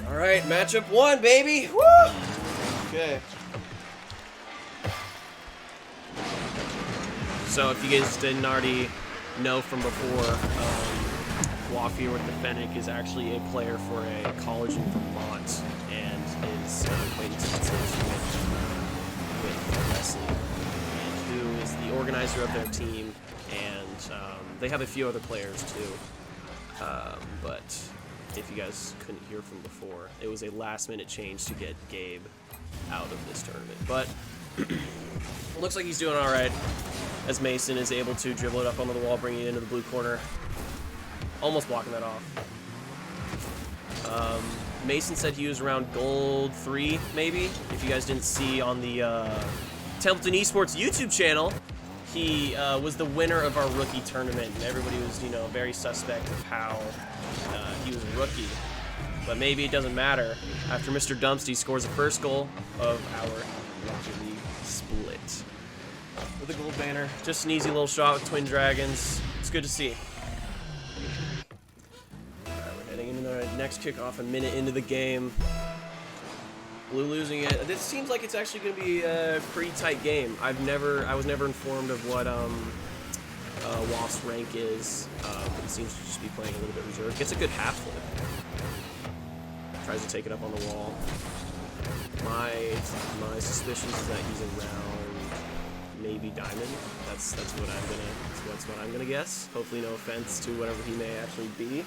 All right, matchup 1, baby. Woo! Okay. So if you guys didn't already know from before, Waffy with the Fennec is actually a player for a college in Vermont and is acquaintances with Wesley, and who is the organizer of their team, and they have a few other players too. But if you guys couldn't hear from before, it was a last-minute change to get Gabe out of this tournament. But it looks like he's doing all right, as Mason is able to dribble it up onto the wall, bringing it into the blue corner. Almost blocking that off. Mason said he was around gold 3, maybe. If you guys didn't see on the Templeton Esports YouTube channel, he was the winner of our rookie tournament, and everybody was, you know, very suspect of how he was a rookie. But maybe it doesn't matter after Mr. Dumpsty scores the first goal of our Rocket League split. With a gold banner. Just an easy little shot with Twin Dragons. It's good to see. Alright, we're heading into the next kickoff, a minute into the game. Blue losing it. This seems like it's actually going to be a pretty tight game. I was never informed of what Wasp's rank is. But it seems to just be playing a little bit reserved. Gets a good half flip. Tries to take it up on the wall. My suspicion is that he's around maybe diamond. That's what I'm gonna guess. Hopefully, no offense to whatever he may actually be.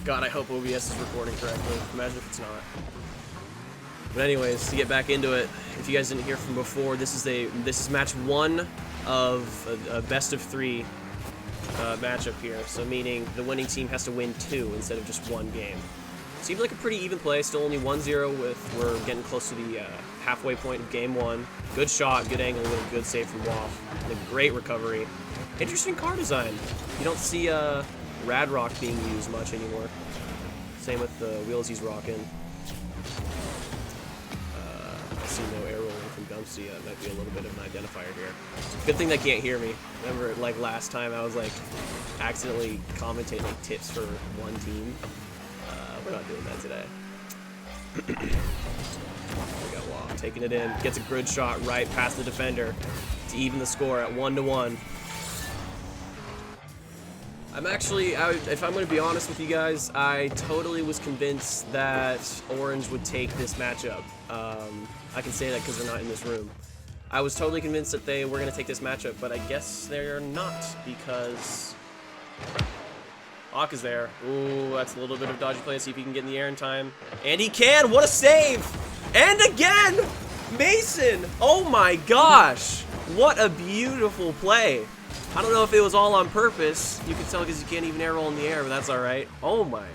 God, I hope OBS is recording correctly. Imagine if it's not. But anyways, to get back into it, if you guys didn't hear from before, this is match 1 of a best of 3 matchup here. So meaning the winning team has to win 2 instead of just 1 game. Seems like a pretty even play. Still only 1-0 with we're getting close to the halfway point of game 1. Good shot, good angle, with a good save from Waff. And a great recovery. Interesting car design. You don't see Rad Rock being used much anymore. Same with the wheels he's rocking. I see no air rolling from Dumpsty. That might be a little bit of an identifier here. Good thing they can't hear me. Remember, like last time, I was like accidentally commentating like tips for one team. We're not doing that today. We got Waff taking it in. Gets a good shot right past the defender to even the score at 1-1. I'm actually, if I'm going to be honest with you guys, I totally was convinced that Orange would take this matchup. I can say that because they're not in this room. I was totally convinced that they were going to take this matchup, but I guess they're not because Hawk is there. Ooh, that's a little bit of dodgy play. See if he can get in the air in time. And he can! What a save! And again! Mason! Oh my gosh! What a beautiful play. I don't know if it was all on purpose. You can tell because you can't even air roll in the air, but that's alright. Oh my.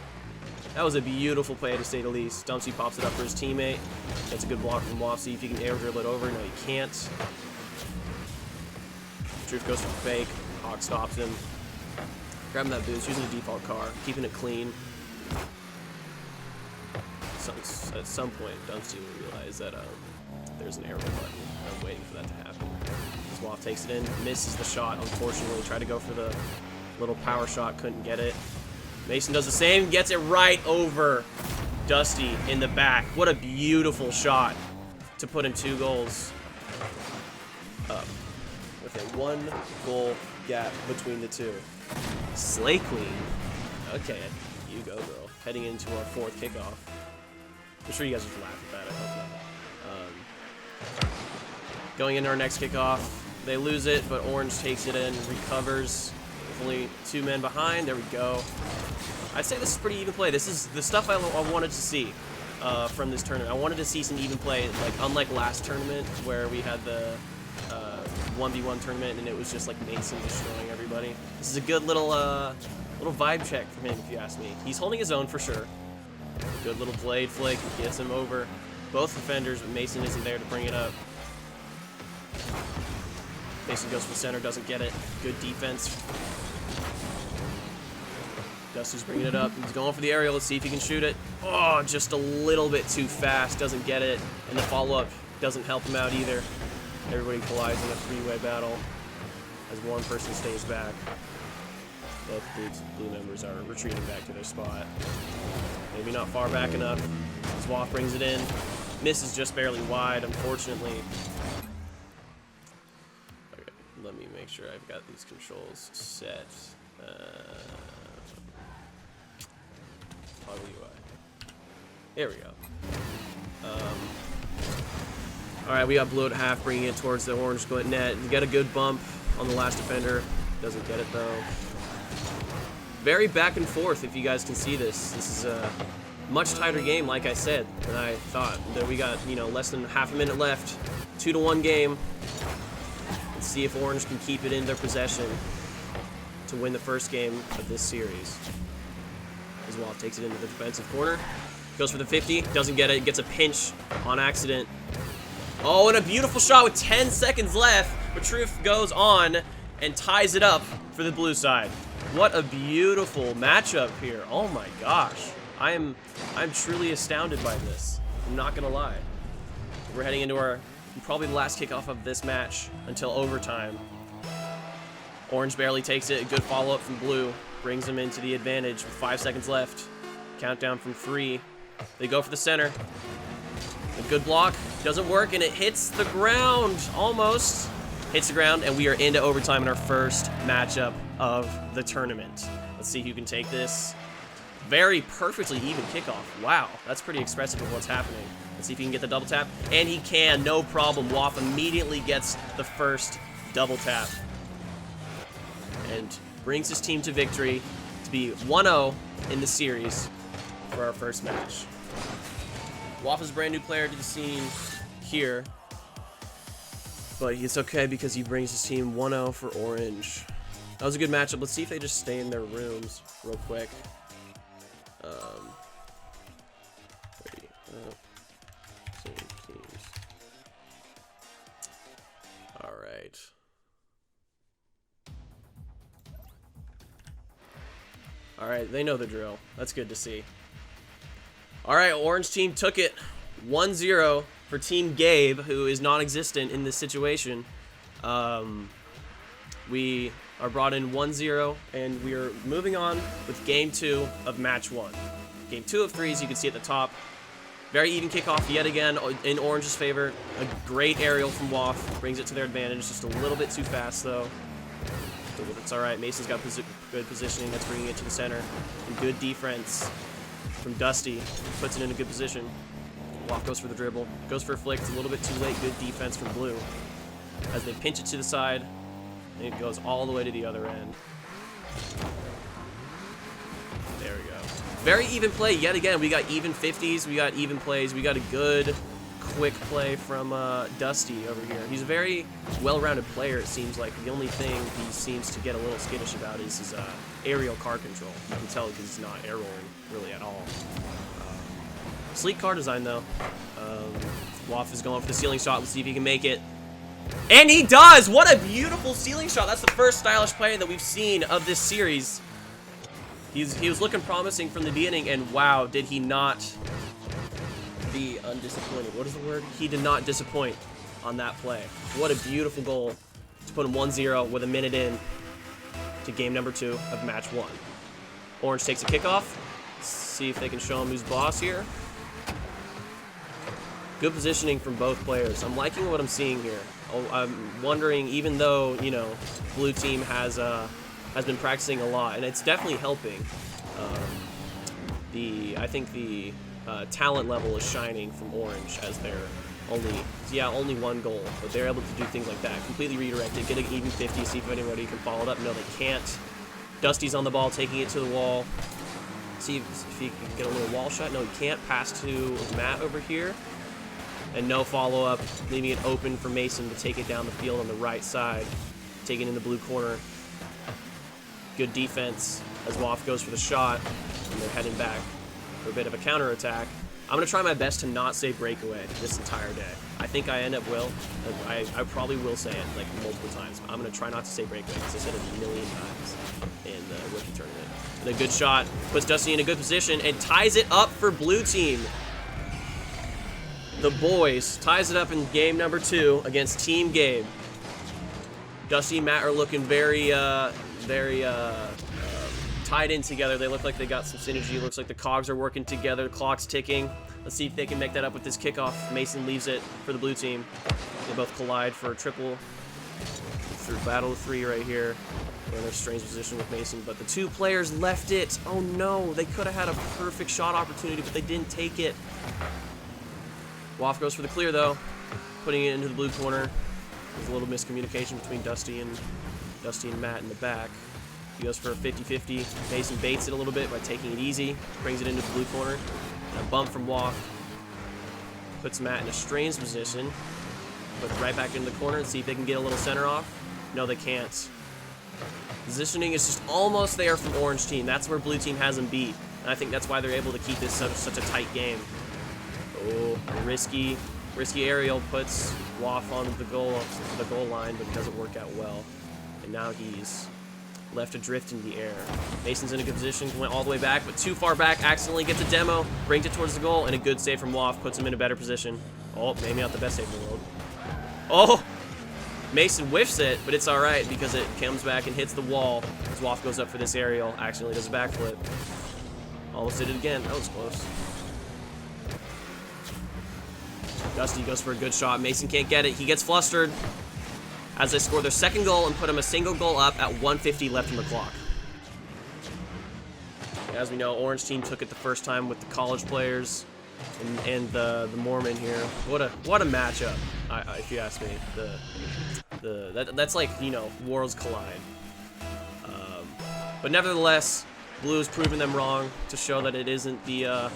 That was a beautiful play to say the least. Dumpsy pops it up for his teammate. Gets a good block from Waff. See if he can air dribble it over. No, he can't. Truth goes for fake. Hawk stops him. Grabbing that boost, using the default car, keeping it clean. At some point, Dumpsty will realize that there's an arrow button. I'm waiting for that to happen. Waff takes it in, misses the shot, unfortunately. Tried to go for the little power shot, couldn't get it. Mason does the same, gets it right over Dusty in the back. What a beautiful shot to put in 2 goals up with a 1-goal gap between the two. Slay Queen. Okay, you go, girl. Heading into our 4th kickoff. I'm sure you guys just laugh at that. I hope not. Going into our next kickoff, they lose it, but Orange takes it in, recovers. With only 2 men behind. There we go. I'd say this is pretty even play. This is the stuff I wanted to see from this tournament. I wanted to see some even play, like unlike last tournament where we had the 1v1 tournament and it was just like Mason destroying everybody. This is a good little vibe check from him, if you ask me. He's holding his own for sure. Good little blade flick, gets him over both defenders, but Mason isn't there to bring it up. Mason goes for the center, doesn't get it. Good defense. Dusty's bringing it up. He's going for the aerial. Let's see if he can shoot it. Oh, just a little bit too fast. Doesn't get it. And the follow-up doesn't help him out either. Everybody collides in a 3-way battle as one person stays back. Both blue members are retreating back to their spot. Maybe not far back enough. Swaff brings it in. Misses just barely wide, unfortunately. Okay, let me make sure I've got these controls set. Toggle UI. There we go. Alright, we got blue at half, bringing it towards the orange net. We got a good bump on the last defender. Doesn't get it, though. Very back and forth, if you guys can see this. This is a much tighter game, like I said, than I thought. That we got, you know, less than half a minute left. 2-1 game. Let's see if Orange can keep it in their possession to win the first game of this series. Zwaff takes it into the defensive corner. Goes for the 50. Doesn't get it. Gets a pinch on accident. Oh, and a beautiful shot with 10 seconds left. Matruff goes on and ties it up for the blue side. What a beautiful matchup here. Oh my gosh. I'm truly astounded by this. I'm not gonna lie. We're heading into our probably the last kickoff of this match until overtime. Orange barely takes it. A good follow-up from blue. Brings them into the advantage with 5 seconds left. Countdown from 3. They go for the center. A good block. Doesn't work, and it hits the ground. Almost. Hits the ground, and we are into overtime in our first matchup of the tournament. Let's see who can take this. Very perfectly even kickoff. Wow, that's pretty expressive of what's happening. Let's see if he can get the double tap. And he can, no problem. Waff immediately gets the first double tap. And brings his team to victory to be 1-0 in the series for our first match. Waff is a brand new player to the scene here. But it's okay because he brings his team 1-0 for Orange. That was a good matchup. Let's see if they just stay in their rooms real quick. All right. All right, they know the drill. That's good to see. All right, Orange team took it 1-0 for Team Gabe, who is non-existent in this situation. We are brought in 1-0, and we are moving on with Game 2 of Match 1. Game 2 of 3, as you can see at the top. Very even kickoff yet again in Orange's favor. A great aerial from Waff. Brings it to their advantage. Just a little bit too fast, though. It's all right. Mason's got good positioning. That's bringing it to the center. And good defense from Dusty. Puts it in a good position. Waff goes for the dribble. Goes for a flick. It's a little bit too late. Good defense from Blue. As they pinch it to the side. And it goes all the way to the other end. There we go. Very even play yet again. We got even 50s. We got even plays. We got a good, quick play from Dusty over here. He's a very well-rounded player, it seems like. The only thing he seems to get a little skittish about is his aerial car control. You can tell because he's not air rolling really at all. Sleek car design, though. Waff is going for the ceiling shot. Let's see if he can make it. And he does! What a beautiful ceiling shot. That's the first stylish play that we've seen of this series. He was looking promising from the beginning, and wow, did he not be undisappointed. What is the word? He did not disappoint on that play. What a beautiful goal to put him 1-0 with a minute in to game number 2 of match 1. Orange takes a kickoff. Let's see if they can show him who's boss here. Good positioning from both players. I'm liking what I'm seeing here. I'm wondering, even though, you know, blue team has been practicing a lot, and it's definitely helping. I think the talent level is shining from Orange as they're only one goal, but they're able to do things like that. Completely redirect it, get an even 50, see if anybody can follow it up. No, they can't. Dusty's on the ball, taking it to the wall. See if he can get a little wall shot. No, he can't. Pass to Matt over here. And no follow-up, leaving it open for Mason to take it down the field on the right side. Taking in the blue corner. Good defense as Waff goes for the shot. And they're heading back for a bit of a counterattack. I'm going to try my best to not say breakaway this entire day. I think I end up will. I probably will say it like multiple times. But I'm going to try not to say breakaway because I said it a million times in the rookie tournament. And a good shot puts Dusty in a good position and ties it up for blue team. The boys ties it up in game number 2 against Team Gabe. Dusty and Matt are looking very tied in together. They look like they got some synergy. Looks like the cogs are working together. The clock's ticking. Let's see if they can make that up with this kickoff. Mason leaves it for the blue team. They both collide for a triple through battle of 3 right here. Werner strange position with Mason, but the 2 players left it. Oh no, they could have had a perfect shot opportunity, but they didn't take it. Waff goes for the clear though, putting it into the blue corner. There's a little miscommunication between Dusty and Matt in the back. He goes for a 50-50. Mason baits it a little bit by taking it easy, brings it into the blue corner. And a bump from Waff puts Matt in a strange position. Put it right back into the corner and see if they can get a little center off. No, they can't. Positioning is just almost there from Orange Team. That's where Blue Team has them beat. And I think that's why they're able to keep this such a tight game. Oh, risky aerial puts Waff on the goal line, but it doesn't work out well. And now he's left adrift in the air. Mason's in a good position, went all the way back, but too far back, accidentally gets a demo, brings it towards the goal, and a good save from Waff puts him in a better position. Oh, maybe not the best save in the world. Oh! Mason whiffs it, but it's alright because it comes back and hits the wall as Waff goes up for this aerial, accidentally does a backflip. Almost did it again. That was close. Dusty goes for a good shot. Mason can't get it. He gets flustered as they score their second goal and put him a single goal up at 1:50 left on the clock. As we know, Orange Team took it the first time with the college players and the Mormon here. What a matchup, if you ask me. That's like, you know, worlds collide. But nevertheless, Blue has proven them wrong to show that it isn't the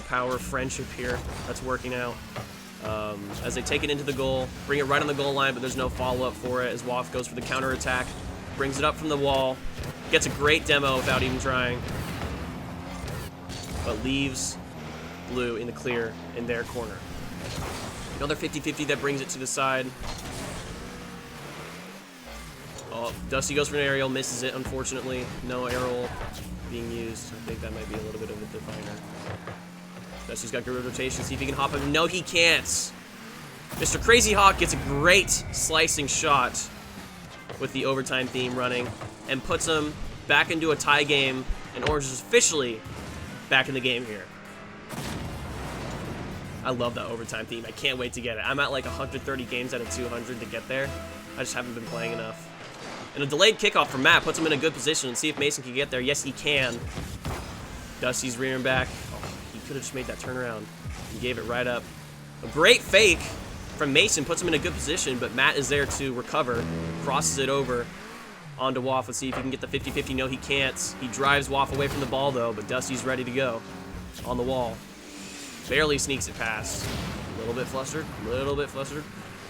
power of friendship here that's working out. As they take it into the goal, bring it right on the goal line, but there's no follow-up for it as Waff goes for the counter-attack, brings it up from the wall, gets a great demo without even trying, but leaves Blue in the clear in their corner. Another 50-50 that brings it to the side. Oh, Dusty goes for an aerial, misses it, unfortunately. No aerial being used. I think that might be a little bit of a definer. Dusty's got good rotation, see if he can hop him. No, he can't. Mr. Crazy Hawk gets a great slicing shot with the overtime theme running and puts him back into a tie game, and Orange is officially back in the game here. I love that overtime theme. I can't wait to get it. I'm at like 130 games out of 200 to get there. I just haven't been playing enough. And a delayed kickoff from Matt puts him in a good position and see if Mason can get there. Yes, he can. Dusty's rearing back. Oh, he could have just made that turnaround. He gave it right up. A great fake from Mason puts him in a good position, but Matt is there to recover. Crosses it over onto Waff. Let's see if he can get the 50-50. No, he can't. He drives Waff away from the ball, though, but Dusty's ready to go on the wall. Barely sneaks it past. A little bit flustered.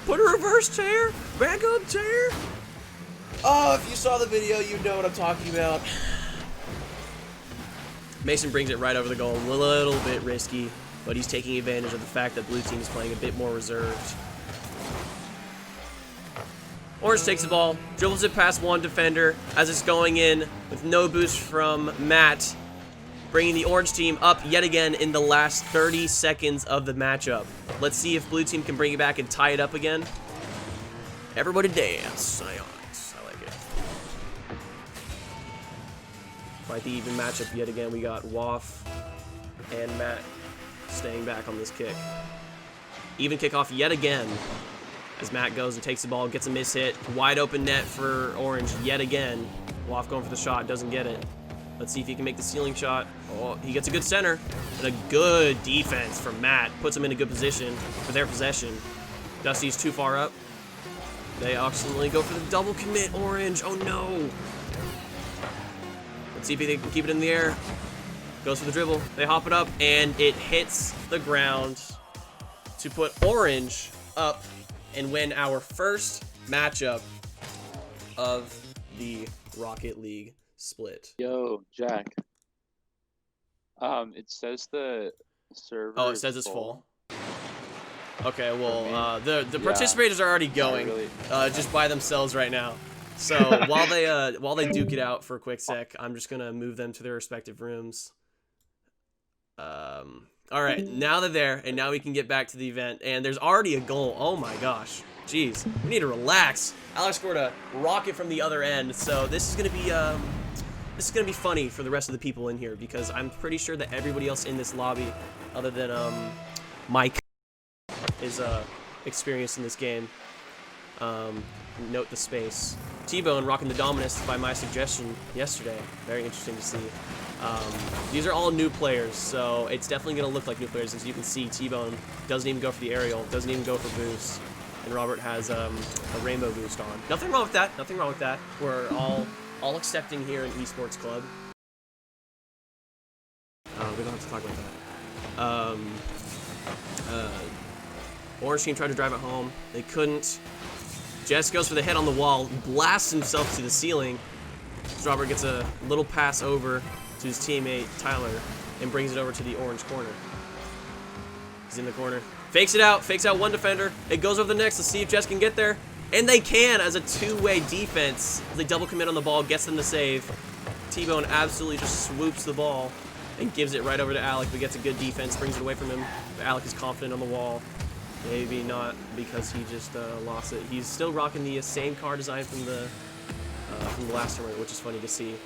Put a reverse chair. Back up chair. Oh, if you saw the video, you'd know what I'm talking about. Mason brings it right over the goal. A little bit risky, but he's taking advantage of the fact that Blue Team is playing a bit more reserved. Orange takes the ball, dribbles it past one defender as it's going in with no boost from Matt, bringing the Orange Team up yet again in the last 30 seconds of the matchup. Let's see if Blue Team can bring it back and tie it up again. Everybody dance. I like it. Quite the even matchup yet again. We got Waff and Matt staying back on this kick. Even kickoff yet again as Matt goes and takes the ball, gets a miss hit. Wide open net for Orange yet again. Waff going for the shot, doesn't get it. Let's see if he can make the ceiling shot. Oh, he gets a good center. And a good defense from Matt. Puts him in a good position for their possession. Dusty's too far up. They accidentally go for the double commit, Orange. Oh, no. Let's see if they can keep it in the air. Goes for the dribble. They hop it up, and it hits the ground to put Orange up and win our first matchup of the Rocket League split. Yo, Jack. It says the server. Oh, it says it's full. Okay, well, the participators are already going, just by themselves right now. So while they duke it out for a quick sec, I'm just gonna move them to their respective rooms. All right, now they're there, and now we can get back to the event. And there's already a goal. Oh my gosh, jeez, we need to relax. Alic scored a rocket from the other end, so this is gonna be this is gonna be funny for the rest of the people in here because I'm pretty sure that everybody else in this lobby, other than Mike, is experienced in this game. Note the space. T-Bone rocking the Dominus by my suggestion yesterday. Very interesting to see. These are all new players, so it's definitely going to look like new players. As you can see, T-Bone doesn't even go for the aerial, doesn't even go for boost, and Robert has a rainbow boost on. Nothing wrong with that. Nothing wrong with that. We're all accepting here in Esports Club. We don't have to talk about that. Orange team tried to drive it home. They couldn't. Jess goes for the hit on the wall, blasts himself to the ceiling. Robert gets a little pass over to his teammate, Tyler, and brings it over to the orange corner. He's in the corner. Fakes out one defender. It goes over the next. Let's see if Jess can get there. And they can as a two-way defense. They double commit on the ball, gets them to save. T-Bone absolutely just swoops the ball and gives it right over to Alic, but gets a good defense, brings it away from him. But Alic is confident on the wall. Maybe not because he just lost it. He's still rocking the same car design from the last tournament, which is funny to see.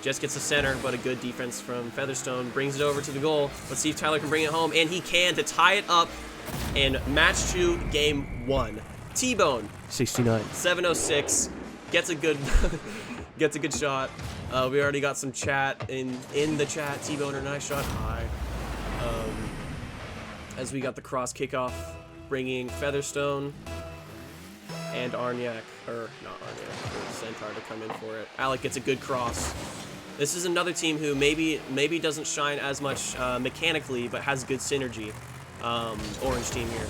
Jess gets the center, but a good defense from Featherstone. Brings it over to the goal. Let's see if Tyler can bring it home, and he can to tie it up in match 2, game 1. T-Bone, 69, 706, gets a good gets a good shot. We already got some chat in the chat. T-Bone, nice shot. Hi. As we got the cross kickoff, bringing Featherstone and Aurignac, or not Aurignac, Centaur to come in for it. Alic gets a good cross. This is another team who maybe doesn't shine as much mechanically, but has good synergy. Orange team here.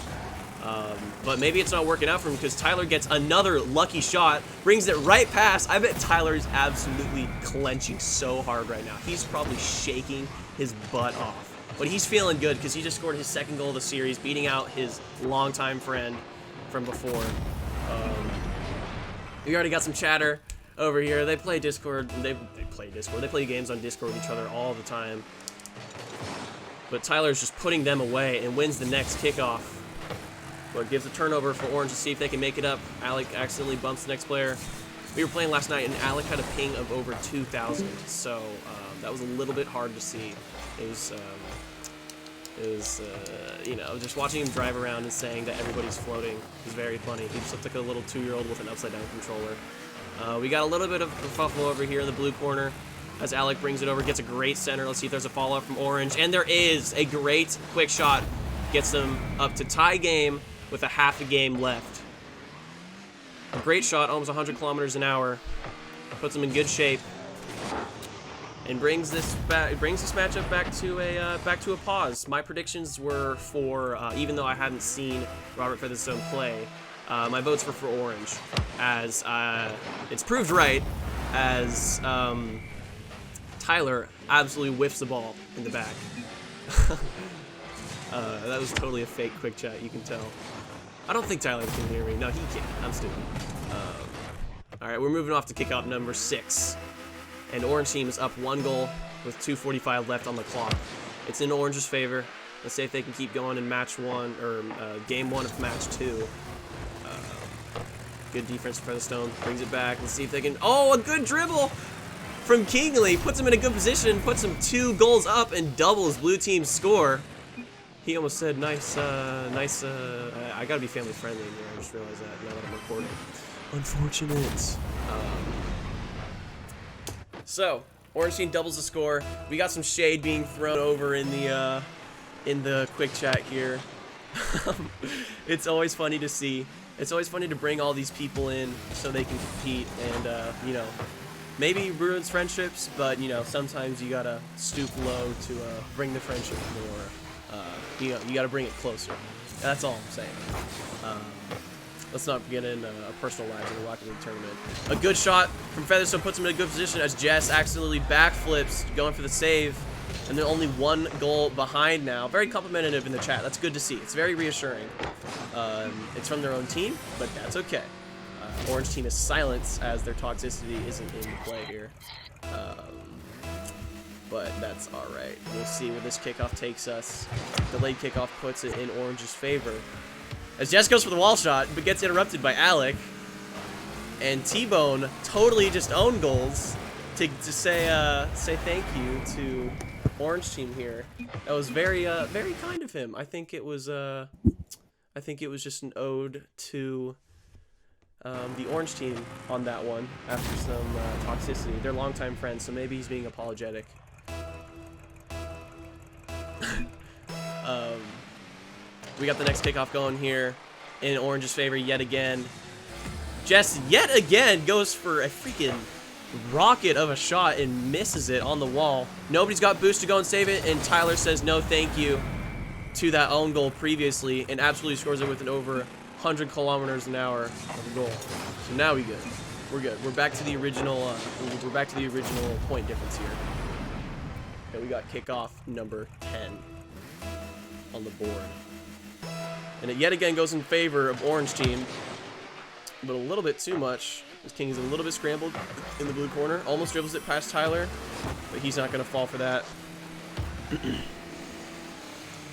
But maybe it's not working out for him because Tyler gets another lucky shot, brings it right past. I bet Tyler is absolutely clenching so hard right now. He's probably shaking his butt off. But he's feeling good because he just scored his 2nd goal of the series, beating out his longtime friend from before. We already got some chatter over here. They play Discord. They play games on Discord with each other all the time. But Tyler's just putting them away and wins the next kickoff. But gives a turnover for Orange to see if they can make it up. Alic accidentally bumps the next player. We were playing last night, and Alic had a ping of over 2,000. So that was a little bit hard to see. It was, you know, just watching him drive around and saying that everybody's floating is very funny. He just looked like a little 2-year-old with an upside-down controller. We got a little bit of a fuffle over here in the blue corner as Alic brings it over, gets a great center. Let's see if there's a follow-up from Orange. And there is a great quick shot. Gets them up to tie game with a half a game left. A great shot, almost 100 kilometers an hour. Puts them in good shape. And brings this matchup back to a pause. My predictions were for, even though I hadn't seen Robert Featherstone play, my votes were for Orange, as it's proved right, as Tyler absolutely whiffs the ball in the back. That was totally a fake quick chat, you can tell. I don't think Tyler can hear me. No, he can't. I'm stupid. All right, we're moving off to kickoff number 6. And Orange team is up 1 goal with 2:45 left on the clock. It's in Orange's favor. Let's see if they can keep going in match 1, or game 1 of match 2. Good defense for Featherstone. Brings it back. Let's see if they can... Oh, a good dribble from Kingley. Puts him in a good position. Puts him 2 goals up and doubles blue team's score. He almost said nice, I gotta be family friendly in here. I just realized that now that I'm recording. Unfortunate. So, Orange team doubles the score. We got some shade being thrown over in the quick chat here. It's always funny to see. It's always funny to bring all these people in so they can compete and, you know, maybe ruins friendships, but, you know, sometimes you gotta stoop low to bring the friendship more. You know, you gotta bring it closer. That's all I'm saying. Let's not get in personal lives in the Rocket League tournament. A good shot from Featherstone puts him in a good position as Jess accidentally backflips, going for the save. And they're only 1 goal behind now. Very complimentary in the chat. That's good to see. It's very reassuring. It's from their own team, but that's okay. Orange team is silenced as their toxicity isn't in play here. But that's alright. We'll see where this kickoff takes us. Delayed kickoff puts it in Orange's favor. As Jess goes for the wall shot, but gets interrupted by Alic. And T-Bone totally just owned goals. to say thank you to Orange Team here. That was very kind of him. I think it was just an ode to the Orange Team on that one after some toxicity. They're longtime friends, so maybe he's being apologetic. We got the next kickoff going here in Orange's favor yet again. Jess yet again goes for a freaking rocket of a shot and misses it on the wall. Nobody's got boost to go and save it, and Tyler says no thank you to that own goal previously and absolutely scores it with an over 100 kilometers an hour of a goal. So now we good. We're good. We're back to the original point difference here. Okay, we got kickoff number 10 on the board. And it yet again goes in favor of Orange Team, but a little bit too much. This King is a little bit scrambled in the blue corner. Almost dribbles it past Tyler, but he's not going to fall for that.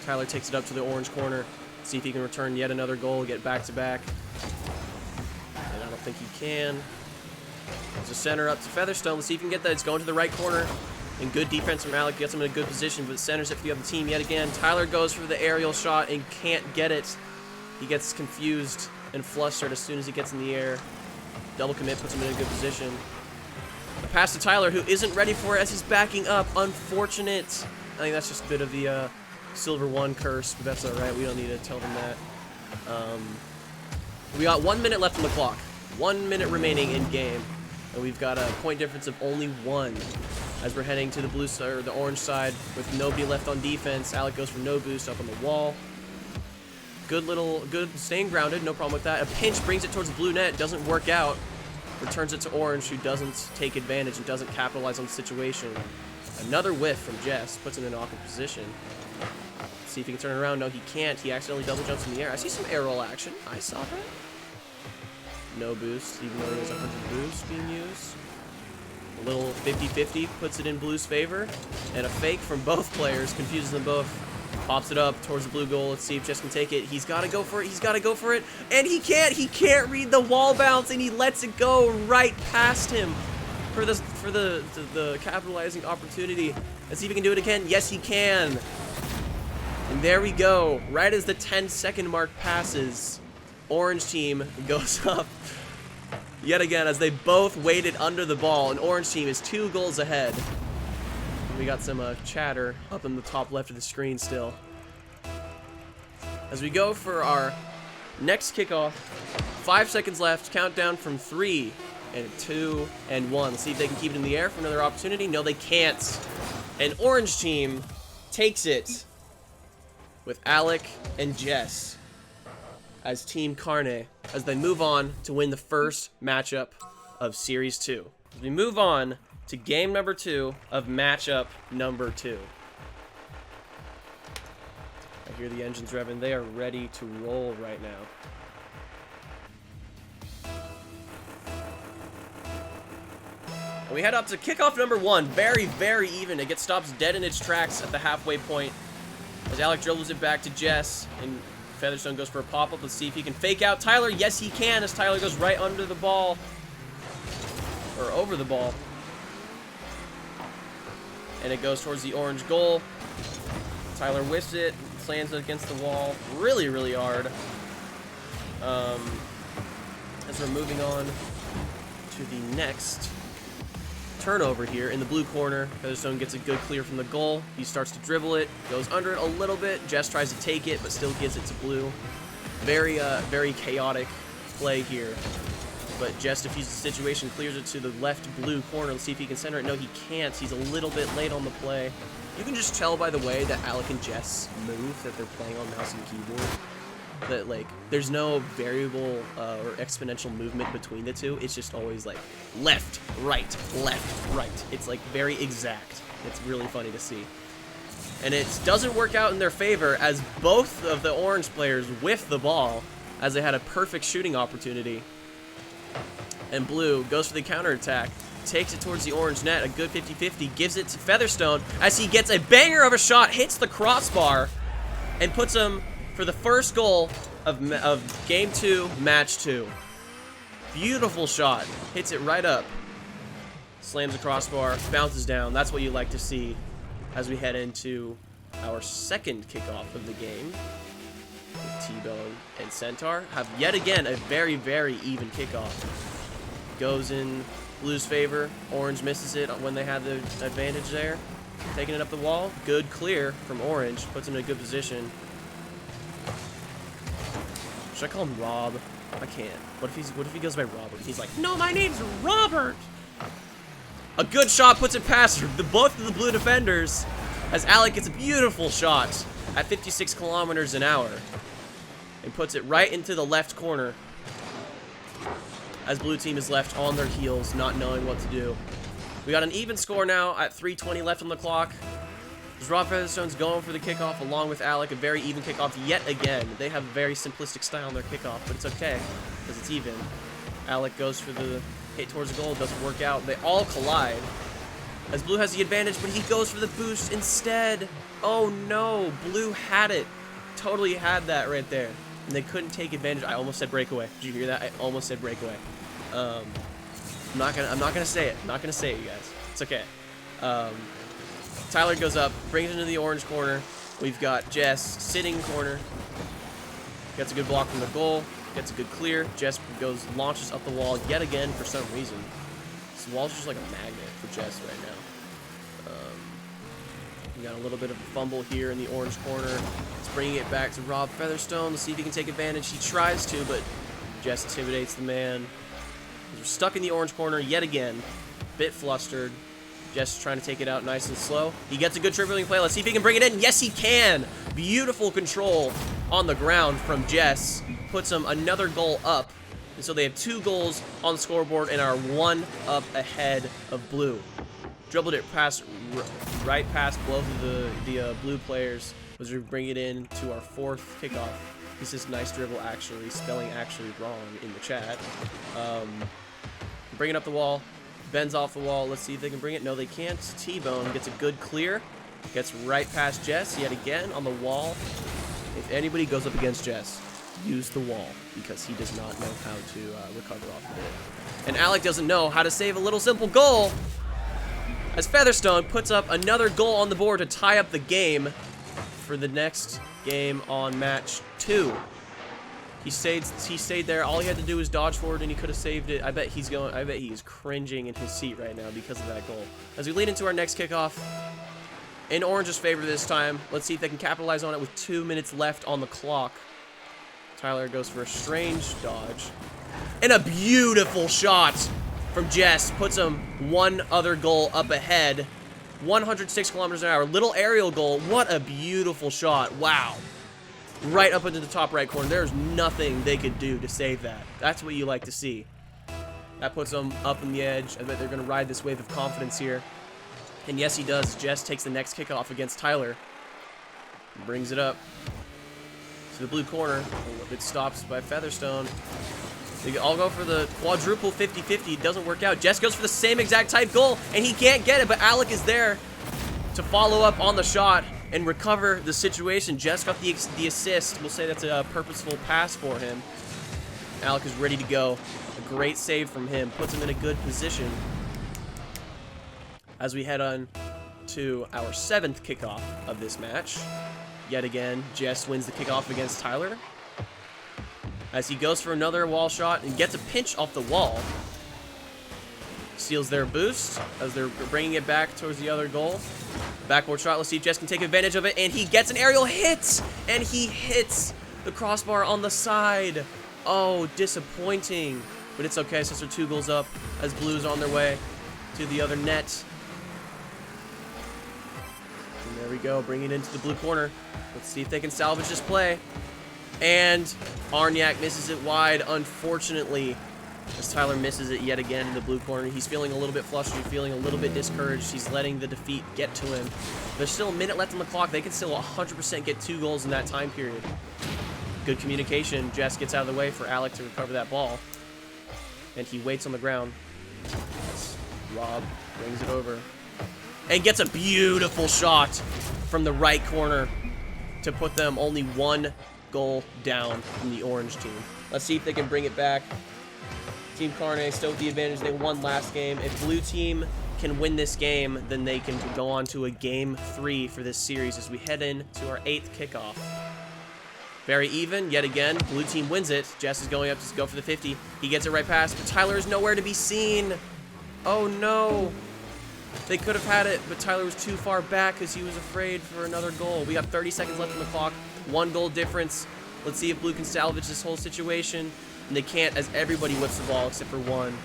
Tyler takes it up to the orange corner. See if he can return yet another goal, get back-to-back. And I don't think he can. There's a center up to Featherstone. Let's see if he can get that. It's going to the right corner. And good defense from Alic gets him in a good position, but centers it for the other team yet again. Tyler goes for the aerial shot and can't get it. He gets confused and flustered as soon as he gets in the air. Double commit puts him in a good position. A pass to Tyler, who isn't ready for it as he's backing up. Unfortunate. I think that's just a bit of the Silver 1 curse, but that's alright. We don't need to tell them that. We got 1 minute left on the clock. 1 minute remaining in game. And we've got a point difference of only 1. As we're heading to the blue side, or the orange side, with nobody left on defense. Alic goes for no boost up on the wall. Good staying grounded, no problem with that. A pinch brings it towards the blue net, doesn't work out. Returns it to Orange, who doesn't take advantage and doesn't capitalize on the situation. Another whiff from Jess, puts him in an awkward position. See if he can turn it around. No, he can't. He accidentally double jumps in the air. I see some air roll action. I saw that. No boost, even though there's 100 boost being used. A little 50-50 puts it in Blue's favor. And a fake from both players confuses them both. Pops it up towards the blue goal. Let's see if Jess can take it. He's got to go for it. He's got to go for it. And he can't. He can't read the wall bounce, and he lets it go right past him for the capitalizing opportunity. Let's see if he can do it again. Yes, he can. And there we go. Right as the 10-second mark passes, Orange Team goes up yet again as they both waited under the ball, and Orange Team is 2 goals ahead. We got some chatter up in the top left of the screen still. As we go for our next kickoff, 5 seconds left, countdown from 3 and 2 and 1. Let's see if they can keep it in the air for another opportunity. No, they can't. And Orange Team takes it with Alic and Jess as Team Carne, as they move on to win the first matchup of Series 2. As we move on to game number 2 of matchup number 2. I hear the engines revving. They are ready to roll right now. And we head up to kickoff number 1. Very, very even. It gets stopped dead in its tracks at the halfway point. As Alic dribbles it back to Jess, and Featherstone goes for a pop-up. Let's see if he can fake out Tyler. Yes, he can, as Tyler goes right under the ball. Or over the ball. And it goes towards the orange goal. Tyler whiffs it, slams it against the wall really, really hard. As we're moving on to the next turnover here in the blue corner. Featherstone gets a good clear from the goal. He starts to dribble it, goes under it a little bit. Jess tries to take it, but still gives it to Blue. Very chaotic play here. But Jess diffuses the situation, clears it to the left blue corner. Let's see if he can center it. No, he can't. He's a little bit late on the play. You can just tell by the way that Alic and Jess move that they're playing on mouse and keyboard. That, like, there's no variable or exponential movement between the two. It's just always, like, left, right. It's, like, very exact. It's really funny to see. And it doesn't work out in their favor as both of the orange players whiff the ball as they had a perfect shooting opportunity. And Blue goes for the counterattack, takes it towards the orange net, a good 50-50, gives it to Featherstone as he gets a banger of a shot, hits the crossbar, and puts him for the first goal of Game 2, Match 2. Beautiful shot. Hits it right up. Slams the crossbar, bounces down. That's what you like to see as we head into our second kickoff of the game. T-Bone and Centaur have yet again a very, very even kickoff. Goes in Blue's favor. Orange misses it when they had the advantage there. Taking it up the wall. Good clear from Orange. Puts him in a good position. Should I call him Rob? I can't. What if he goes by Robert? He's like, no, my name's Robert. A good shot puts it past both of the blue defenders as Alic gets a beautiful shot at 56 kilometers an hour and puts it right into the left corner as blue team is left on their heels, not knowing what to do. We got an even score now at 3:20 left on the clock. Rob Featherstone's going for the kickoff along with Alic. A very even kickoff yet again. They have a very simplistic style on their kickoff, but it's okay because it's even. Alic goes for the hit towards the goal. Doesn't work out. They all collide as blue has the advantage, but he goes for the boost instead. Oh no, blue had it. Totally had that right there. And they couldn't take advantage. I almost said breakaway. Did you hear that? I almost said breakaway. I'm not gonna say it. I'm not gonna say it, you guys. It's okay. Tyler goes up, brings it into the orange corner. We've got Jess sitting corner. Gets a good block from the goal. Gets a good clear. Jess launches up the wall yet again for some reason. This wall's just like a magnet for Jess right now. We got a little bit of a fumble here in the orange corner. It's bringing it back to Rob Featherstone. Let's see if he can take advantage. He tries to, but Jess intimidates the man. We're stuck in the orange corner yet again. Bit flustered. Jess trying to take it out nice and slow. He gets a good dribbling play. Let's see if he can bring it in. Yes, he can. Beautiful control on the ground from Jess. Puts him another goal up. And so they have 2 goals on the scoreboard and are 1 up ahead of blue. Dribbled it right past both of the blue players. Was we bring it in to our 4th kickoff. This is nice dribble actually. Spelling actually wrong in the chat. Bring it up the wall. Bends off the wall. Let's see if they can bring it. No, they can't. T-Bone gets a good clear. Gets right past Jess yet again on the wall. If anybody goes up against Jess, use the wall because he does not know how to recover off of it. And Alic doesn't know how to save a little simple goal as Featherstone puts up another goal on the board to tie up the game for the next game on match 2. He stayed there. All he had to do was dodge forward, and he could have saved it. I bet he's cringing in his seat right now because of that goal. As we lead into our next kickoff, in Orange's favor this time. Let's see if they can capitalize on it with 2 minutes left on the clock. Tyler goes for a strange dodge, and a beautiful shot from Jess puts him 1 other goal up ahead. 106 kilometers an hour. Little aerial goal. What a beautiful shot. Wow. Right up into the top right corner. There's nothing they could do to save that. That's what you like to see. That puts them up in the edge. I bet they're going to ride this wave of confidence here. And yes, he does. Jess takes the next kickoff against Tyler. Brings it up to the blue corner. It stops by Featherstone. They all go for the quadruple 50-50. It doesn't work out. Jess goes for the same exact type goal, and he can't get it, but Alic is there to follow up on the shot and recover the situation. Jess got the assist. We'll say that's a purposeful pass for him. Alic is ready to go. A great save from him. Puts him in a good position as we head on to our 7th kickoff of this match. Yet again, Jess wins the kickoff against Tyler as he goes for another wall shot and gets a pinch off the wall. Steals their boost as they're bringing it back towards the other goal. Backboard shot. Let's see if Jess can take advantage of it, and he gets an aerial hit, and he hits the crossbar on the side. Oh, disappointing, but it's okay since they're 2 goals up as Blue's on their way to the other net. And there we go, bringing it into the blue corner. Let's see if they can salvage this play. And Aurignac misses it wide, unfortunately, as Tyler misses it yet again in the blue corner. He's feeling a little bit flustered, feeling a little bit discouraged. He's letting the defeat get to him. There's still a minute left on the clock. They can still 100% get 2 goals in that time period. Good communication. Jess gets out of the way for Alic to recover that ball. And he waits on the ground. Rob brings it over. And gets a beautiful shot from the right corner to put them only 1 goal down from the orange team. Let's see if they can bring it back Team Carne still with the advantage. They won last game. If blue team can win this game, then they can go on to a game 3 for this series as we head into our 8th kickoff. Very even, yet again. Blue team wins it. Jess is going up to go for the 50. He gets it right past, but Tyler is nowhere to be seen. Oh no. They could have had it, but Tyler was too far back because he was afraid for another goal. We got 30 seconds left on the clock. 1 goal difference. Let's see if blue can salvage this whole situation. And they can't, as everybody whips the ball except for one.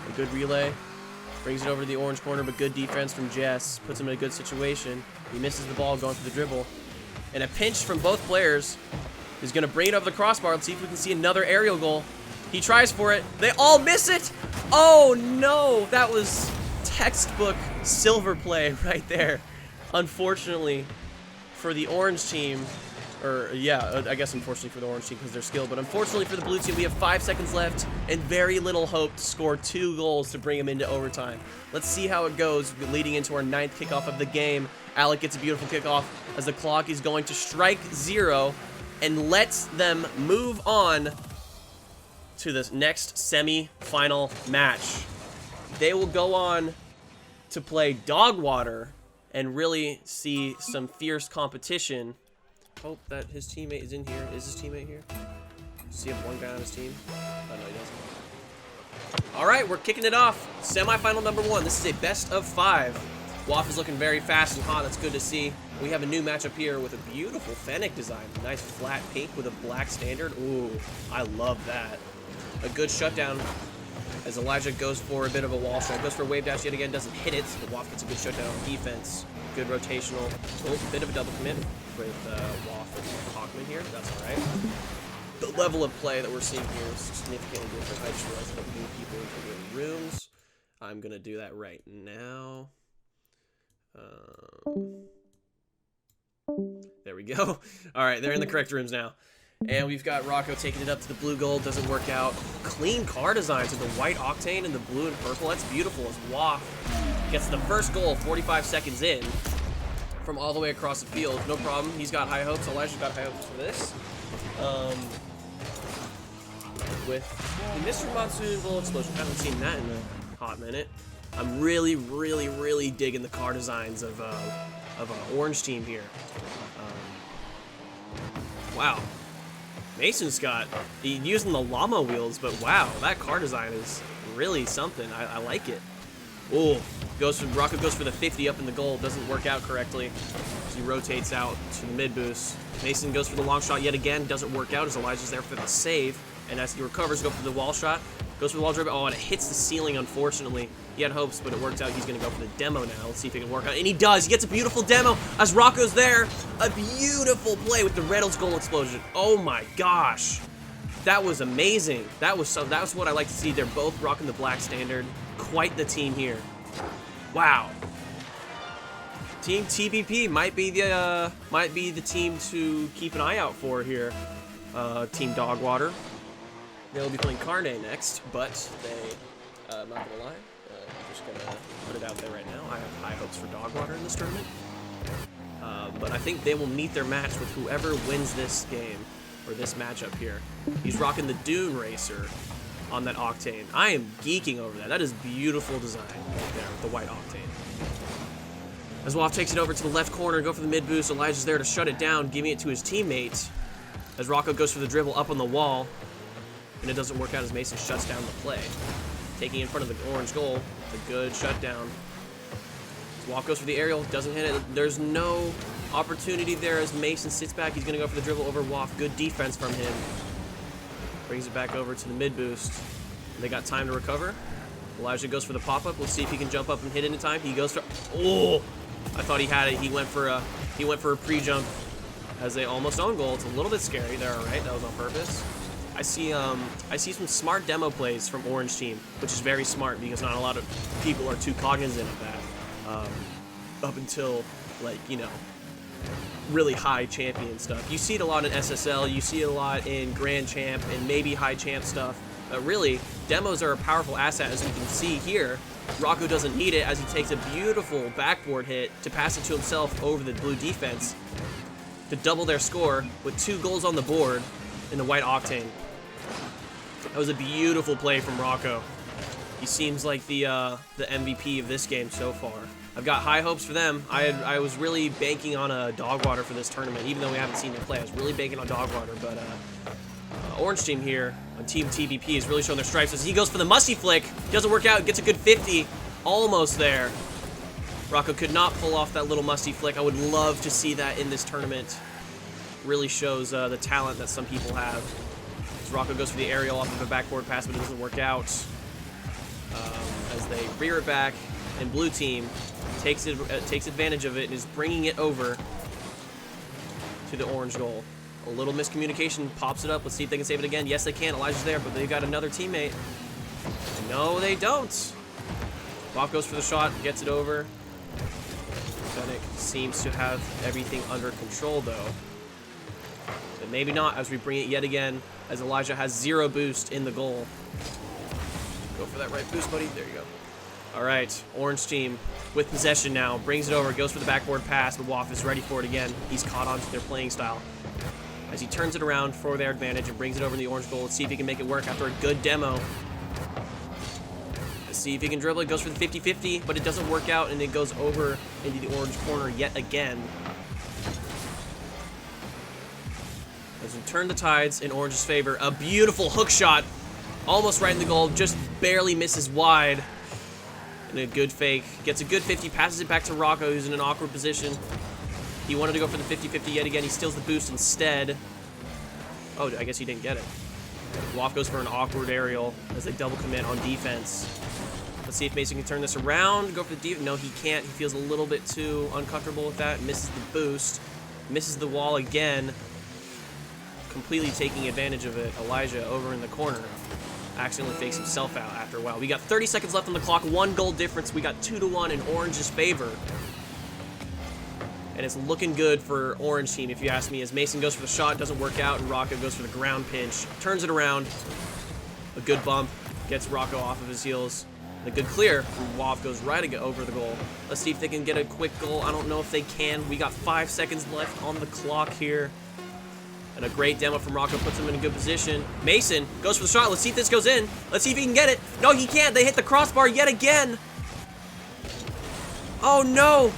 A good relay. Brings it over to the orange corner, but good defense from Jess. Puts him in a good situation. He misses the ball going for the dribble. And a pinch from both players is going to bring it over the crossbar. Let's see if we can see another aerial goal. He tries for it. They all miss it. Oh, no. That was textbook silver play right there. Unfortunately for the orange team, or yeah, I guess unfortunately for the orange team because they're skilled, but unfortunately for the blue team, we have 5 seconds left and very little hope to score 2 goals to bring them into overtime. Let's see how it goes leading into our 9th kickoff of the game. Alic gets a beautiful kickoff as the clock is going to strike 0 and lets them move on to this next semi-final match. They will go on to play Dog Water and really see some fierce competition. Hope that his teammate is in here. Is his teammate here? Does he have one guy on his team? Oh, no, he doesn't. All right, we're kicking it off. Semi-final number 1. This is a best of 5. Waff is looking very fast and hot. That's good to see. We have a new matchup here with a beautiful Fennec design. Nice flat pink with a black standard. Ooh, I love that. A good shutdown as Elijah goes for a bit of a wall shot. Goes for a wave dash yet again. Doesn't hit it. But Waff gets a good shutdown on defense. Good rotational. Oh, bit of a double commit with Waff and Hockman here. That's all right. The level of play that we're seeing here is significantly different. I just realized that new people into the rooms. I'm going to do that right now. There we go. All right, they're in the correct rooms now. And we've got Rocco taking it up to the blue gold. Doesn't work out. Clean car design to the white octane and the blue and purple. That's beautiful as Waff gets the first goal 45 seconds in from all the way across the field. No problem. He's got high hopes. Elijah's got high hopes for this. With the Mr. Monsoon goal explosion. Haven't seen that in a hot minute. I'm really, really, really digging the car designs of an orange team here. Wow. Mason's got, he's using the llama wheels, but wow, that car design is really something. I like it. Oh, Rocco goes for the 50 up in the goal. Doesn't work out correctly as he rotates out to the mid boost. Mason goes for the long shot yet again. Doesn't work out as Elijah's there for the save. And as he recovers, go for the wall shot. Goes for the wall dribble. Oh, and it hits the ceiling, unfortunately. He had hopes, but it worked out. He's going to go for the demo now. Let's see if he can work out. And he does. He gets a beautiful demo as Rocco's there. A beautiful play with the Reynolds goal explosion. Oh, my gosh. That was amazing. That was what I like to see. They're both rocking the black standard. Quite the team here. Wow. Team TBP might be the team to keep an eye out for here. Team Dogwater. They'll be playing Carne next, but they, I'm not gonna lie, I'm just gonna put it out there right now. I have high hopes for Dogwater in this tournament. But I think they will meet their match with whoever wins this game, or this matchup here. He's rocking the Dune Racer on that Octane. I am geeking over that. That is beautiful design right there with the white Octane. As Waff takes it over to the left corner, go for the mid boost. Elijah's there to shut it down, giving it to his teammate. As Rocco goes for the dribble up on the wall. And it doesn't work out as Mason shuts down the play. Taking in front of the orange goal. A good shutdown. Waff goes for the aerial. Doesn't hit it. There's no opportunity there as Mason sits back. He's going to go for the dribble over Waff. Good defense from him. Brings it back over to the mid boost. They got time to recover. Elijah goes for the pop-up. We'll see if he can jump up and hit it in time. He goes for... Oh! I thought he had it. He went for a pre-jump as they almost own goal. It's a little bit scary there, all right? That was on purpose. I see some smart demo plays from Orange Team, which is very smart because not a lot of people are too cognizant of that. Up until, like, you know, really high champion stuff. You see it a lot in SSL, you see it a lot in Grand Champ and maybe high champ stuff. But really, demos are a powerful asset, as we can see here. Rocco doesn't need it as he takes a beautiful backboard hit to pass it to himself over the blue defense to double their score with 2 goals on the board in the white Octane. That was a beautiful play from Rocco. He seems like the MVP of this game so far. I've got high hopes for them. I was really banking on a dog water for this tournament, even though we haven't seen them play. I was really banking on dog water, but Orange team here on Team TBP is really showing their stripes as he goes for the musty flick. Doesn't work out, gets a good 50. Almost there. Rocco could not pull off that little musty flick. I would love to see that in this tournament. Really shows the talent that some people have. As Rocco goes for the aerial off of a backboard pass, but it doesn't work out. As they rear it back, and blue team takes advantage of it and is bringing it over to the orange goal. A little miscommunication, pops it up. Let's see if they can save it again. Yes, they can. Elijah's there, but they've got another teammate. No, they don't. Bob goes for the shot, gets it over. Fennec seems to have everything under control, though. But maybe not as we bring it yet again, as Elijah has 0 boost in the goal. Go for that right boost, buddy. There you go. All right, orange team with possession now. Brings it over, goes for the backboard pass, but Waff is ready for it again. He's caught on to their playing style. As he turns it around for their advantage and brings it over in the orange goal. Let's see if he can make it work after a good demo. Let's see if he can dribble it. Goes for the 50-50, but it doesn't work out, and it goes over into the orange corner yet again. As we turn the tides in orange's favor. A beautiful hook shot. Almost right in the goal. Just barely misses wide. And a good fake. Gets a good 50. Passes it back to Rocco, who's in an awkward position. He wanted to go for the 50-50 yet again. He steals the boost instead. Oh, I guess he didn't get it. Waff goes for an awkward aerial as they double commit on defense. Let's see if Mason can turn this around. Go for the deep. No, he can't. He feels a little bit too uncomfortable with that. Misses the boost. Misses the wall again. Completely taking advantage of it. Elijah over in the corner. Accidentally fakes himself out after a while. We got 30 seconds left on the clock. 1 goal difference. We got 2-1 in Orange's favor. And it's looking good for Orange team, if you ask me, as Mason goes for the shot, doesn't work out, and Rocco goes for the ground pinch. Turns it around. A good bump. Gets Rocco off of his heels. And a good clear from Waff goes right over the goal. Let's see if they can get a quick goal. I don't know if they can. We got 5 seconds left on the clock here. And a great demo from Rocco puts him in a good position. Mason goes for the shot. Let's see if this goes in. Let's see if he can get it. No, he can't. They hit the crossbar yet again. Oh, no.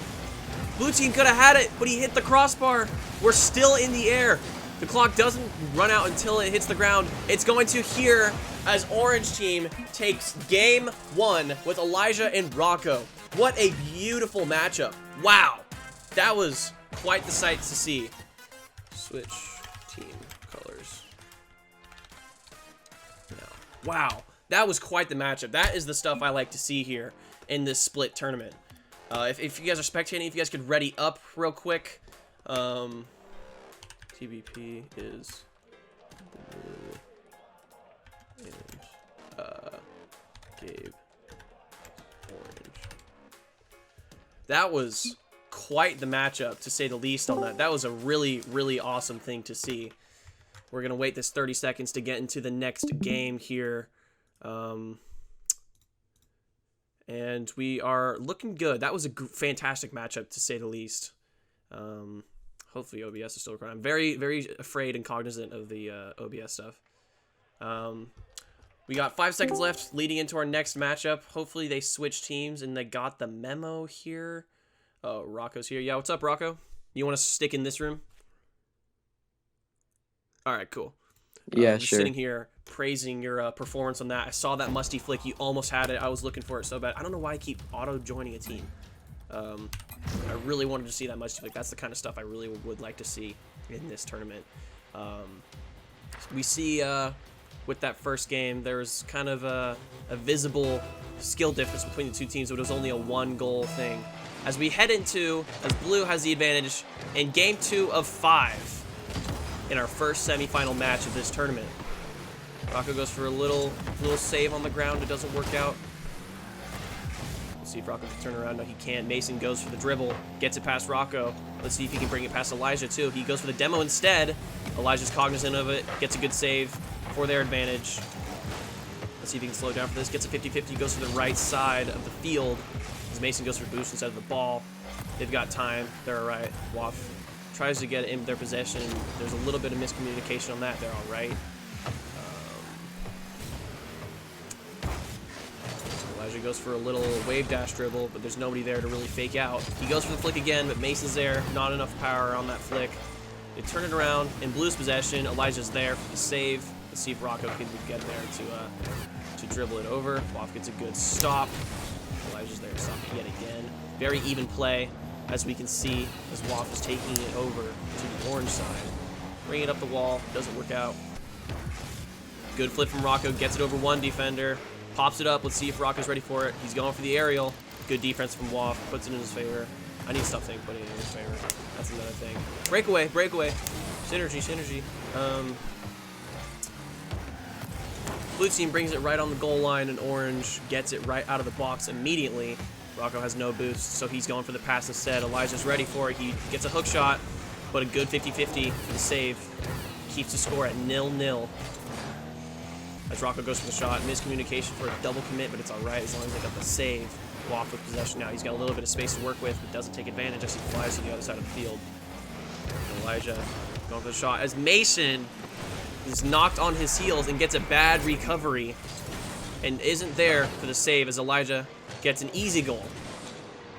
Blue team could have had it, but he hit the crossbar. We're still in the air. The clock doesn't run out until it hits the ground. It's going to here as Orange team takes game 1 with Elijah and Rocco. What a beautiful matchup. Wow. That was quite the sight to see. Switch team colors. No. Wow. That was quite the matchup. That is the stuff I like to see here in this split tournament. If you guys are spectating, if you guys could ready up real quick. TBP is blue and Gabe orange. That was quite the matchup, to say the least, on that. That was a really, really awesome thing to see. We're going to wait this 30 seconds to get into the next game here. And we are looking good. That was a fantastic matchup, to say the least. Hopefully OBS is still recording. I'm very, very afraid and cognizant of the OBS stuff. We got 5 seconds left leading into our next matchup. Hopefully they switch teams and they got the memo here. Oh, Rocco's here. Yeah, what's up, Rocco? You want to stick in this room? All right, cool. Yeah, just sure. Sitting here praising your performance on that. I saw that musty flick. You almost had it. I was looking for it so bad. I don't know why I keep auto-joining a team. I really wanted to see that musty flick. That's the kind of stuff I really would like to see in this tournament. We see with that first game, there was kind of a visible skill difference between the two teams, but it was only a 1-goal thing. As we head into, as Blue has the advantage in game 2 of 5 in our first semifinal match of this tournament. Rocco goes for a little save on the ground. It doesn't work out. Let's see if Rocco can turn around. No, he can't. Mason goes for the dribble, gets it past Rocco. Let's see if he can bring it past Elijah, too. He goes for the demo instead. Elijah's cognizant of it, gets a good save for their advantage. Let's see if he can slow down for this. Gets a 50-50, goes to the right side of the field. As Mason goes for boost instead of the ball. They've got time. They're all right. Waff tries to get it in their possession. There's a little bit of miscommunication on that. They're all right. Elijah goes for a little wave dash dribble, but there's nobody there to really fake out. He goes for the flick again, but Mason's there. Not enough power on that flick. They turn it around in Blue's possession. Elijah's there for the save. Let's see if Rocco can get there to dribble it over. Waff gets a good stop. Elijah's there to stop it yet again. Very even play, as we can see, as Waff is taking it over to the orange side. Bring it up the wall. Doesn't work out. Good flip from Rocco. Gets it over one defender. Pops it up. Let's see if Rocco's ready for it. He's going for the aerial. Good defense from Waff. Puts it in his favor. I need to stop saying putting it in his favor. That's another thing. Breakaway. Breakaway. Synergy. Synergy. Blue team brings it right on the goal line, and orange gets it right out of the box immediately. Rocco has no boost, so he's going for the pass instead. Elijah's ready for it. He gets a hook shot, but a good 50-50 for the save. Keeps the score at 0-0. As Rocco goes for the shot, miscommunication for a double commit, but it's all right as long as they got the save. Waff with possession now. He's got a little bit of space to work with, but doesn't take advantage as he flies to the other side of the field. And Elijah going for the shot as Mason is knocked on his heels and gets a bad recovery and isn't there for the save as Elijah gets an easy goal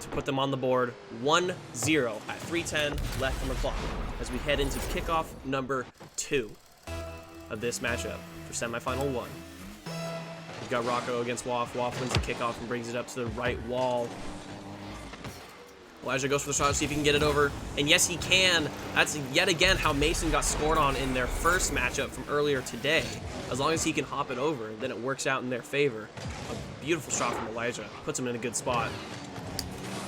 to put them on the board 1-0 at 3:10 left on the clock as we head into kickoff number 2 of this matchup for semifinal 1. We've got Rocco against Waff. Waff wins the kickoff and brings it up to the right wall. Elijah goes for the shot to see if he can get it over. And yes, he can. That's yet again how Mason got scored on in their first matchup from earlier today. As long as he can hop it over, then it works out in their favor. A beautiful shot from Elijah. Puts him in a good spot.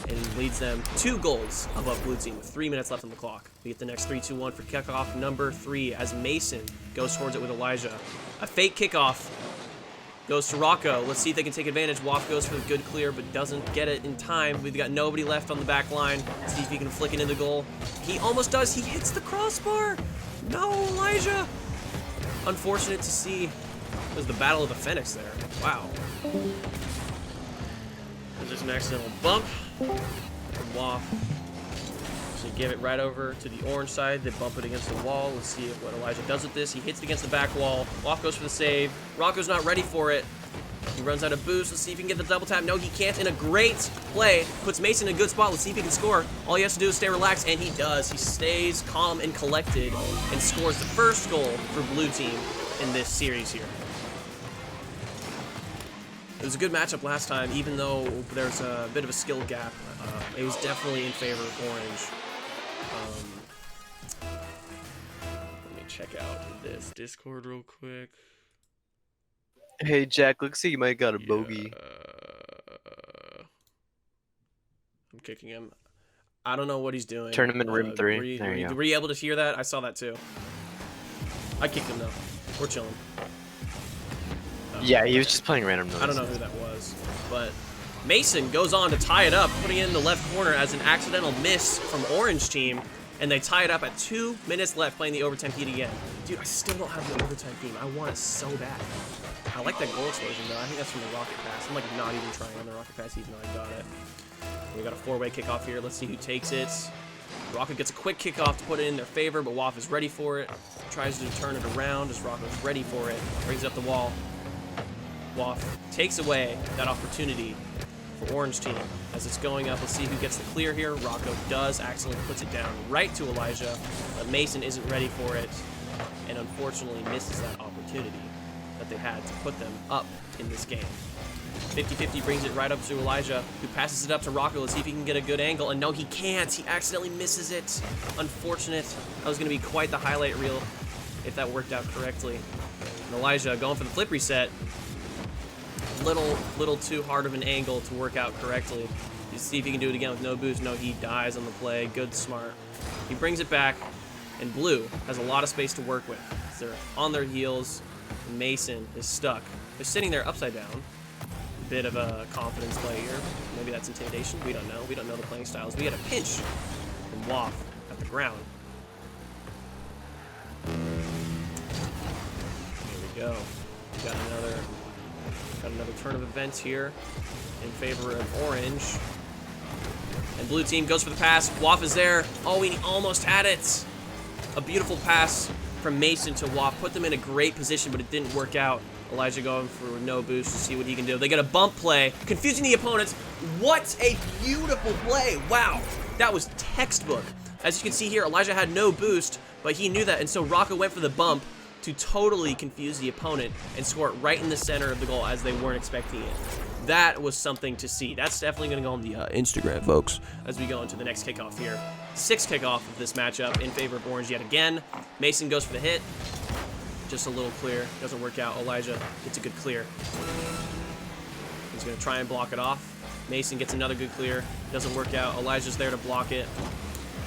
And leads them 2 goals above blue team with 3 minutes left on the clock. We get the next 3-2-1 for kickoff number 3 as Mason goes towards it with Elijah. A fake kickoff. Goes to Rocco. Let's see if they can take advantage. Waff goes for the good clear, but doesn't get it in time. We've got nobody left on the back line. See if he can flick it in the goal. He almost does. He hits the crossbar. No, Elijah. Unfortunate to see. It was the battle of the Phoenix there. Wow. There's an accidental bump from Waff. So give it right over to the orange side. They bump it against the wall. Let's see what Elijah does with this. He hits it against the back wall. Waff goes for the save. Rocco's not ready for it. He runs out of boost. Let's see if he can get the double tap. No, he can't. In a great play. Puts Mason in a good spot. Let's see if he can score. All he has to do is stay relaxed, and he does. He stays calm and collected and scores the first goal for blue team in this series here. It was a good matchup last time, even though there's a bit of a skill gap. It was definitely in favor of orange. Let me check out this Discord real quick. Hey Jack, looks like you might got a bogey. I'm kicking him. I don't know what he's doing. Tournament room 3. Were you able to hear that? I saw that too. I kicked him though. We're chilling. Yeah, he was just playing random noises. I don't know who that was, but Mason goes on to tie it up, putting it in the left corner as an accidental miss from orange team, and they tie it up at 2 minutes left playing the overtime heat again. Dude, I still don't have the overtime theme. I want it so bad. I like that goal explosion though. I think that's from the rocket pass. I'm like not even trying on the rocket pass even though I got it. We got a 4-way kickoff here. Let's see who takes it. Rocco gets a quick kickoff to put it in their favor, but Waff is ready for it. Tries to turn it around as Rocco's ready for it. Brings it up the wall. Waff takes away that opportunity for orange team as it's going up. Let's see who gets the clear here. Rocco does, accidentally puts it down right to Elijah, but Mason isn't ready for it and unfortunately misses that opportunity that they had to put them up in this game. 50-50 brings it right up to Elijah, who passes it up to Rocco. Let's see if he can get a good angle, and no, he can't. He accidentally misses it. Unfortunate. That was going to be quite the highlight reel if that worked out correctly. And Elijah going for the flip reset. Little too hard of an angle to work out correctly. You see if he can do it again with no boost. No, he dies on the play. Good, smart. He brings it back, and blue has a lot of space to work with. They're on their heels. Mason is stuck. They're sitting there upside down. Bit of a confidence play here. Maybe that's intimidation. We don't know. We don't know the playing styles. We had a pinch from Waff at the ground. Here we go. We got another turn of events here in favor of orange. And blue team goes for the pass. Waff is there. Oh, he almost had it. A beautiful pass from Mason to Waff. Put them in a great position, but it didn't work out. Elijah going for no boost to see what he can do. They get a bump play, confusing the opponents. What a beautiful play. Wow, that was textbook. As you can see here, Elijah had no boost, but he knew that, and so Rocco went for the bump to totally confuse the opponent and score it right in the center of the goal as they weren't expecting it. That was something to see. That's definitely going to go on the Instagram, folks, as we go into the next kickoff here. Sixth kickoff of this matchup in favor of Orange yet again. Mason goes for the hit. Just a little clear. Doesn't work out. Elijah gets a good clear. He's going to try and block it off. Mason gets another good clear. Doesn't work out. Elijah's there to block it.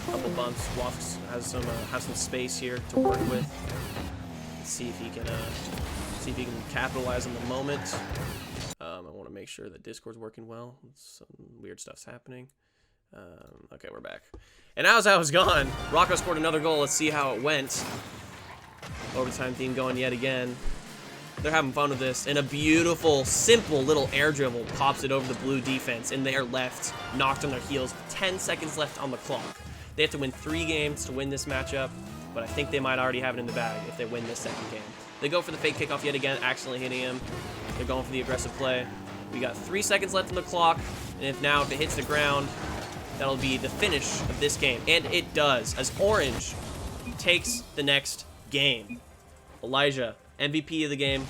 Couple bumps. Wafts has some space here to work with. Let's see if he can capitalize on the moment. I want to make sure that Discord's working well. Some weird stuff's happening. Okay, we're back. And as I was gone, Rocco scored another goal. Let's see how it went. Overtime theme going yet again. They're having fun with this. And a beautiful, simple little air dribble pops it over the blue defense. And they are left, knocked on their heels. 10 seconds left on the clock. They have to win 3 games to win this matchup. But I think they might already have it in the bag if they win this second game. They go for the fake kickoff yet again, accidentally hitting him. They're going for the aggressive play. We got 3 seconds left on the clock. And if it hits the ground, that'll be the finish of this game. And it does, as Orange takes the next game. Elijah, MVP of the game.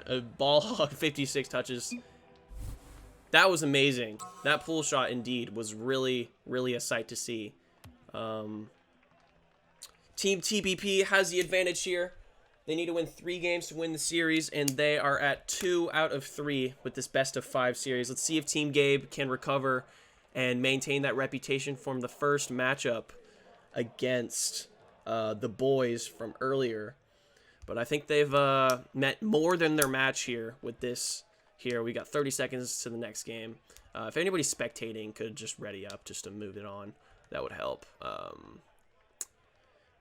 A ball hog, 56 touches. That was amazing. That pull shot, indeed, was really, really a sight to see. Team TBP has the advantage here. They need to win 3 games to win the series, and they are at 2 out of 3 with this best-of-5 series. Let's see if Team Gabe can recover and maintain that reputation from the first matchup against the boys from earlier. But I think they've met more than their match here with this here. We got 30 seconds to the next game. If anybody's spectating, could just ready up just to move it on. That would help.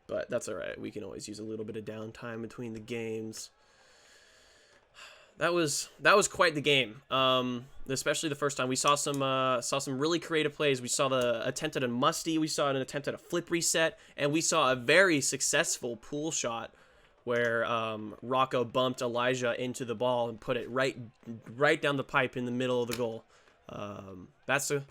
But that's all right. We can always use a little bit of downtime between the games. That was quite the game. Especially the first time we saw some really creative plays. We saw the attempt at a musty. We saw an attempt at a flip reset, and we saw a very successful pool shot where Rocco bumped Elijah into the ball and put it right down the pipe in the middle of the goal. That's the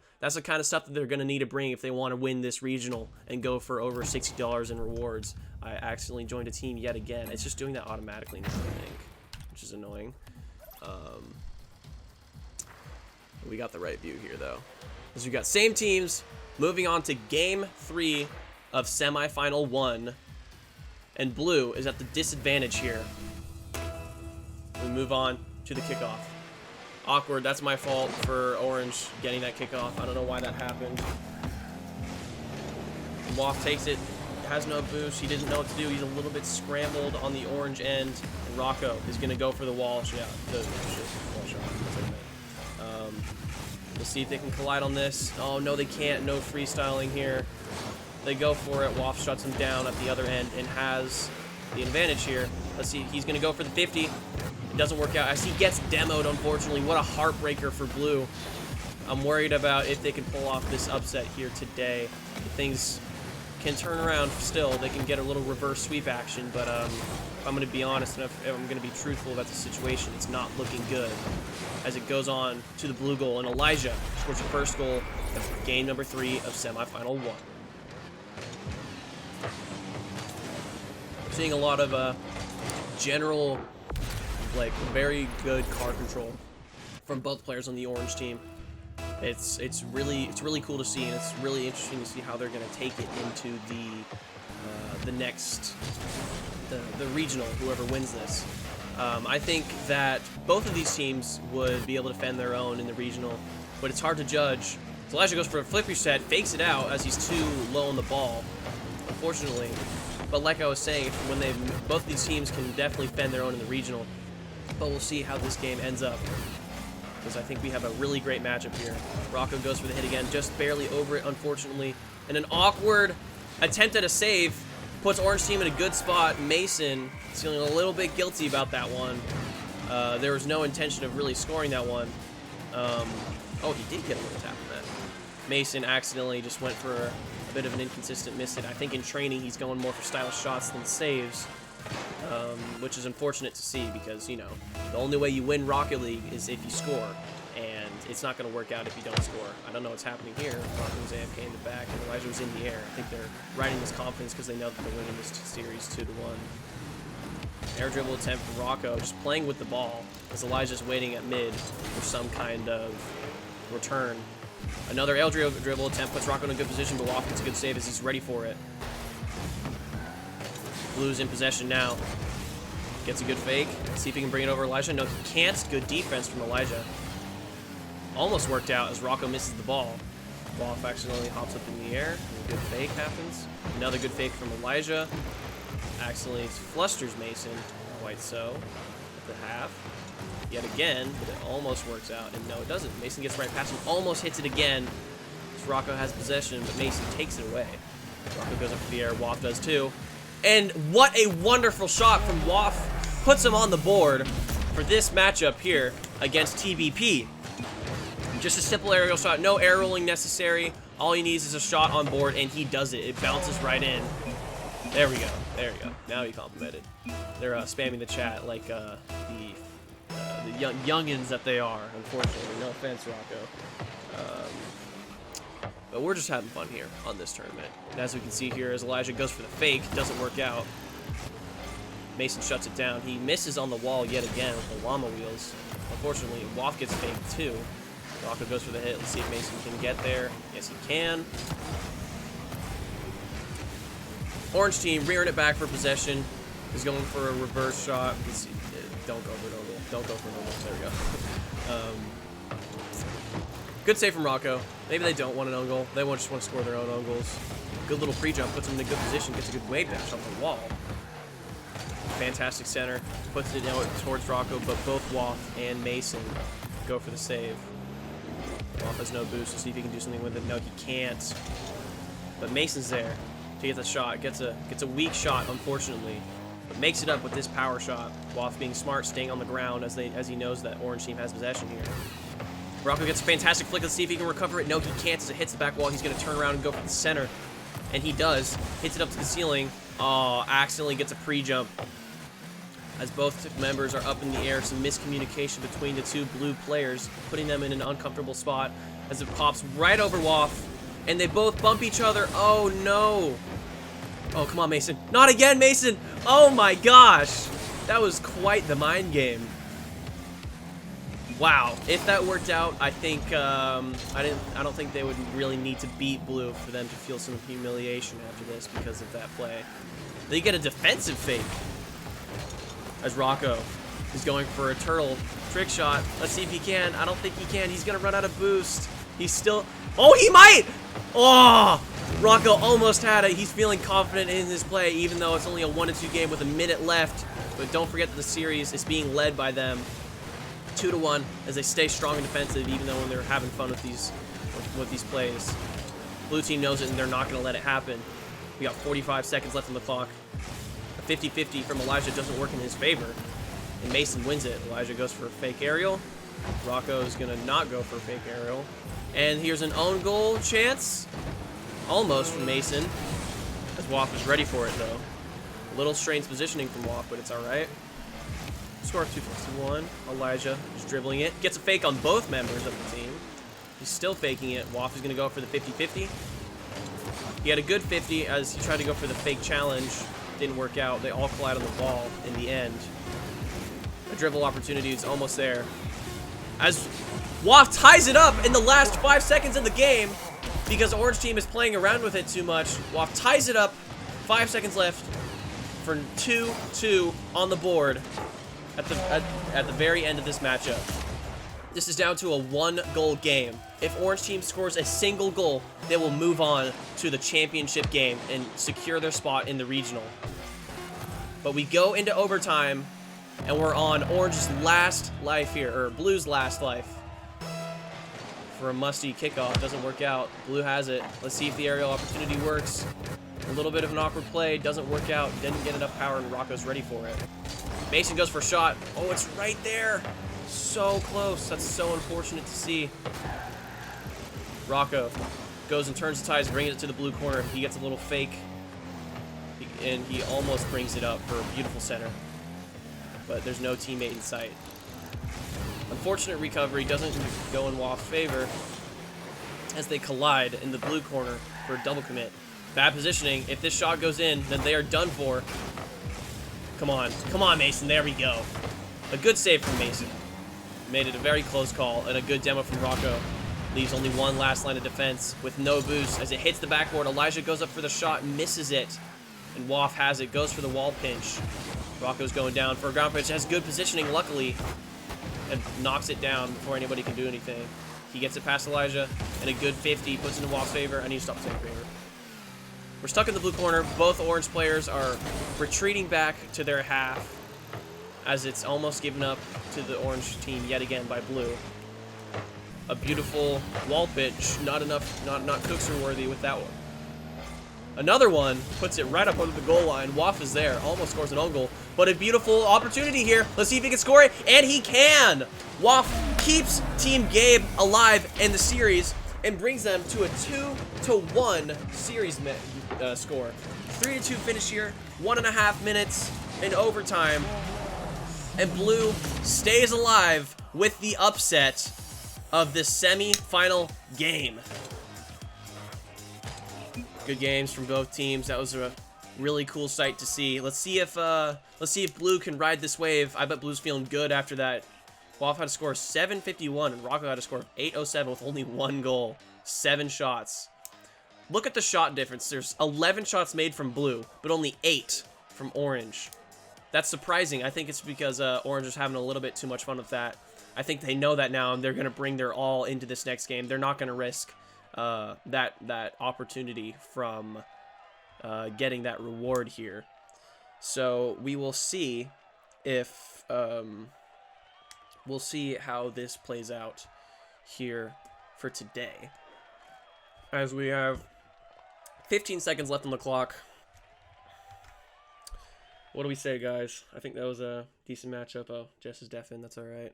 kind of stuff that they're going to need to bring if they want to win this regional and go for over $60 in rewards. I accidentally joined a team yet again. It's just doing that automatically now, I think, which is annoying. We got the right view here, though. As we got same teams moving on to Game 3 of Semifinal 1. And Blue is at the disadvantage here. We move on to the kickoff. Awkward, that's my fault for Orange getting that kickoff. I don't know why that happened. Waff takes it, has no boost. He didn't know what to do. He's a little bit scrambled on the Orange end. And Rocco is going to go for the wall shot. Wall shot. We'll see if they can collide on this. Oh, no, they can't. No freestyling here. They go for it. Waff shuts him down at the other end and has the advantage here. Let's see. He's going to go for the 50. It doesn't work out as he gets demoed, unfortunately. What a heartbreaker for Blue. I'm worried about if they can pull off this upset here today. If things can turn around still. They can get a little reverse sweep action, but if I'm going to be honest and if I'm going to be truthful about the situation, it's not looking good as it goes on to the Blue goal. And Elijah scores the first goal of game number 3 of semifinal 1. Seeing a lot of general, like, very good card control from both players on the Orange team. It's really cool to see, and it's really interesting to see how they're going to take it into the next the regional, whoever wins this. I think that both of these teams would be able to defend their own in the regional, but it's hard to judge. So Elijah goes for a flip reset, fakes it out as he's too low on the ball, unfortunately. But like I was saying, both of these teams can definitely defend their own in the regional, but we'll see how this game ends up, because I think we have a really great matchup here. Rocco goes for the hit again, just barely over it, unfortunately. And an awkward attempt at a save puts Orange team in a good spot. Mason is feeling a little bit guilty about that one. There was no intention of really scoring that one. Oh, he did get a little tap on that. Mason accidentally just went for a bit of an inconsistent miss hit. I think in training he's going more for stylish shots than saves. which is unfortunate to see because, you know, the only way you win Rocket League is if you score, and it's not going to work out if you don't score. I don't know what's happening here. Rocco was AFK in the back, and Elijah was in the air. I think they're riding this confidence because they know that they're winning this series 2-1. Air dribble attempt from Rocco, just playing with the ball as Elijah's waiting at mid for some kind of return. Another air dribble attempt puts Rocco in a good position, but Woff gets a good save as he's ready for it. Blues in possession now. Gets a good fake. See if he can bring it over Elijah. No, he can't. Good defense from Elijah. Almost worked out as Rocco misses the ball. Woff accidentally hops up in the air. And a good fake happens. Another good fake from Elijah. Accidentally flusters Mason. Quite so. At the half. Yet again, but it almost works out. And no, it doesn't. Mason gets right past him. Almost hits it again. As Rocco has possession, but Mason takes it away. Rocco goes up for the air. Woff does too. And what a wonderful shot from Woff. Puts him on the board for this matchup here against TBP. Just a simple aerial shot. No air rolling necessary. All he needs is a shot on board, and he does it. It bounces right in. There we go. There we go. Now he complimented. They're spamming the chat like the youngins that they are, unfortunately. No offense, Rocco. But we're just having fun here on this tournament. And as we can see here, as Elijah goes for the fake, doesn't work out. Mason shuts it down. He misses on the wall yet again with the llama wheels. Unfortunately, Woff gets faked too. Rocco goes for the hit. Let's see if Mason can get there. Yes, he can. Orange team rearing it back for possession. Is going for a reverse shot. Let's see. Don't go for an oval. Don't go for an oval. There we go. Good save from Rocco. Maybe they don't want an own goal. They just want to score their own own goals. Good little pre-jump. Puts him in a good position. Gets a good wave dash off the wall. Fantastic center. Puts it out towards Rocco, but both Woff and Mason go for the save. Woff has no boost to see if he can do something with it. No, he can't. But Mason's there to get the shot. Gets a weak shot, unfortunately. But makes it up with this power shot. Woff being smart, staying on the ground as he knows that Orange team has possession here. Rocco gets a fantastic flick. Let's see if he can recover it. No, he can't as it hits the back wall. He's going to turn around and go for the center. And he does. Hits it up to the ceiling. Oh, accidentally gets a pre-jump. As both members are up in the air, some miscommunication between the two blue players, putting them in an uncomfortable spot as it pops right over Woff. And they both bump each other. Oh, no. Oh, come on, Mason. Not again, Mason. Oh, my gosh. That was quite the mind game. Wow, if that worked out, I think I don't think they would really need to beat blue for them to feel some humiliation after this because of that play. They get a defensive fake as Rocco is going for a turtle trick shot. Let's see if he can. I don't think he can. He's gonna run out of boost. He's still. Oh, he might. Oh, Rocco almost had it. He's feeling confident in his play, even though it's only a 1-2 game with a minute left. But don't forget that the series is being led by them. 2-1 as they stay strong and defensive, even though when they're having fun with these plays. Blue team knows it, and they're not going to let it happen. We got 45 seconds left on the clock. A 50-50 from Elijah doesn't work in his favor, and Mason wins it. Elijah goes for a fake aerial. Rocco is going to not go for a fake aerial. And here's an own goal chance. Almost from Mason. As Woff is ready for it, though. A little strange positioning from Woff, but it's all right. Score 251. Elijah is dribbling it. Gets a fake on both members of the team. He's still faking it. Woff is going to go for the 50-50. He had a good 50 as he tried to go for the fake challenge. Didn't work out. They all collide on the ball in the end. A dribble opportunity is almost there. As Woff ties it up in the last 5 seconds of the game because the Orange team is playing around with it too much. Woff ties it up. 5 seconds left for 2-2 on the board. At the very end of this matchup. This is down to a 1-goal game. If Orange team scores a single goal, they will move on to the championship game and secure their spot in the regional. But we go into overtime, and we're on Orange's last life here, or Blue's last life. For a musty kickoff, doesn't work out. Blue has it. Let's see if the aerial opportunity works. A little bit of an awkward play, doesn't work out. Didn't get enough power, and Rocco's ready for it. Mason goes for a shot. Oh, it's right there. So close. That's so unfortunate to see. Rocco goes and turns the ties, bringing it to the blue corner. He gets a little fake. and he almost brings it up for a beautiful center. But there's no teammate in sight. Unfortunate recovery doesn't go in Waff's favor as they collide in the blue corner for a double commit. Bad positioning. If this shot goes in, then they are done for. Come on. Come on, Mason. There we go. A good save from Mason. Made it a very close call, and a good demo from Rocco. Leaves only one last line of defense with no boost. As it hits the backboard, Elijah goes up for the shot, misses it. And Waff has it, goes for the wall pinch. Rocco's going down for a ground pinch. Has good positioning, luckily, and knocks it down before anybody can do anything. He gets it past Elijah, and a good 50 puts it in Waff's favor. I need to stop saying favor. We're stuck in the blue corner. Both orange players are retreating back to their half as it's almost given up to the orange team yet again by blue. A beautiful wall pitch. Not enough, not Cookser worthy with that one. Another one puts it right up under the goal line. Waff is there, almost scores an own goal, but a beautiful opportunity here. Let's see if he can score it, and he can! Waff keeps Team Gabe alive in the series and brings them to a 2-1 series score. 3-2 finish here, 1.5 minutes in overtime, and blue stays alive with the upset of this semi-final game. Good games from both teams. That was a really cool sight to see. Let's see if blue can ride this wave. I bet blue's feeling good after that. Waff had to score 751 and Rocco had to score 807 with only 1 goal. 7 shots. Look at the shot difference. There's 11 shots made from blue, but only 8 from orange. That's surprising. I think it's because orange is having a little bit too much fun with that. I think they know that now, and they're going to bring their all into this next game. They're not going to risk that opportunity from getting that reward here. So we will see if we'll see how this plays out here for today, as we have 15 seconds left on the clock. What do we say, guys? I think that was a decent matchup. Oh, Jess is deaf in. That's all right.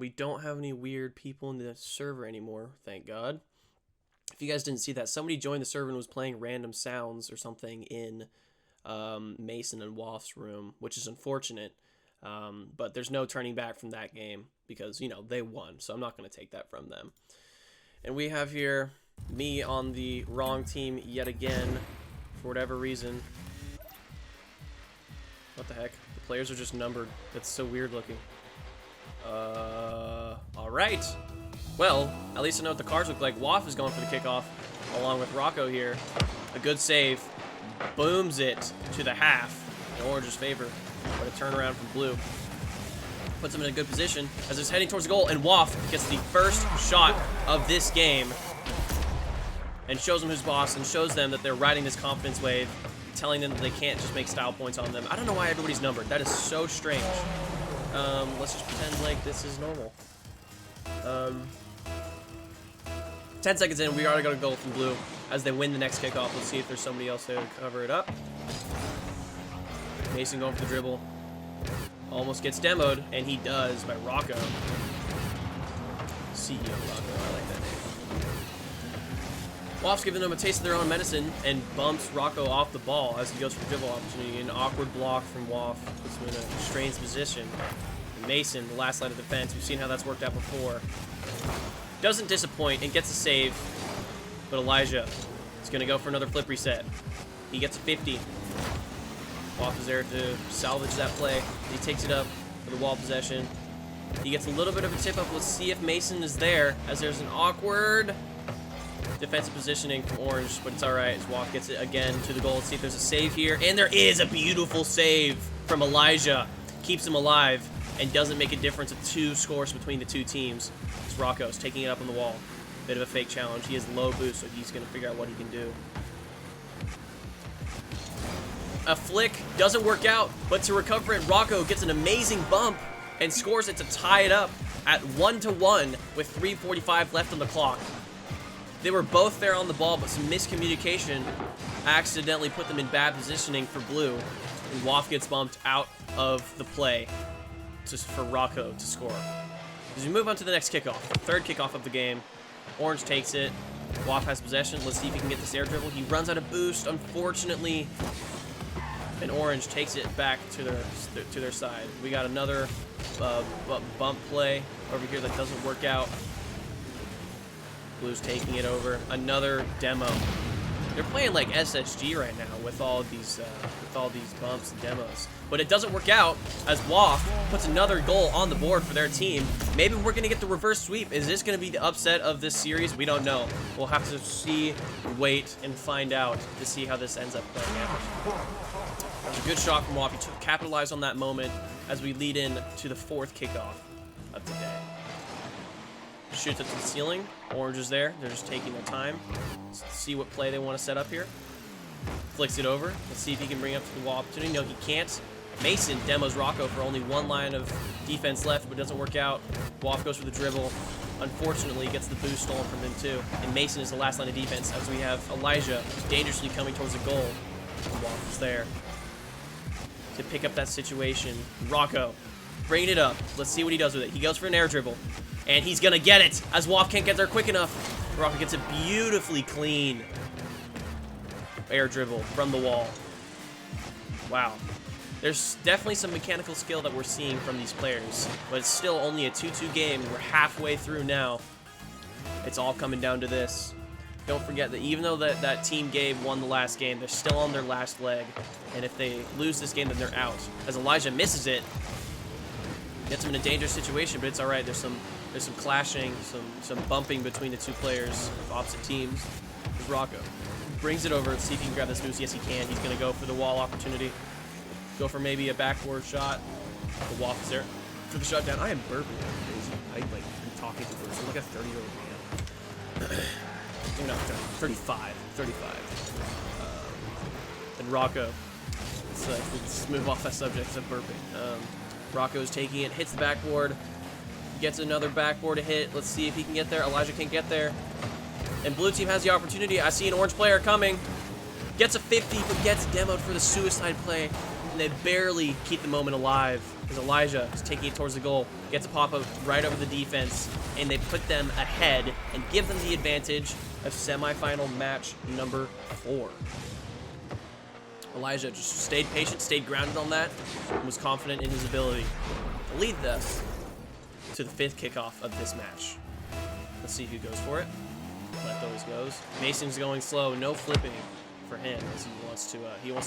We don't have any weird people in the server anymore, thank God. If you guys didn't see that, somebody joined the server and was playing random sounds or something in Mason and Waff's room, which is unfortunate. But there's no turning back from that game because, you know, they won. So I'm not going to take that from them. And we have here me on the wrong team yet again for whatever reason. What the heck? The players are just numbered. That's so weird looking. Alright. Well, at least I know what the cards look like. Waff is going for the kickoff along with Rocco here. A good save. Booms it to the half in orange's favor. But a turnaround from blue. Puts him in a good position as it's heading towards the goal, and Waff gets the first shot of this game and shows them who's boss and shows them that they're riding this confidence wave, telling them that they can't just make style points on them. I don't know why everybody's numbered. That is so strange. Let's just pretend like this is normal. 10 seconds in, we already got a goal from blue as they win the next kickoff. Let's see if there's somebody else there to cover it up. Mason going for the dribble. Almost gets demoed, and he does by Rocco. CEO Rocco, I like that name. Waff's giving them a taste of their own medicine and bumps Rocco off the ball as he goes for the dribble opportunity. An awkward block from Waff puts him in a strange position. And Mason, the last line of defense, we've seen how that's worked out before. Doesn't disappoint and gets a save, but Elijah is going to go for another flip reset. He gets a 50. Waff is there to salvage that play. He takes it up for the wall possession. He gets a little bit of a tip up. Let's see if Mason is there, as there's an awkward defensive positioning from orange, but it's all right as Waff gets it again to the goal. Let's see if there's a save here, and there is a beautiful save from Elijah. Keeps him alive and doesn't make a difference of 2 scores between the 2 teams. It's Rocco's taking it up on the wall. Bit of a fake challenge. He has low boost, so he's going to figure out what he can do. A flick doesn't work out, but to recover it, Rocco gets an amazing bump and scores it to tie it up at 1-1 with 3:45 left on the clock. They were both there on the ball, but some miscommunication accidentally put them in bad positioning for blue, and Waff gets bumped out of the play for Rocco to score. As we move on to the next kickoff, third kickoff of the game, orange takes it. Waff has possession. Let's see if he can get this air dribble. He runs out of boost, unfortunately. and Orange takes it back to their side. We got another bump play over here that doesn't work out. Blue's taking it over. Another demo. They're playing like SSG right now with all these bumps and demos. But it doesn't work out as WAF puts another goal on the board for their team. Maybe we're going to get the reverse sweep. Is this going to be the upset of this series? We don't know. We'll have to see, wait, and find out to see how this ends up playing out. That was a good shot from WAF. He capitalized on that moment as we lead in to the 4th kickoff of today. Shoots up to the ceiling. Orange is there. They're just taking their time. Let's see what play they want to set up here. Flicks it over. Let's see if he can bring up to the wall opportunity. No, he can't. Mason demos Rocco for only 1 line of defense left, but it doesn't work out. Waff goes for the dribble. Unfortunately, gets the boost stolen from him too. And Mason is the last line of defense as we have Elijah dangerously coming towards the goal. And Waff is there to pick up that situation. Rocco bringing it up. Let's see what he does with it. He goes for an air dribble. And he's going to get it as Waff can't get there quick enough. Rocco gets a beautifully clean air dribble from the wall. Wow. There's definitely some mechanical skill that we're seeing from these players, but it's still only a 2-2 game. We're halfway through now. It's all coming down to this. Don't forget that even though that Team Gabe won the last game, they're still on their last leg. And if they lose this game, then they're out. As Elijah misses it, gets him in a dangerous situation, but it's all right. There's some clashing, some bumping between the two players of opposite teams. There's Rocco. Brings it over. Let's see if he can grab this boost. Yes, he can. He's going to go for the wall opportunity. Go for maybe a backboard shot. The Waff is there for the shot down. I am burping like crazy. I'm talking to birds. I'm like a 30-year-old man. No, 35. And Rocco. Let's move off that subject of burping. Rocco's taking it, hits the backboard. Gets another backboard to hit. Let's see if he can get there. Elijah can't get there. And blue team has the opportunity. I see an orange player coming. Gets a 50, but gets demoed for the suicide play. And they barely keep the moment alive as Elijah is taking it towards the goal. Gets a pop-up right over the defense. And they put them ahead and give them the advantage of semifinal match number 4. Elijah just stayed patient, stayed grounded on that, and was confident in his ability to lead us to the 5th kickoff of this match. Let's see who goes for it. Left always goes. Mason's going slow, no flipping for him as he wants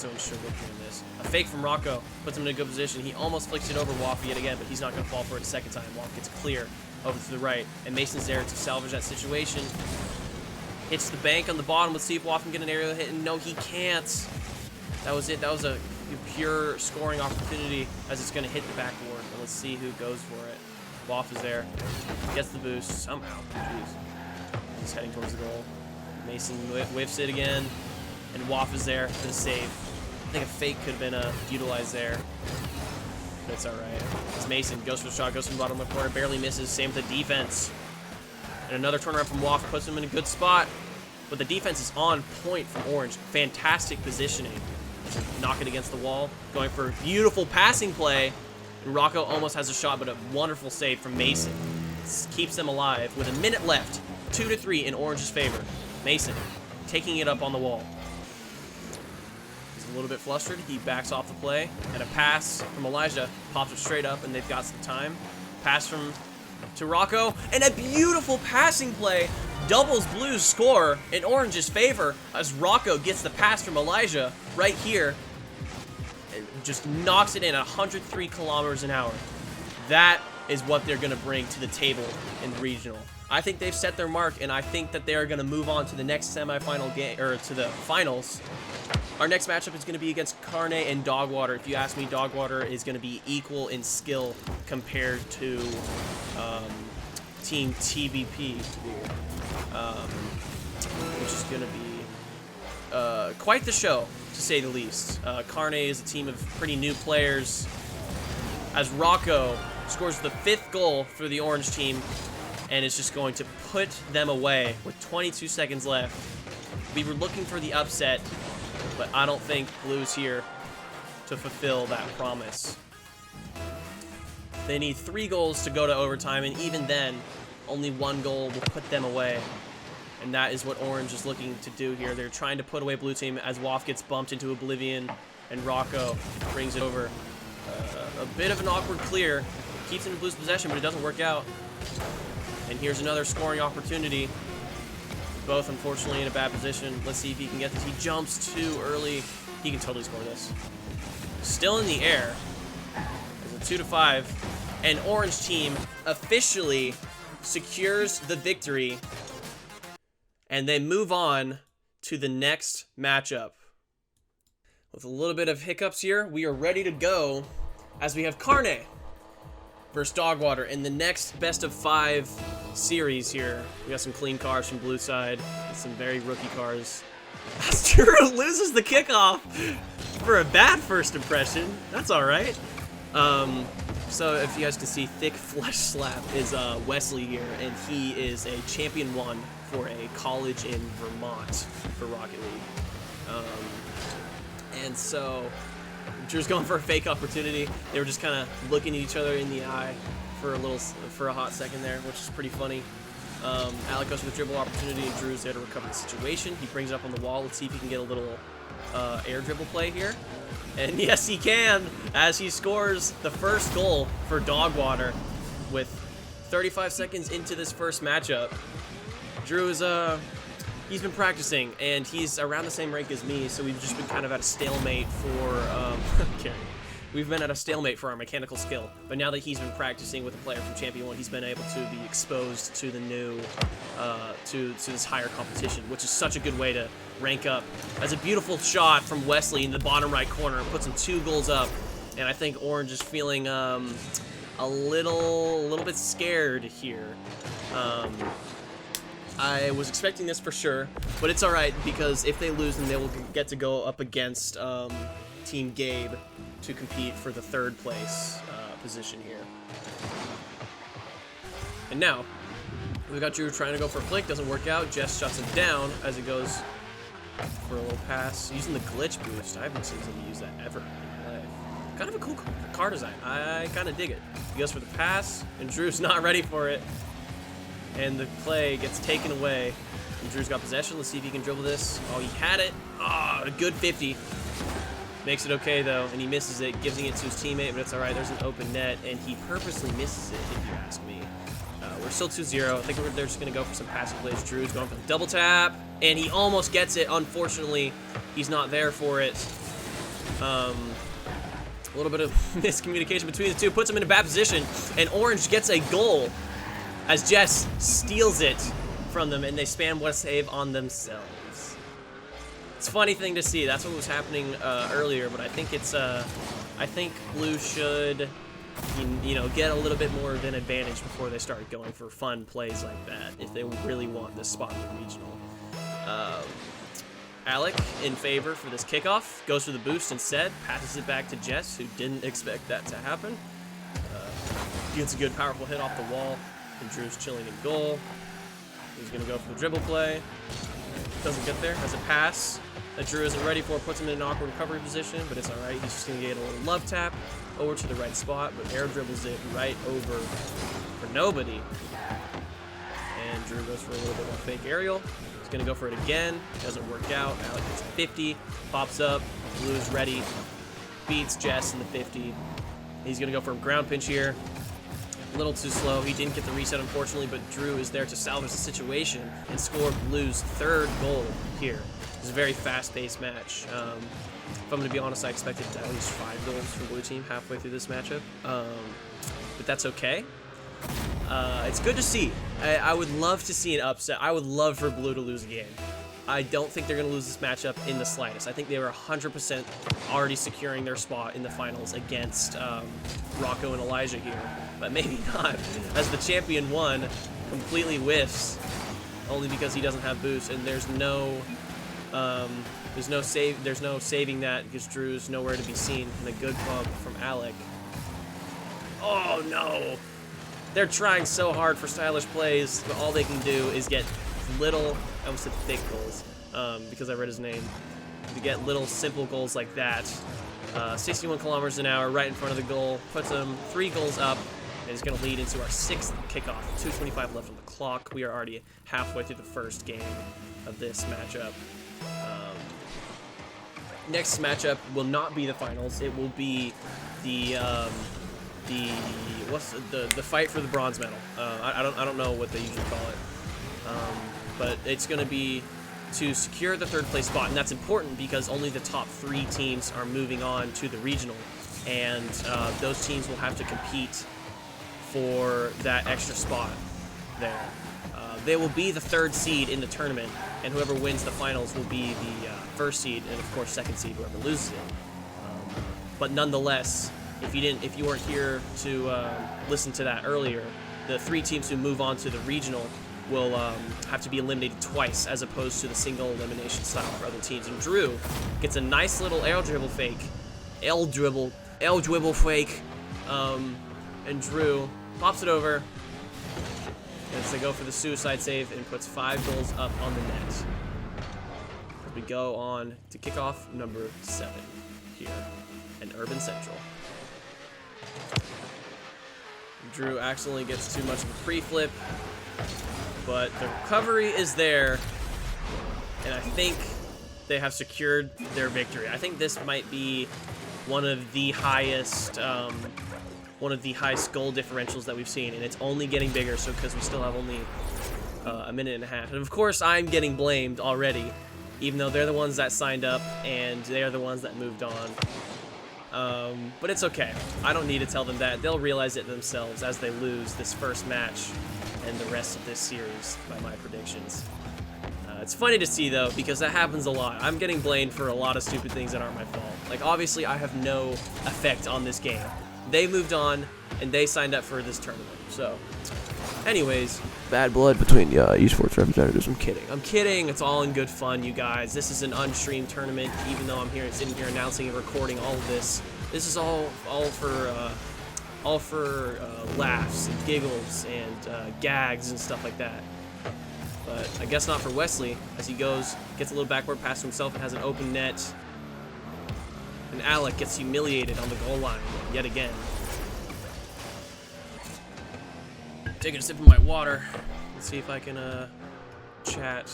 to ensure victory in this. A fake from Rocco puts him in a good position. He almost flicks it over Waff yet again, but he's not going to fall for it a second time. Waff gets clear over to the right, and Mason's there to salvage that situation. Hits the bank on the bottom. Let's see if Waff can get an aerial hit, and no, he can't. That was it. That was a pure scoring opportunity as it's going to hit the backboard. And let's see who goes for it. Waff is there. Gets the boost somehow. Jeez. He's heading towards the goal. Mason whiffs it again. And Waff is there for the save. I think a fake could have been utilized there. But it's alright. As Mason goes for the shot, goes from the bottom left corner, barely misses. Same with the defense. And another turnaround from Waff puts him in a good spot. But the defense is on point from Orange. Fantastic positioning. Knock it against the wall. Going for a beautiful passing play. And Rocco almost has a shot, but a wonderful save from Mason. This keeps them alive with a minute left. 2-3 in Orange's favor. Mason taking it up on the wall. He's a little bit flustered. He backs off the play. And a pass from Elijah pops it straight up, and they've got some time. Pass to Rocco. And a beautiful passing play doubles Blue's score in Orange's favor as Rocco gets the pass from Elijah right here and just knocks it in at 103 kilometers an hour. That is what they're going to bring to the table in the regional. I think they've set their mark, and I think that they are going to move on to the next semifinal game, or to the finals. Our next matchup is going to be against Carne and Dogwater. If you ask me, Dogwater is going to be equal in skill compared to Team TBP, which is going to be quite the show, to say the least. Carne is a team of pretty new players, as Rocco scores the 5th goal for the Orange team, and is just going to put them away with 22 seconds left. We were looking for the upset, but I don't think Blue's here to fulfill that promise. They need 3 goals to go to overtime, and even then, only 1 goal will put them away. And that is what Orange is looking to do here. They're trying to put away Blue team as Waff gets bumped into oblivion. and Rocco brings it over. A bit of an awkward clear. Keeps him in Blues possession, but it doesn't work out. And here's another scoring opportunity. Both, unfortunately, in a bad position. Let's see if he can get this. He jumps too early. He can totally score this. Still in the air. There's a 2-5. And Orange team officially secures the victory. And they move on to the next matchup. With a little bit of hiccups here, we are ready to go as we have Carne versus Dogwater in the next best of 5 series here. We got some clean cars from blue side and some very rookie cars. As Drew loses the kickoff for a bad first impression. That's all right. So if you guys can see, Thick Flesh Slap is Wesley here, and he is a champion 1 for a college in Vermont for Rocket League. And so Drew's going for a fake opportunity. They were just kind of looking at each other in the eye for a hot second there, which is pretty funny. Alic goes for the dribble opportunity, and Drew's there to recover the situation. He brings it up on the wall. Let's see if he can get a little air dribble play here. And yes, he can, as he scores the first goal for Dogwater with 35 seconds into this first matchup. Drew is he's been practicing, and he's around the same rank as me, so we've just been kind of at a stalemate for, okay. We've been at a stalemate for our mechanical skill, but now that he's been practicing with a player from Champion 1, he's been able to be exposed to the new, to this higher competition, which is such a good way to rank up. As a beautiful shot from Wesley in the bottom right corner, puts him 2 goals up, and I think Orange is feeling a little bit scared here. I was expecting this for sure, but it's alright, because if they lose, then they will get to go up against Team Gabe to compete for the 3rd place position here. And now, we got Drew trying to go for a flick, doesn't work out. Jess shuts him down as he goes for a little pass. Using the glitch boost, I haven't seen somebody use that ever in my life. Kind of a cool car design, I kind of dig it. He goes for the pass, and Drew's not ready for it. And the play gets taken away. And Drew's got possession. Let's see if he can dribble this. Oh, he had it. Oh, a good 50. Makes it okay, though, and he misses it, giving it to his teammate, but it's all right. There's an open net, and he purposely misses it, if you ask me. We're still 2-0. I think they're just going to go for some passing plays. Drew's going for the double tap, and he almost gets it. Unfortunately, he's not there for it. A little bit of miscommunication between the two. Puts him in a bad position, and Orange gets a goal as Jess steals it from them, and they spam what a save on themselves. It's a funny thing to see. That's what was happening earlier, but I think it's I think Blue should get a little bit more of an advantage before they start going for fun plays like that if they really want this spot in the regional. Alic in favor for this kickoff, goes for the boost instead, passes it back to Jess, who didn't expect that to happen. Gets a good powerful hit off the wall, and Drew's chilling in goal. He's gonna go for the dribble play. Doesn't get there. Has a pass that Drew isn't ready for. Puts him in an awkward recovery position, but it's all right. He's just going to get a little love tap over to the right spot, but air dribbles it right over for nobody. And Drew goes for a little bit more fake aerial. He's going to go for it again. Doesn't work out. Alic gets 50. Pops up. Blue's ready. Beats Jess in the 50. He's going to go for a ground pinch here. A little too slow. He didn't get the reset, unfortunately, but Drew is there to salvage the situation and score Blue's 3rd goal here. It's a very fast-paced match. If I'm going to be honest, I expected at least 5 goals from Blue Team halfway through this matchup, but that's okay. It's good to see. I would love to see an upset. I would love for Blue to lose a game. I don't think they're going to lose this matchup in the slightest. I think they were 100% already securing their spot in the finals against Rocco and Elijah here. But maybe not, as the champion 1 completely whiffs, only because he doesn't have boost, and there's no saving that because Drew's nowhere to be seen. And a good bump from Alic. Oh no! They're trying so hard for stylish plays, but all they can do is get little, I almost said thick goals, because I read his name, to get little simple goals like that. 61 kilometers an hour right in front of the goal, puts them 3 goals up, and is going to lead into our 6th kickoff. 2:25 left on the clock. We are already halfway through the first game of this matchup. next matchup will not be the finals. It will be the fight for the bronze medal. I don't know what they usually call it, but it's going to be to secure the third place spot, and that's important because only the top 3 teams are moving on to the regional, and those teams will have to compete for that extra spot there. They will be the 3rd seed in the tournament, and whoever wins the finals will be the 1st seed, and of course 2nd seed, whoever loses it. But nonetheless, if you weren't here to listen to that earlier, the 3 teams who move on to the regional will have to be eliminated twice, as opposed to the single elimination style for other teams. And Drew gets a nice little L dribble fake, and Drew pops it over as they go for the suicide save and puts 5 goals up on the net. As we go on to kickoff number 7 here in Urban Central. Drew accidentally gets too much of a pre-flip, but the recovery is there, and I think they have secured their victory. I think this might be one of the highest goal differentials that we've seen, and it's only getting bigger. So because we still have only a minute and a half, and of course I'm getting blamed already, even though they're the ones that signed up and they are the ones that moved on. But it's okay. I don't need to tell them that. They'll realize it themselves as they lose this first match and the rest of this series by my predictions. It's funny to see, though, because that happens a lot. I'm getting blamed for a lot of stupid things that aren't my fault. Like, obviously, I have no effect on this game. They moved on, and they signed up for this tournament. So, anyways, bad blood between esports representatives. I'm kidding. It's all in good fun, you guys. This is an unstreamed tournament, even though I'm here sitting here announcing and recording all of this. This is all for laughs and giggles and gags and stuff like that. But I guess not for Wesley, as he gets a little backward pass to himself and has an open net. And Alic gets humiliated on the goal line yet again. Taking a sip of my water. Let's see if I can chat.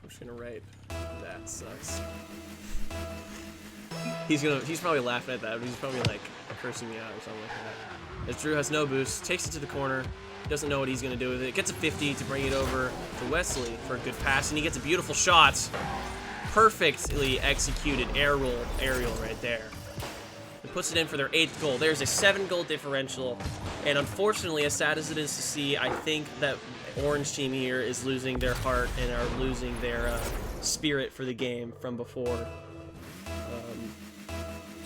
I'm just gonna write, that sucks. He's probably laughing at that, but he's probably like cursing me out or something like that. As Drew has no boost, takes it to the corner, doesn't know what he's gonna do with it. Gets a 50 to bring it over to Wesley for a good pass, and he gets a beautiful shot. Perfectly executed aerial right there. It puts it in for their 8th goal. There's a 7-goal differential, and unfortunately, as sad as it is to see, I think that Orange team here is losing their heart and are losing their spirit for the game from before,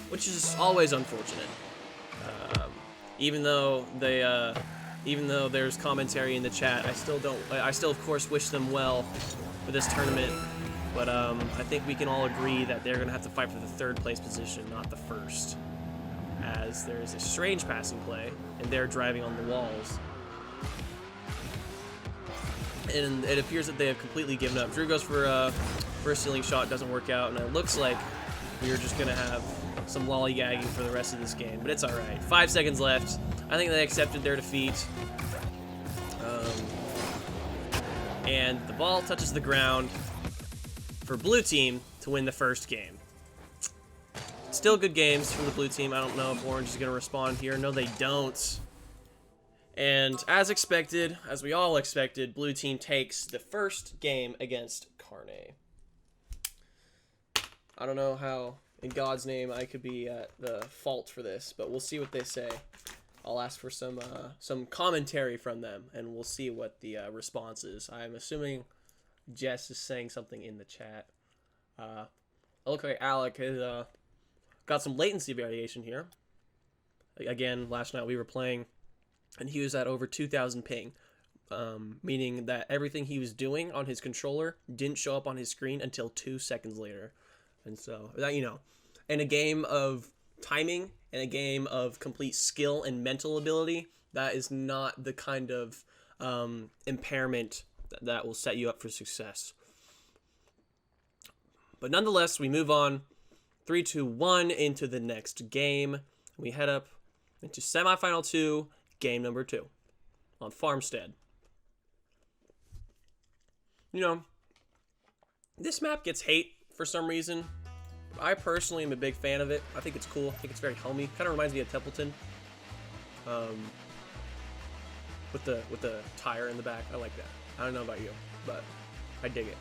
which is always unfortunate. Even though there's commentary in the chat, I still of course wish them well for this tournament. But I think we can all agree that they're gonna have to fight for the 3rd place position, not the 1st, as there's a strange passing play and they're driving on the walls. And it appears that they have completely given up. Drew goes for a ceiling shot, doesn't work out, and it looks like we are just gonna have some lollygagging for the rest of this game, but it's alright. 5 seconds left. I think they accepted their defeat. And the ball touches the ground for blue team to win the first game. Still good games from the blue team. I don't know if Orange is going to respond here. No, they don't. And as expected, as we all expected, blue team takes the first game against Carne. I don't know how, in God's name, I could be at the fault for this, but we'll see what they say. I'll ask for some commentary from them, and we'll see what the response is. I'm assuming Jess is saying something in the chat. Okay, Alic has got some latency variation here. Again, last night we were playing, and he was at over 2,000 ping, meaning that everything he was doing on his controller didn't show up on his screen until 2 seconds later. And so, that, you know, in a game of timing, in a game of complete skill and mental ability, that is not the kind of impairment that will set you up for success. But nonetheless, we move on 3-2-1 into the next game. We head up into semifinal 2, game number 2 on Farmstead. You know, this map gets hate for some reason. I personally am a big fan of it. I think it's cool. I think it's very homey. Kind of reminds me of Templeton. With the tire in the back. I like that. I don't know about you, but I dig it.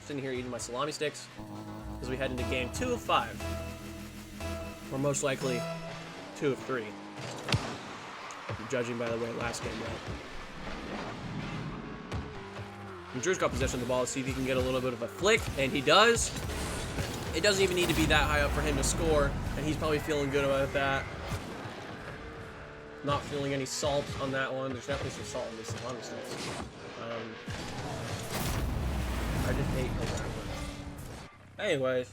Sitting here eating my salami sticks as we head into game 2 of 5. Or most likely 2 of 3. Judging by the way last game went. And Drew's got possession of the ball. Let's see if he can get a little bit of a flick, and he does. It doesn't even need to be that high up for him to score, and he's probably feeling good about that. Not feeling any salt on that one. There's definitely some salt in this salami sticks. I just hate that one. Anyways,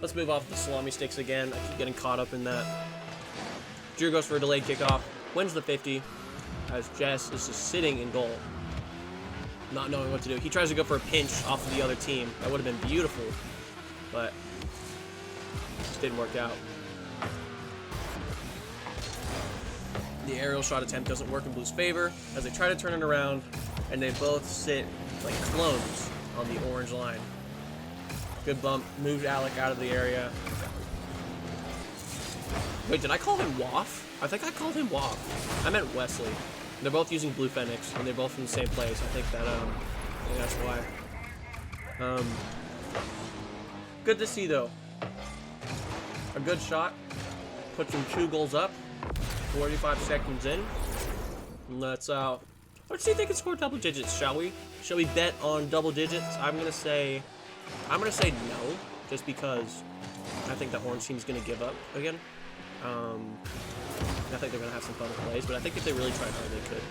let's move off the salami sticks again. I keep getting caught up in that. Drew goes for a delayed kickoff, wins the 50, as Jess is just sitting in goal, not knowing what to do. He tries to go for a pinch off of the other team. That would have been beautiful, but it didn't work out. The aerial shot attempt doesn't work in Blue's favor as they try to turn it around, and they both sit like clones on the orange line. Good bump, moved Alic out of the area. Wait, did I call him Waff? I think I called him Waff. I meant Wesley. They're both using Blue Fenix, and they're both in the same place. I think that, I think that's why. Good to see, though. A good shot. Puts them 2 goals up. 45 seconds in. Let's see if they can score double digits, shall we? Shall we bet on double digits? I'm gonna say no, just because I think the orange team's gonna give up again. I think they're gonna have some fun plays, but I think if they really tried hard, they could.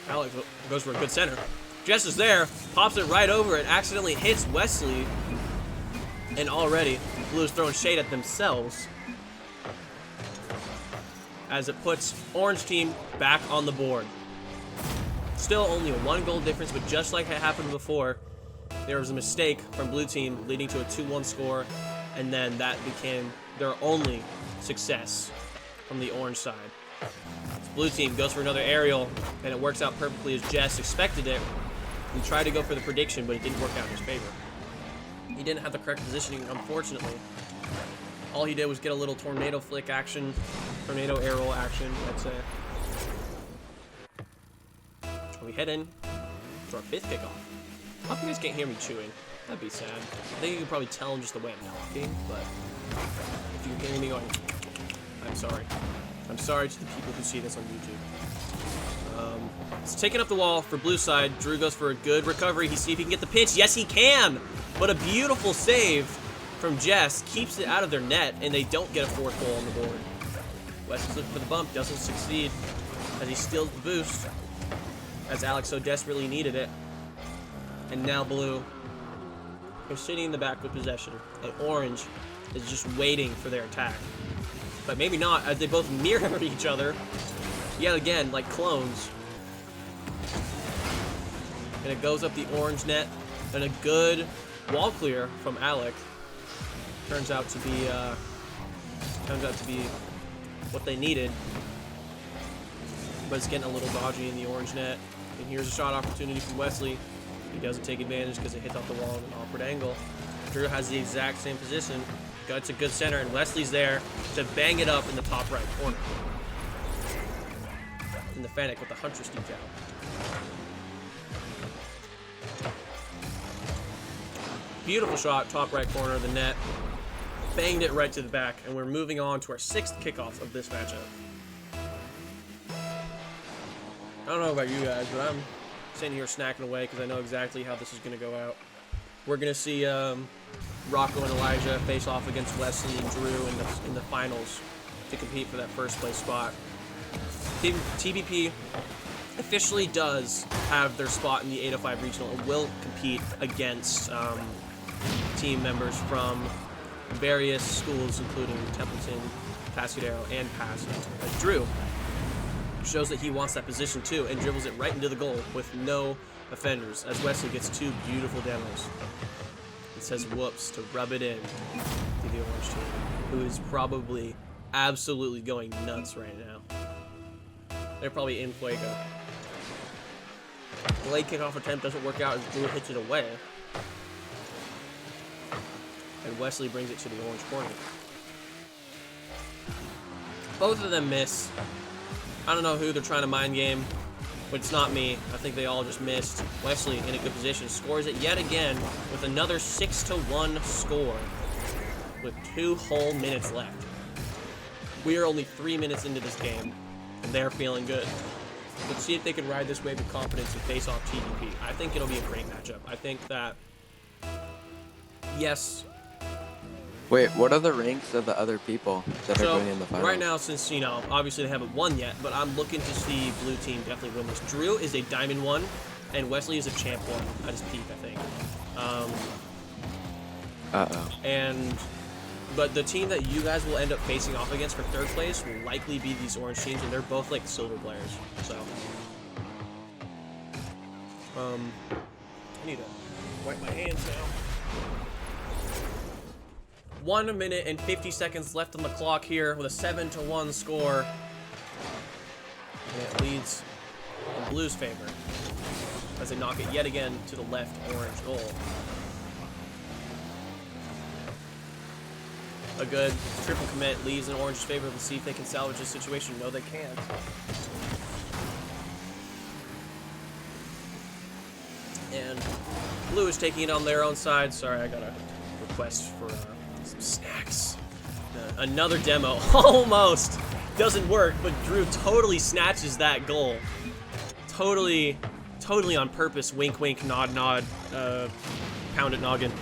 Alic goes for a good center. Jess is there, pops it right over it, accidentally hits Wesley, and already Blue's throwing shade at themselves as it puts orange team back on the board. Still only a 1 goal difference, but just like it happened before, there was a mistake from blue team leading to a 2-1 score, and then that became their only success from the orange side. Blue team goes for another aerial, and it works out perfectly as Jess expected it. He tried to go for the prediction, but it didn't work out in his favor. He didn't have the correct positioning, unfortunately. All he did was get a little tornado flick action, tornado aerial action, let's say. We head in to our 5th kickoff. I hope you guys can't hear me chewing. That'd be sad. I think you can probably tell just the way I'm talking, but if you can hear me going, I'm sorry. I'm sorry to the people who see this on YouTube. It's taking up the wall for blue side. Drew goes for a good recovery. He sees if he can get the pinch. Yes, he can! But a beautiful save from Jess keeps it out of their net, and they don't get a 4th goal on the board. West is looking for the bump, doesn't succeed as he steals the boost, as Alic so desperately needed it. And now blue is sitting in the back with possession, and orange is just waiting for their attack. But maybe not, as they both mirror each other yet again, like clones. And it goes up the orange net, and a good wall clear from Alic turns out to be what they needed. But it's getting a little dodgy in the orange net. And here's a shot opportunity from Wesley. He doesn't take advantage because it hits off the wall at an awkward angle. Drew has the exact same position. It's a good center, and Wesley's there to bang it up in the top right corner. And the Fennec with the Huntress decal. Beautiful shot, top right corner of the net. Banged it right to the back, and we're moving on to our 6th kickoff of this matchup. I don't know about you guys, but I'm sitting here snacking away because I know exactly how this is going to go out. We're going to see Rocco and Elijah face off against Wesley and Drew in the finals to compete for that 1st place spot. TBP officially does have their spot in the 805 regional and will compete against team members from various schools, including Templeton, Atascadero, and Paso. As Drew shows that he wants that position too and dribbles it right into the goal with no offenders, as Wesley gets 2 beautiful demos. It says whoops to rub it in to the orange team, who is probably absolutely going nuts right now. They're probably in Fuego. Delayed kickoff attempt doesn't work out as Blue hits it away. And Wesley brings it to the orange corner. Both of them miss. I don't know who they're trying to mind game, but it's not me. I think they all just missed. Wesley in a good position, scores it yet again with another 6-1 score with 2 whole minutes left. We are only 3 minutes into this game, and they're feeling good. Let's see if they can ride this wave of confidence and face off TDP. I think it'll be a great matchup. I think that, yes. Wait, what are the ranks of the other people that are going in the finals? Right now, since, you know, obviously they haven't won yet, but I'm looking to see Blue Team definitely win this. Drew is a Diamond 1, and Wesley is a Champ 1 at his peak, I think. But the team that you guys will end up facing off against for 3rd place will likely be these orange teams, and they're both, like, silver players. So, I need to wipe my hands now. 1 minute and 50 seconds left on the clock here with a 7-1 score. And it leads in Blue's favor as they knock it yet again to the left orange goal. A good triple commit leaves in Orange's favor. Let's see if they can salvage this situation. No, they can't. And Blue is taking it on their own side. Sorry, I got a request for some snacks. Another demo. Almost doesn't work, but Drew totally snatches that goal. Totally on purpose. Wink, wink, nod, nod. Pound it, noggin.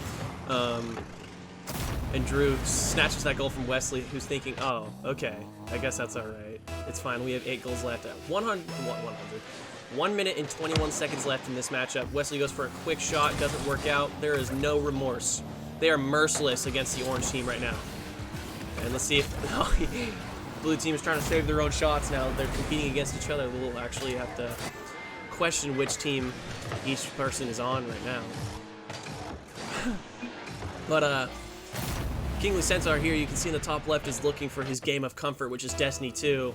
And Drew snatches that goal from Wesley, who's thinking, oh, okay, I guess that's all right. It's fine. We have 8 goals left at 100. 1 minute and 21 seconds left in this matchup. Wesley goes for a quick shot, doesn't work out. There is no remorse. They are merciless against the orange team right now. And let's see if Blue team is trying to save their own shots now. They're competing against each other. We'll actually have to question which team each person is on right now. But, Kingly Centaur here, you can see in the top left, is looking for his game of comfort, which is Destiny 2.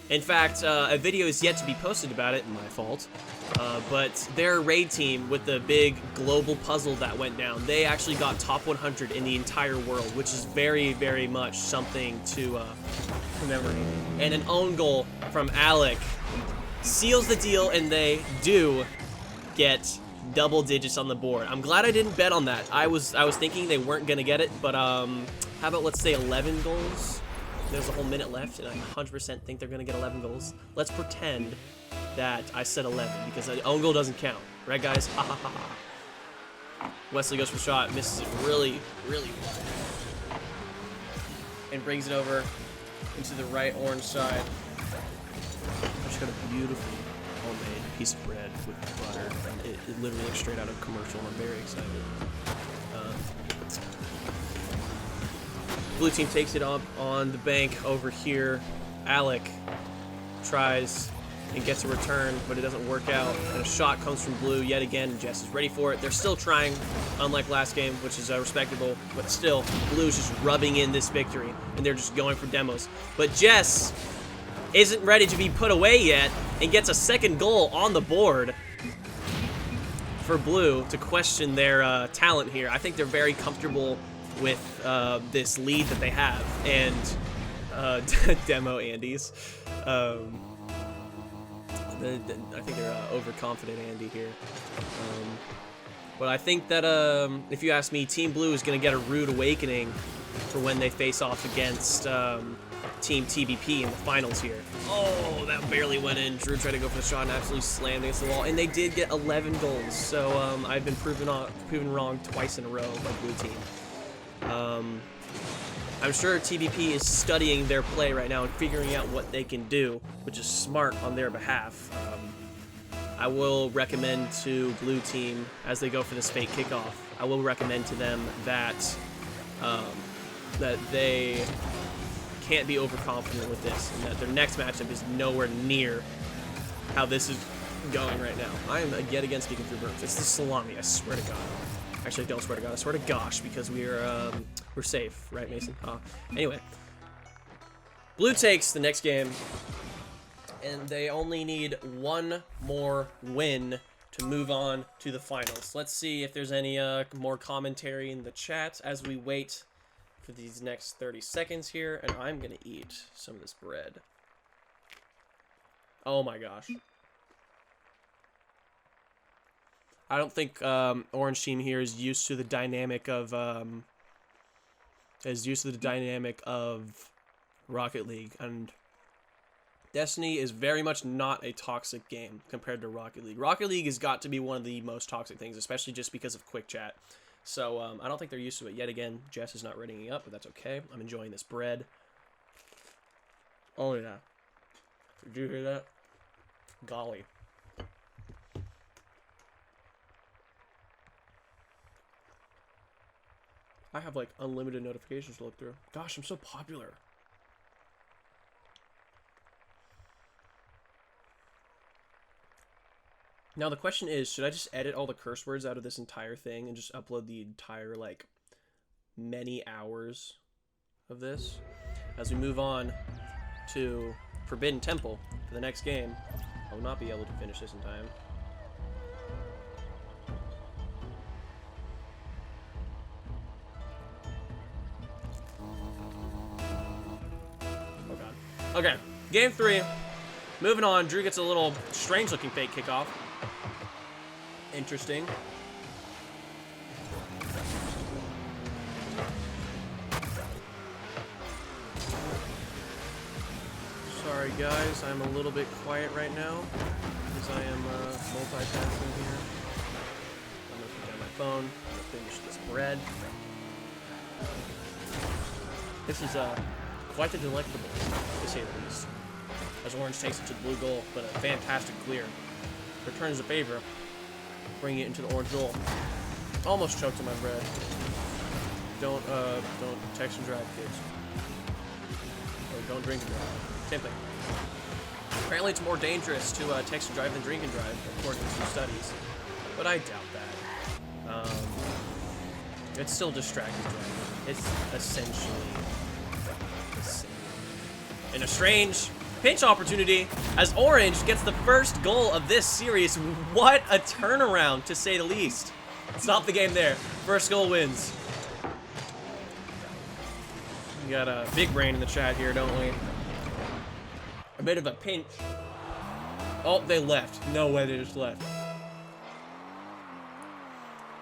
In fact, a video is yet to be posted about it, my fault. But their raid team with the big global puzzle that went down, they actually got top 100 in the entire world, which is very, very much something to commemorate. And an own goal from Alic seals the deal, and they do get double digits on the board. I'm glad I didn't bet on that. I was thinking they weren't gonna get it, but how about, let's say, 11 goals? There's a whole minute left, and I 100% think they're gonna get 11 goals. Let's pretend that I said 11, because an own goal doesn't count, right, guys? Ha ha ha ha. Wesley goes for the shot, misses it really, really wide, and brings it over into the right orange side. I just got a beautiful homemade piece of bread with butter, and it literally looks straight out of a commercial, and I'm very excited. Blue team takes it up on the bank over here. Alic tries and gets a return, but it doesn't work out, and a shot comes from Blue yet again, and Jess is ready for it. They're still trying, unlike last game, which is respectable, but still, Blue's just rubbing in this victory, and they're just going for demos. But Jess isn't ready to be put away yet, and gets a second goal on the board for Blue to question their talent here. I think they're very comfortable with this lead that they have, and demo Andy's. I think they're overconfident Andy here. But I think that if you ask me, Team Blue is going to get a rude awakening for when they face off against Team TBP in the finals here. Oh, that barely went in. Drew tried to go for the shot and absolutely slammed against the wall. And they did get 11 goals. So I've been proven wrong twice in a row by Blue Team. I'm sure TBP is studying their play right now and figuring out what they can do, which is smart on their behalf. I will recommend to Blue Team, as they go for this fake kickoff, I will recommend to them that that they can't be overconfident with this, and that their next matchup is nowhere near how this is going right now. I am yet again speaking through burps. It's the salami, I swear to God. Actually, I don't swear to God. I swear to gosh, because we're safe, right, Mason? Anyway, Blue takes the next game and they only need one more win to move on to the finals. Let's see if there's any more commentary in the chat as we wait for these next 30 seconds here, and I'm gonna eat some of this bread. Oh my gosh. I don't think Orange Team here is used to the dynamic of Rocket League, and Destiny is very much not a toxic game compared to Rocket League. Rocket League has got to be one of the most toxic things, especially just because of quick chat. So I don't think they're used to it yet. Again, Jess is not readying up, but that's okay. I'm enjoying this bread. Oh yeah. Did you hear that? Golly. I have like unlimited notifications to look through. Gosh, I'm so popular. Now the question is, should I just edit all the curse words out of this entire thing and just upload the entire, like, many hours of this? As we move on to Forbidden Temple for the next game, I will not be able to finish this in time. Oh god. Okay, game 3. Moving on, Drew gets a little strange-looking fake kickoff. Interesting. Sorry guys, I'm a little bit quiet right now because I am multitasking here. I'm gonna put down my phone. I'm gonna finish this bread. This is quite the delectable, to say the least. As Orange takes it to the blue goal, but a fantastic clear. Returns the favor. Bring it into the orange goal. Almost choked on my bread. Don't text and drive, kids. Or don't drink and drive. Same thing. Apparently it's more dangerous to text and drive than drink and drive, according to studies. But I doubt that. It's still distracted driving. It's essentially the same. In a strange pinch opportunity as Orange gets the first goal of this series. What a turnaround, to say the least. Stop the game there. First goal wins. We got a big brain in the chat here, don't we? A bit of a pinch. Oh, they left. No way, they just left.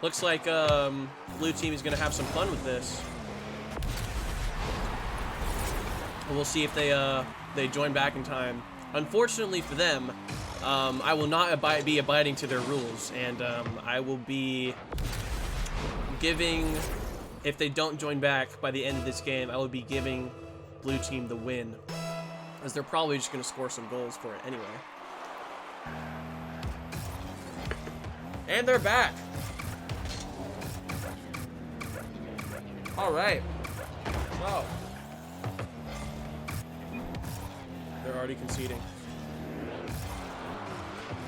Looks like blue team is going to have some fun with this. We'll see if they join back in time. Unfortunately for them, I will not be abiding to their rules, and I will be giving, if they don't join back by the end of this game, I will be giving blue team the win, as they're probably just going to score some goals for it anyway. And they're back. All right. Wow. They're already conceding.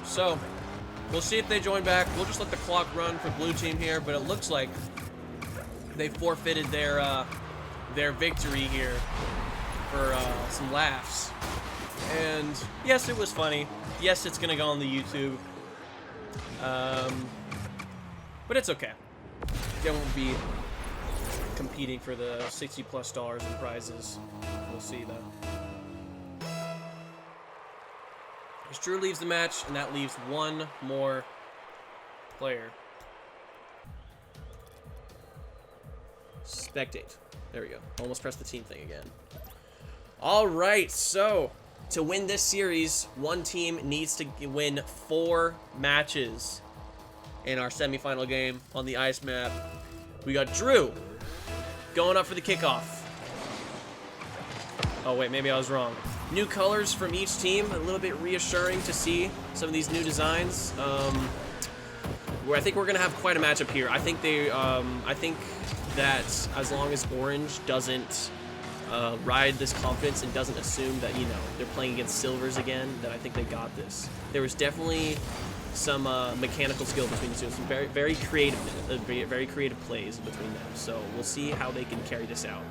So, we'll see if they join back. We'll just let the clock run for blue team here, but it looks like they forfeited their victory here for some laughs. And yes, it was funny. Yes, it's gonna go on the YouTube. But it's okay. They won't be competing for the $60+ in prizes. We'll see though. As Drew leaves the match, and that leaves one more player. Spectate. There we go. Almost pressed the team thing again. All right, so to win this series, one team needs to win 4 matches in our semifinal game on the ice map. We got Drew going up for the kickoff. Oh wait, maybe I was wrong. New colors from each team, a little bit reassuring to see some of these new designs. Where I think we're gonna have quite a matchup here. I think that as long as Orange doesn't ride this confidence and doesn't assume that, you know, they're playing against Silvers again, that I think they got this. There was definitely some mechanical skill between the two, some very creative plays between them. So we'll see how they can carry this out.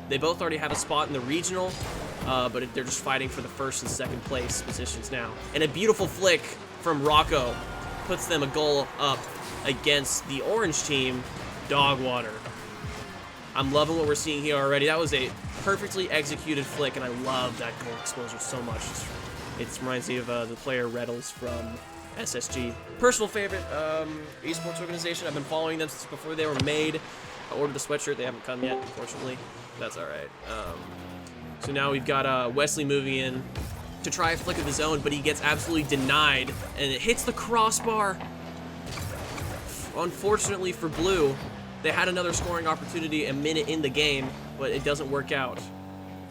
They both already have a spot in the regional, but they're just fighting for the first and second place positions now. And a beautiful flick from Rocco puts them a goal up against the orange team, Dog Water. I'm loving what we're seeing here already. That was a perfectly executed flick, and I love that goal exposure so much. It reminds me of the player Reddles from SSG. Personal favorite esports organization. I've been following them since before they were made. I ordered the sweatshirt. They haven't come yet, unfortunately. That's all right. So now we've got Wesley moving in to try a flick of his own, but he gets absolutely denied, and it hits the crossbar. Unfortunately for Blue, they had another scoring opportunity a minute in the game, but it doesn't work out.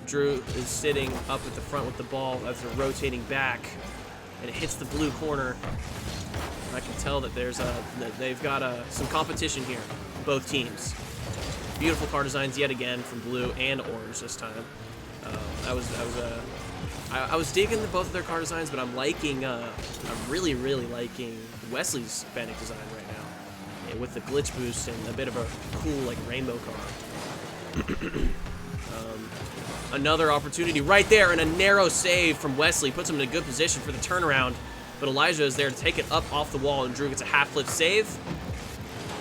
Drew is sitting up at the front with the ball as they're rotating back, and it hits the blue corner. I can tell that they've got some competition here, both teams. Beautiful car designs yet again from blue and orange this time. I was digging both of their car designs, but I'm really liking Wesley's Fennec design right now, with the glitch boost and a bit of a cool like rainbow car. Another opportunity right there, and a narrow save from Wesley puts him in a good position for the turnaround, but Elijah is there to take it up off the wall, and Drew gets a half flip save.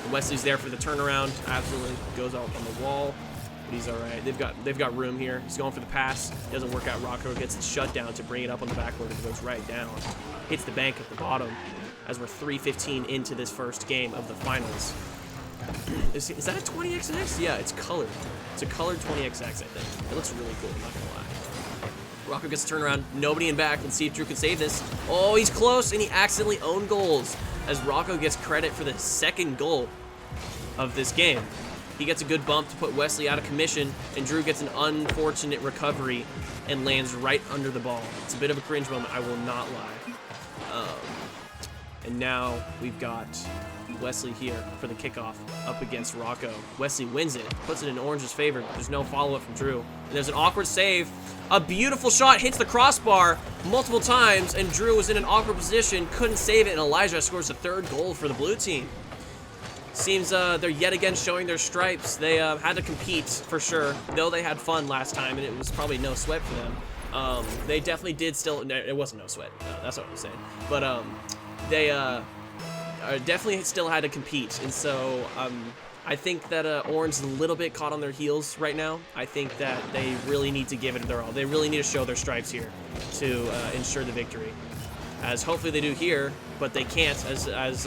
And Wesley's there for the turnaround, absolutely goes out on the wall, but he's all right. They've got room here. He's going for the pass, doesn't work out. Rocco gets it shut down to bring it up on the backboard, and it goes right down, hits the bank at the bottom. As we're 3:15 into this first game of the finals. Is that a 20XX? Yeah, it's colored. It's a colored 20XX, I think. It looks really cool, I'm not gonna lie. Rocco gets a turnaround, nobody in back. Let's see if Drew can save this. Oh, he's close, and he accidentally owned goals as Rocco gets credit for the second goal of this game. He gets a good bump to put Wesley out of commission, and Drew gets an unfortunate recovery and lands right under the ball. It's a bit of a cringe moment, I will not lie. And now we've got Wesley here for the kickoff up against Rocco. Wesley wins it, puts it in Orange's favor, but there's no follow-up from Drew. And there's an awkward save. A beautiful shot hits the crossbar multiple times, and Drew was in an awkward position, couldn't save it, and Elijah scores the third goal for the blue team. Seems they're yet again showing their stripes. They had to compete for sure, though they had fun last time, and it was probably no sweat for them. They definitely did still, it wasn't no sweat, that's what I'm saying. But they definitely still had to compete, and so I think that Orange is a little bit caught on their heels right now. I think that they really need to give it their all. They really need to show their stripes here to ensure the victory, as hopefully they do here, but they can't as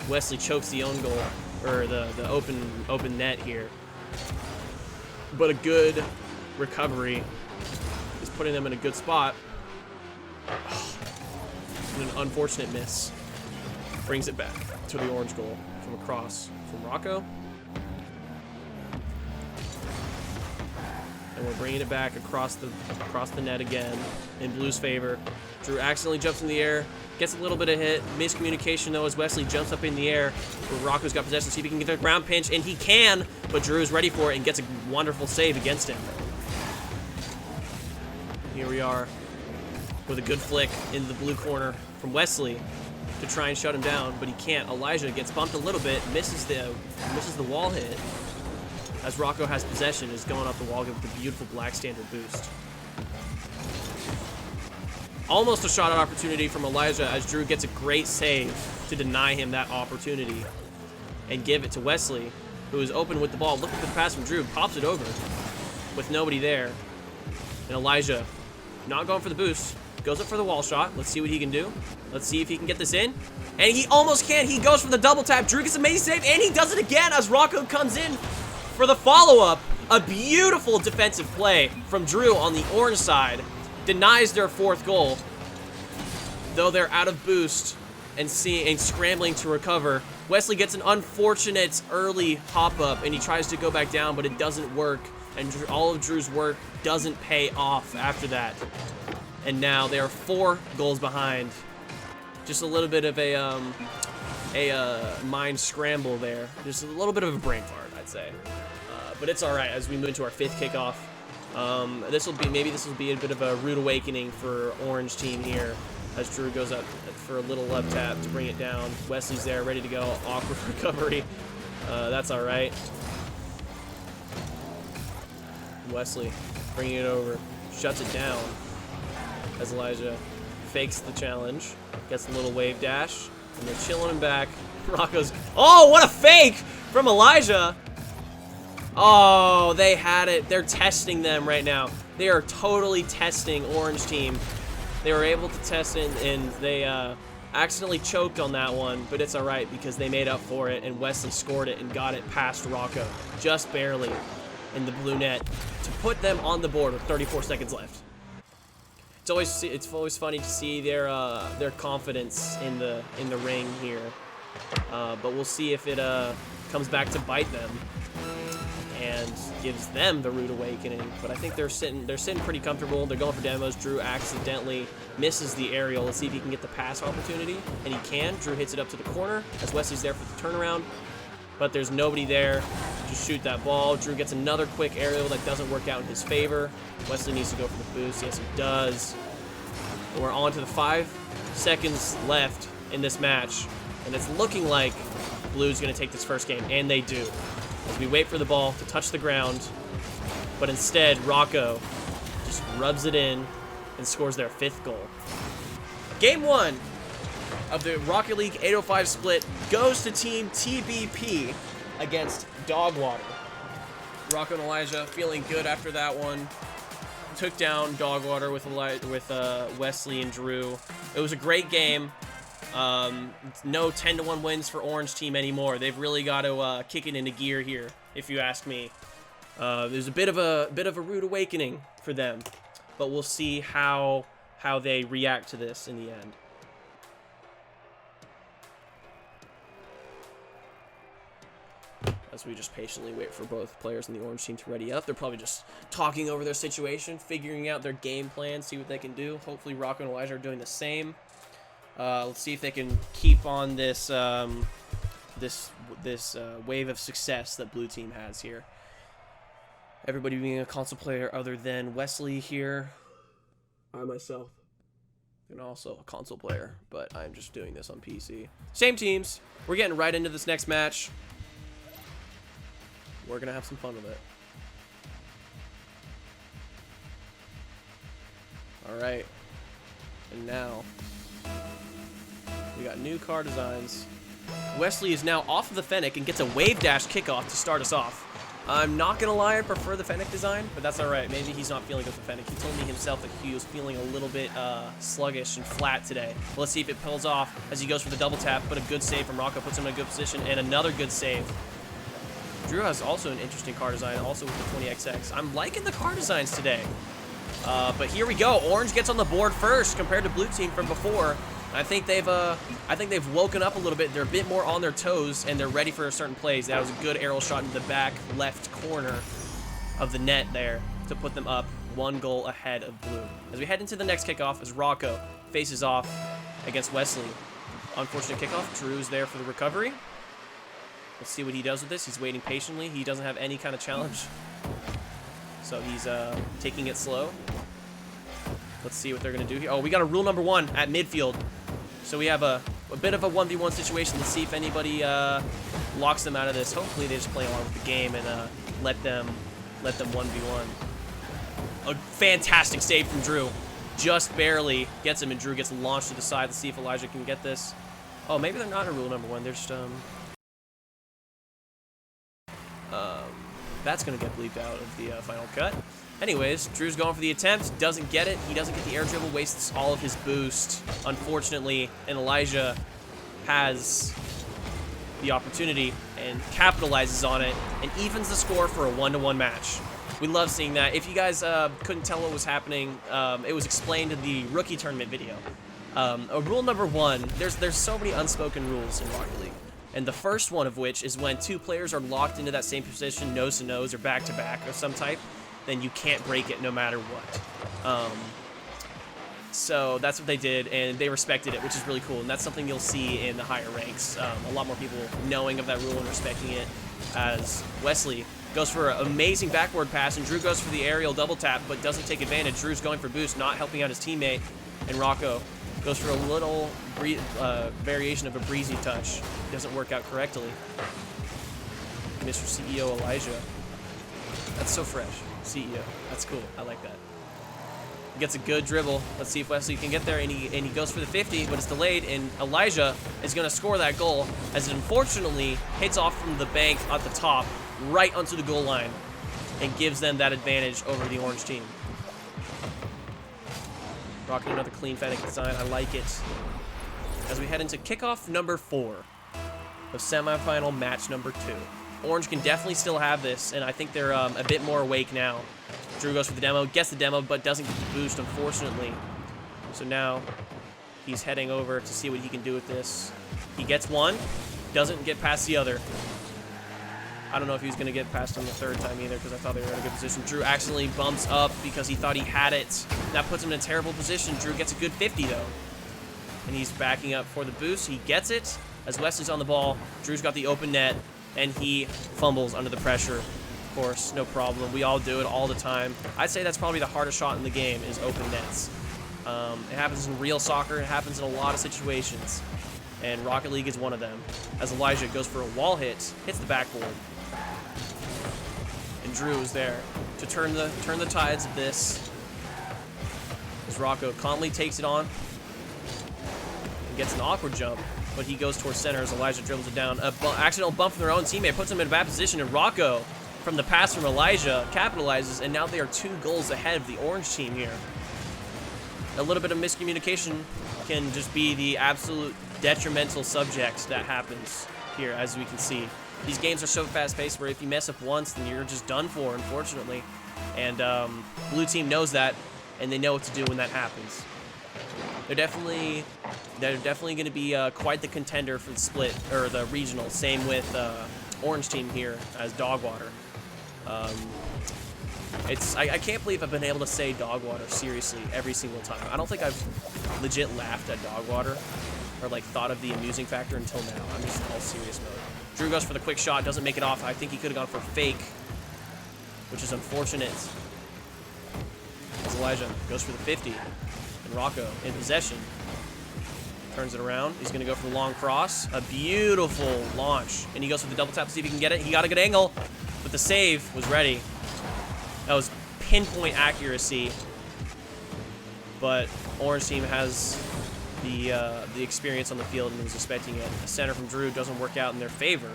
Wesley chokes the own goal, or the open net here. But a good recovery is putting them in a good spot. And an unfortunate miss brings it back to the orange goal from across from Rocco. And we're bringing it back across the net again in Blue's favor. Drew accidentally jumps in the air, gets a little bit of hit. Miscommunication though as Wesley jumps up in the air where Rocco's got possession. See if he can get the ground pinch, and he can, but Drew's ready for it and gets a wonderful save against him. Here we are with a good flick in the blue corner from Wesley to try and shut him down, but he can't. Elijah gets bumped a little bit, misses the wall hit as Rocco has possession, is going up the wall with the beautiful black standard boost. Almost a shot opportunity from Elijah as Drew gets a great save to deny him that opportunity and give it to Wesley, who is open with the ball. Look at the pass from Drew, pops it over with nobody there. And Elijah, not going for the boost, goes up for the wall shot. Let's see what he can do. Let's see if he can get this in. And he almost can. He goes for the double tap. Drew gets an amazing save, and he does it again as Rocco comes in for the follow-up. A beautiful defensive play from Drew on the orange side. Denies their fourth goal, though they're out of boost and scrambling to recover. Wesley gets an unfortunate early hop-up, and he tries to go back down, but it doesn't work. And all of Drew's work doesn't pay off after that. And now they are 4 goals behind. Just a little bit of a mind scramble there. Just a little bit of a brain fart, I'd say. But it's all right as we move into our 5th kickoff. Maybe this will be a bit of a rude awakening for Orange team here as Drew goes up for a little left tap to bring it down. Wesley's there, ready to go. Awkward recovery. That's all right. Wesley bringing it over, shuts it down as Elijah fakes the challenge, gets a little wave dash, and they're chilling him back. Rocco's, oh, what a fake from Elijah. Oh, they had it. They're testing them right now. They are totally testing Orange Team. They were able to test it, and they accidentally choked on that one, but it's all right because they made up for it, and Wesley scored it and got it past Rocco, just barely in the blue net to put them on the board with 34 seconds left. It's always funny to see their confidence in the ring here, but we'll see if it comes back to bite them and gives them the rude awakening. But I think they're sitting pretty comfortable. They're going for demos. Drew accidentally misses the aerial. Let's see if he can get the pass opportunity, and he can. Drew hits it up to the corner as Wesley's there for the turnaround, but there's nobody there to shoot that ball. Drew gets another quick aerial that doesn't work out in his favor. Wesley needs to go for the boost. Yes, he does. And we're on to the 5 seconds left in this match, and it's looking like Blue's going to take this first game, and they do. As we wait for the ball to touch the ground, but instead Rocco just rubs it in and scores their 5th goal. Game 1 of the Rocket League 805 split goes to Team TBP against Dogwater. Rocco and Elijah feeling good after that one. Took down Dogwater with Wesley and Drew. It was a great game. No 10-1 wins for Orange Team anymore. They've really got to kick it into gear here, if you ask me. There's a bit of a rude awakening for them, but we'll see how they react to this in the end. As we just patiently wait for both players in the Orange Team to ready up. They're probably just talking over their situation, figuring out their game plan, see what they can do. Hopefully Rocco and Elijah are doing the same. Let's see if they can keep on this wave of success that Blue Team has here. Everybody being a console player other than Wesley here. I myself am also a console player, but I'm just doing this on PC. Same teams. We're getting right into this next match. We're going to have some fun with it. Alright. And now we got new car designs. Wesley is now off of the Fennec and gets a wave dash kickoff to start us off. I'm not going to lie, I prefer the Fennec design, but that's alright. Maybe he's not feeling good with the Fennec. He told me himself that he was feeling a little bit sluggish and flat today. Well, let's see if it pulls off as he goes for the double tap, but a good save from Rocco puts him in a good position, and another good save. Drew has also an interesting car design, also with the 20XX. I'm liking the car designs today. But here we go. Orange gets on the board first compared to Blue Team from before. I think they've woken up a little bit. They're a bit more on their toes, and they're ready for certain plays. That was a good arrow shot in the back left corner of the net there to put them up 1 goal ahead of Blue. As we head into the next kickoff, as Rocco faces off against Wesley. Unfortunate kickoff. Drew's there for the recovery. Let's see what he does with this. He's waiting patiently. He doesn't have any kind of challenge, so he's taking it slow. Let's see what they're going to do here. Oh, we got a rule number 1 at midfield. So we have a bit of a 1v1 situation. Let's see if anybody locks them out of this. Hopefully they just play along with the game and let them 1v1. A fantastic save from Drew. Just barely gets him, and Drew gets launched to the side. Let's see if Elijah can get this. Oh, maybe they're not a rule number 1. They're just that's going to get bleeped out of the final cut. Anyways, Drew's going for the attempt. Doesn't get it. He doesn't get the air dribble. Wastes all of his boost, unfortunately. And Elijah has the opportunity and capitalizes on it and evens the score for a 1-1 match. We love seeing that. If you guys couldn't tell what was happening, it was explained in the rookie tournament video. Rule number 1, there's so many unspoken rules in Rocket League. And the first one of which is when 2 players are locked into that same position, nose to nose or back to back of some type, then you can't break it no matter what. So that's what they did, and they respected it, which is really cool. And that's something you'll see in the higher ranks. A lot more people knowing of that rule and respecting it, as Wesley goes for an amazing backward pass, and Drew goes for the aerial double tap, but doesn't take advantage. Drew's going for boost, not helping out his teammate, and Rocco goes for a little variation of a breezy touch. Doesn't work out correctly. Mr. CEO Elijah. That's so fresh. CEO. That's cool. I like that. Gets a good dribble. Let's see if Wesley can get there, and he goes for the 50, but it's delayed, and Elijah is going to score that goal as it unfortunately hits off from the bank at the top right onto the goal line and gives them that advantage over the orange team. Rocking another clean Fennec design. I like it. As we head into kickoff number 4 of semifinal match number 2. Orange can definitely still have this, and I think they're a bit more awake now. Drew goes for the demo, gets the demo, but doesn't get the boost, unfortunately. So now he's heading over to see what he can do with this. He gets one, doesn't get past the other. I don't know if he was going to get past him the third time either because I thought they were in a good position. Drew accidentally bumps up because he thought he had it. That puts him in a terrible position. Drew gets a good 50, though. And he's backing up for the boost. He gets it as Wesley's on the ball. Drew's got the open net, and he fumbles under the pressure. Of course, no problem. We all do it all the time. I'd say that's probably the hardest shot in the game is open nets. It happens in real soccer. It happens in a lot of situations. And Rocket League is one of them. As Elijah goes for a wall hit, hits the backboard. And Drew is there to turn the tides of this. As Rocco calmly takes it on and gets an awkward jump, but he goes towards center as Elijah dribbles it down. Accidental bump from their own teammate puts him in a bad position, and Rocco, from the pass from Elijah, capitalizes, and now they are 2 goals ahead of the orange team here. A little bit of miscommunication can just be the absolute detrimental subject that happens here, as we can see. These games are so fast-paced where if you mess up once, then you're just done for, unfortunately. And blue team knows that, and they know what to do when that happens. They're definitely going to be quite the contender for the split, or the regional. Same with orange team here as Dogwater. I can't believe I've been able to say Dogwater seriously every single time. I don't think I've legit laughed at Dogwater or like thought of the amusing factor until now. I'm just in all serious mode. Drew goes for the quick shot, doesn't make it off. I think he could have gone for fake, which is unfortunate. As Elijah goes for the 50, and Rocco in possession. Turns it around. He's going to go for the long cross. A beautiful launch. And he goes for the double tap to see if he can get it. He got a good angle, but the save was ready. That was pinpoint accuracy. But orange team has the experience on the field and was expecting it. A center from Drew doesn't work out in their favor.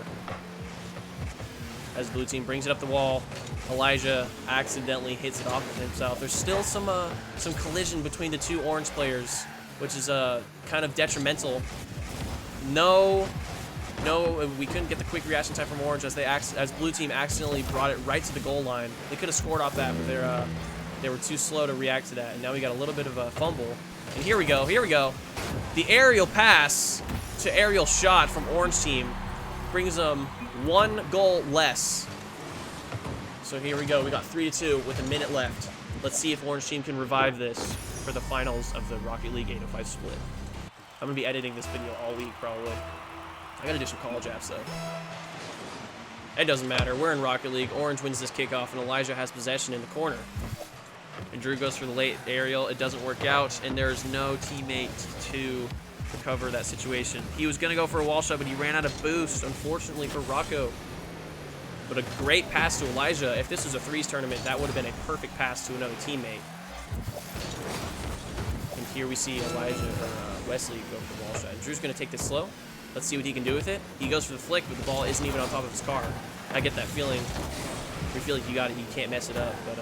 As blue team brings it up the wall, Elijah accidentally hits it off of himself. There's still some collision between the 2 orange players, which is kind of detrimental. No, we couldn't get the quick reaction time from orange as blue team accidentally brought it right to the goal line. They could have scored off that, but they were too slow to react to that. And now we got a little bit of a fumble. And here we go. The aerial pass to aerial shot from orange team brings them 1 goal less. So here we go. We got 3-2 with a minute left. Let's see if orange team can revive this for the finals of the Rocket League 805 split. I'm going to be editing this video all week, probably. I got to do some college apps, though. It doesn't matter. We're in Rocket League. Orange wins this kickoff, and Elijah has possession in the corner. And Drew goes for the late aerial. It doesn't work out, and there's no teammate to recover that situation. He was going to go for a wall shot, but he ran out of boost, unfortunately, for Rocco. But a great pass to Elijah. If this was a threes tournament, that would have been a perfect pass to another teammate. And here we see Wesley go for the wall shot. And Drew's going to take this slow. Let's see what he can do with it. He goes for the flick, but the ball isn't even on top of his car. I get that feeling. You feel like you can't mess it up, but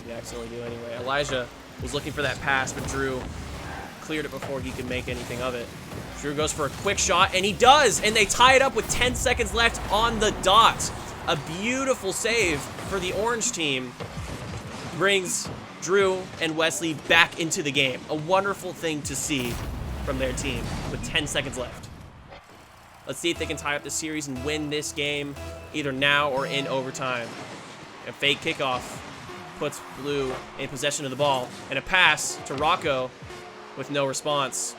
you accidentally do anyway. Elijah was looking for that pass, but Drew cleared it before he could make anything of it. Drew goes for a quick shot, and he does, and they tie it up with 10 seconds left on the dot. A beautiful save for the orange team brings Drew and Wesley back into the game. A wonderful thing to see from their team with 10 seconds left. Let's see if they can tie up the series and win this game either now or in overtime. A fake kickoff puts blue in possession of the ball, and a pass to Rocco with no response.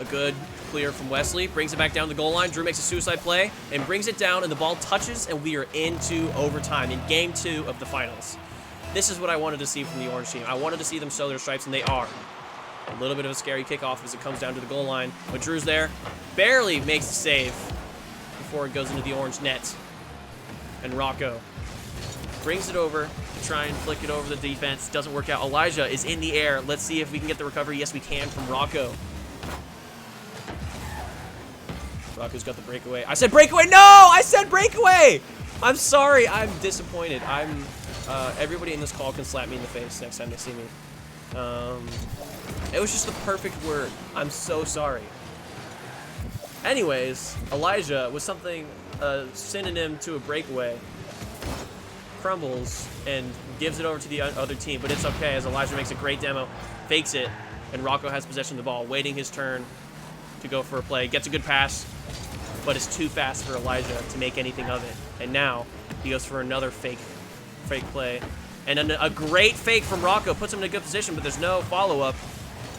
A good clear from Wesley, brings it back down the goal line. Drew makes a suicide play and brings it down, and the ball touches, and we are into overtime in game 2 of the finals. This is what I wanted to see from the orange team. I wanted to see them show their stripes, and they are. A little bit of a scary kickoff as it comes down to the goal line, but Drew's there, barely makes the save before it goes into the orange net. And Rocco brings it over to try and flick it over the defense. Doesn't work out. Elijah is in the air. Let's see if we can get the recovery. Yes, we can from Rocco. Rocco's got the breakaway. I said breakaway. No, I said breakaway. I'm sorry. I'm disappointed. Everybody in this call can slap me in the face next time they see me. It was just the perfect word. I'm so sorry. Anyways, Elijah was something synonym to a breakaway. Crumbles and gives it over to the other team, but it's okay as Elijah makes a great demo, fakes it, and Rocco has possession of the ball, waiting his turn to go for a play. Gets a good pass, but it's too fast for Elijah to make anything of it. And now he goes for another fake play. And a great fake from Rocco puts him in a good position, but there's no follow-up,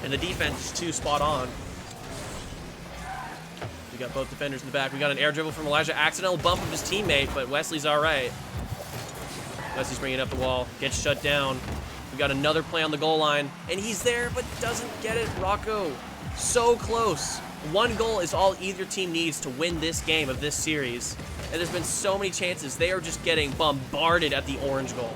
and the defense is too spot on. We got both defenders in the back. We got an air dribble from Elijah. Accidental bump of his teammate, but Wesley's all right. Wesley's bringing it up the wall. Gets shut down. We got another play on the goal line, and he's there, but doesn't get it. Rocco, so close. One goal is all either team needs to win this game of this series. And there's been so many chances. They are just getting bombarded at the orange goal.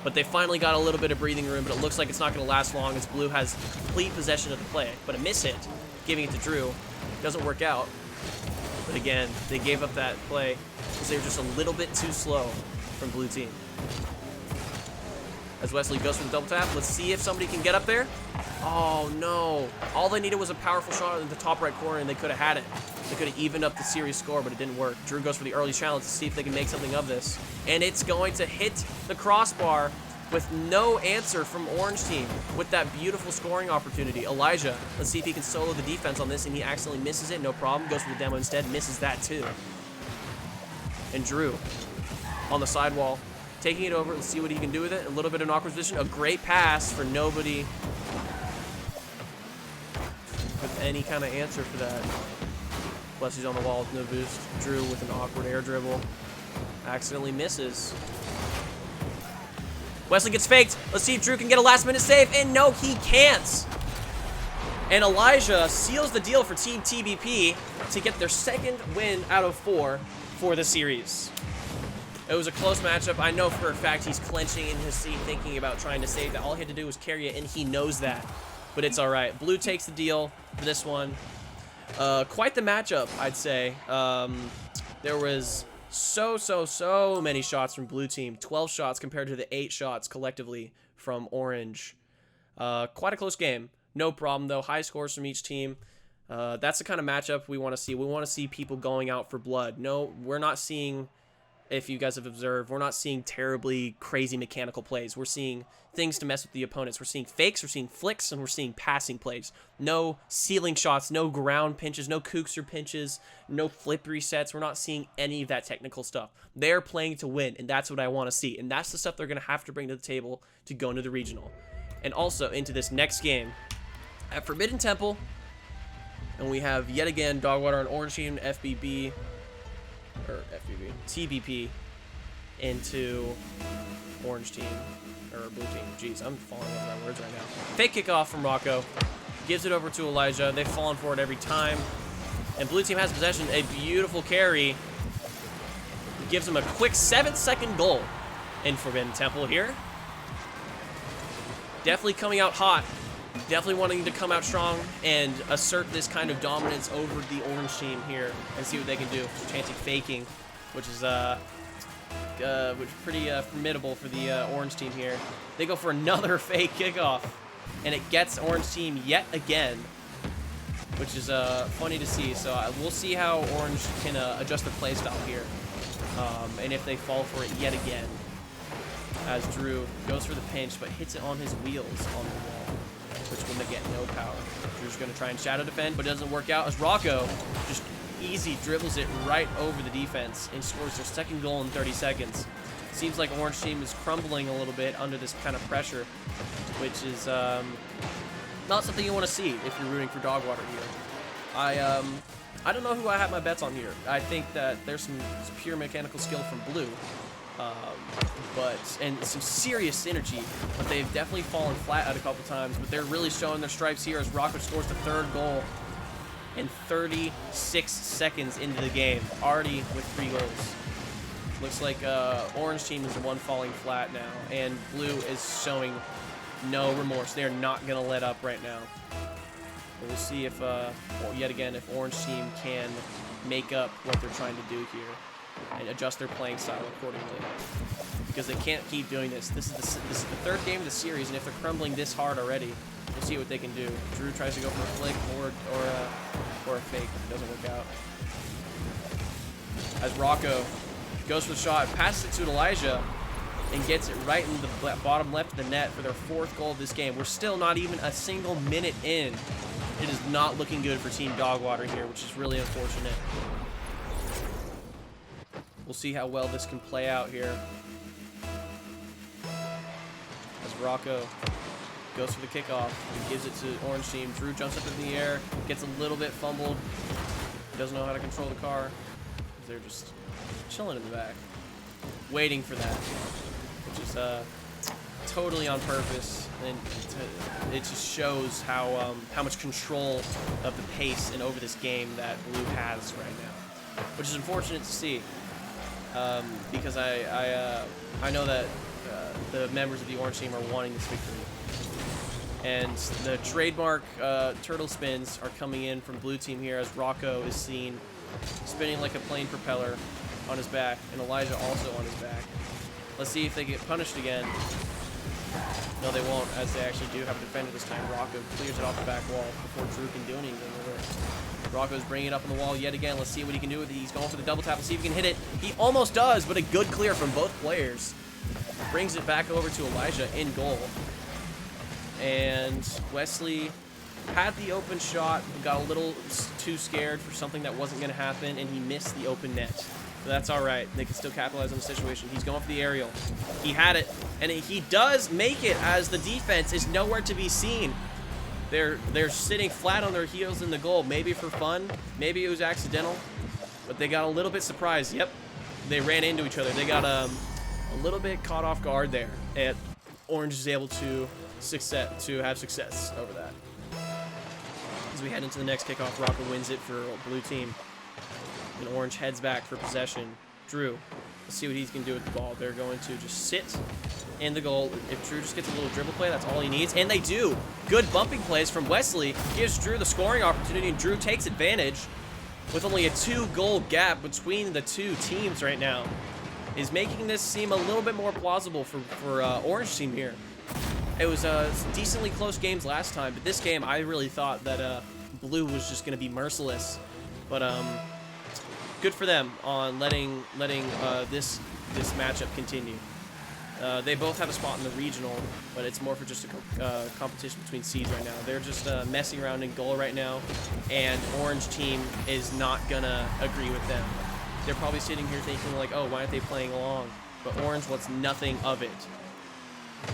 But they finally got a little bit of breathing room, but it looks like it's not going to last long as Blue has complete possession of the play. But a miss hit, giving it to Drew, doesn't work out. But again, they gave up that play because they were just a little bit too slow from Blue team. As Wesley goes for the double tap, let's see if somebody can get up there. Oh no, all they needed was a powerful shot in the top right corner and they could have had it. They could have evened up the series score, but it didn't work. Drew goes for the early challenge to see if they can make something of this. And it's going to hit the crossbar with no answer from Orange team with that beautiful scoring opportunity. Elijah, let's see if he can solo the defense on this, and he accidentally misses it. No problem, goes for the demo instead, misses that too. And Drew on the sidewall, taking it over. Let's see what he can do with it. A little bit of an awkward position. A great pass for nobody with any kind of answer for that. Wesley's on the wall with no boost. Drew with an awkward air dribble. Accidentally misses. Wesley gets faked. Let's see if Drew can get a last-minute save. And no, he can't. And Elijah seals the deal for Team TBP to get their second win out of 4 for the series. It was a close matchup. I know for a fact he's clenching in his seat thinking about trying to save that. All he had to do was carry it, and he knows that. But it's all right. Blue takes the deal for this one. Quite the matchup, I'd say. There was so many shots from Blue team. 12 shots compared to the 8 shots collectively from Orange. Quite a close game. No problem, though. High scores from each team. That's the kind of matchup we want to see. We want to see people going out for blood. No, we're not seeing, if you guys have observed, we're not seeing terribly crazy mechanical plays. We're seeing things to mess with the opponents. We're seeing fakes, we're seeing flicks, and we're seeing passing plays. No ceiling shots, no ground pinches, no kooks or pinches, no flip resets. We're not seeing any of that technical stuff. They're playing to win, and that's what I want to see. And that's the stuff they're going to have to bring to the table to go into the regional. And also into this next game at Forbidden Temple. And we have yet again Dogwater on Orange Team, TBP into Orange Team, or Blue Team. Jeez, I'm falling over my words right now. Fake kickoff from Rocco. Gives it over to Elijah. They've fallen for it every time. And Blue Team has possession. A beautiful carry. Gives them a quick 7-second goal in Forbidden Temple here. Definitely coming out hot. Definitely wanting to come out strong and assert this kind of dominance over the Orange team here and see what they can do. Chanting faking, which is pretty formidable for the Orange team here. They go for another fake kickoff, and it gets Orange team yet again, which is funny to see. So we'll see how Orange can adjust their play style here, and if they fall for it yet again. As Drew goes for the pinch, but hits it on his wheels on the wall, which will get no power. Drew's going to try and shadow defend, but it doesn't work out as Rocco just easy dribbles it right over the defense and scores their second goal in 30 seconds. Seems like Orange team is crumbling a little bit under this kind of pressure, which is not something you want to see if you're rooting for Dogwater here. I don't know who I have my bets on here. I think that there's some pure mechanical skill from Blue. And some serious synergy, but they've definitely fallen flat at a couple times, but they're really showing their stripes here as Rocco scores the third goal in 36 seconds into the game, already with 3 goals. Looks like orange team is the one falling flat now, and blue is showing no remorse. They're not going to let up right now. But we'll see if, yet again, if orange team can make up what they're trying to do here and adjust their playing style accordingly. Because they can't keep doing this. This is the third game of the series, and if they're crumbling this hard already, we'll see what they can do. Drew tries to go for a flick or a fake. It doesn't work out. As Rocco goes for the shot, passes it to Elijah, and gets it right in the bottom left of the net for their 4th goal of this game. We're still not even a single minute in. It is not looking good for Team Dogwater here, which is really unfortunate. We'll see how well this can play out here. As Rocco goes for the kickoff and gives it to orange team. Drew jumps up in the air, gets a little bit fumbled. Doesn't know how to control the car. They're just chilling in the back, waiting for that, which is totally on purpose, and it just shows how much control of the pace and over this game that blue has right now, which is unfortunate to see, because I know that the members of the orange team are wanting this victory, and the trademark turtle spins are coming in from blue team here as Rocco is seen spinning like a plane propeller on his back, and Elijah also on his back. Let's see if they get punished again. No, they won't, as they actually do have a defender this time. Rocco clears it off the back wall before Drew can do anything with it. Rocco's bringing it up on the wall yet again. Let's see what he can do with it. He's going for the double tap. Let's see if he can hit it. He almost does, but a good clear from both players. Brings it back over to Elijah in goal. And Wesley had the open shot, got a little too scared for something that wasn't going to happen, and he missed the open net. But that's all right. They can still capitalize on the situation. He's going for the aerial. He had it, and he does make it as the defense is nowhere to be seen. They're sitting flat on their heels in the goal, maybe for fun, maybe it was accidental, but they got a little bit surprised. Yep, they ran into each other. They got a little bit caught off guard there, and Orange is able to have success over that. As we head into the next kickoff, Rocco wins it for blue team. And Orange heads back for possession. Drew, let's see what he can do with the ball. They're going to just sit in the goal. If Drew just gets a little dribble play, that's all he needs. And they do. Good bumping plays from Wesley. Gives Drew the scoring opportunity, and Drew takes advantage with only a 2-goal gap between the two teams right now. Is making this seem a little bit more plausible for Orange team here. It was decently close games last time, but this game I really thought that blue was just going to be merciless. But good for them on letting this matchup continue. They both have a spot in the regional, but it's more for just a competition between seeds right now. They're just messing around in goal right now, and Orange team is not gonna agree with them. They're probably sitting here thinking like, oh, why aren't they playing along? But Orange wants nothing of it.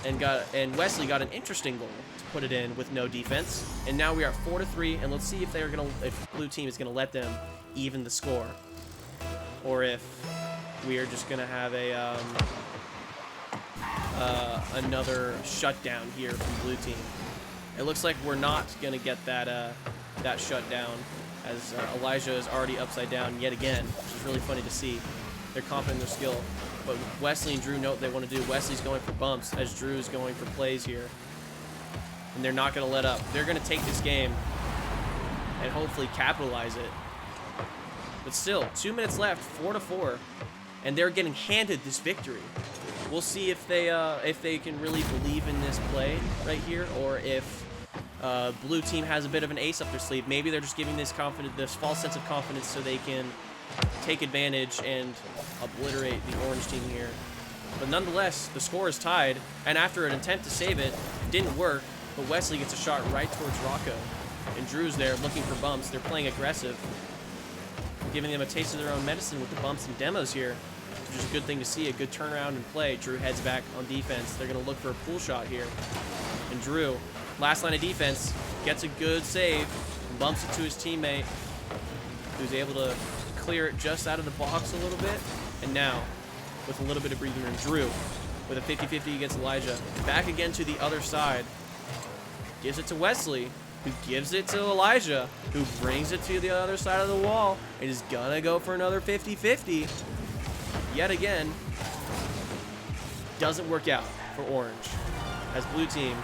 And Wesley got an interesting goal to put it in with no defense. And now we are 4-3, and let's see if if blue team is gonna let them even the score, or if we are just gonna have another shutdown here from blue team. It looks like we're not gonna get that shutdown, as Elijah is already upside down yet again, which is really funny to see. They're confident in their skill. But Wesley and Drew know what they want to do. Wesley's going for bumps as Drew is going for plays here. And they're not going to let up. They're going to take this game and hopefully capitalize it. But still, 2 minutes left, 4-4. And they're getting handed this victory. We'll see if they can really believe in this play right here, or if blue team has a bit of an ace up their sleeve. Maybe they're just giving this false sense of confidence so they can take advantage and obliterate the orange team here. But nonetheless, the score is tied, and after an attempt to save it, didn't work, but Wesley gets a shot right towards Rocco. And Drew's there looking for bumps. They're playing aggressive, giving them a taste of their own medicine with the bumps and demos here, which is a good thing to see, a good turnaround and play. Drew heads back on defense. They're going to look for a pull shot here. And Drew, last line of defense, gets a good save, bumps it to his teammate, who's able to clear it just out of the box a little bit. And now, with a little bit of breathing room, Drew with a 50-50 against Elijah. Back again to the other side. Gives it to Wesley, who gives it to Elijah, who brings it to the other side of the wall and is gonna go for another 50-50. yet again, doesn't work out for Orange, as blue team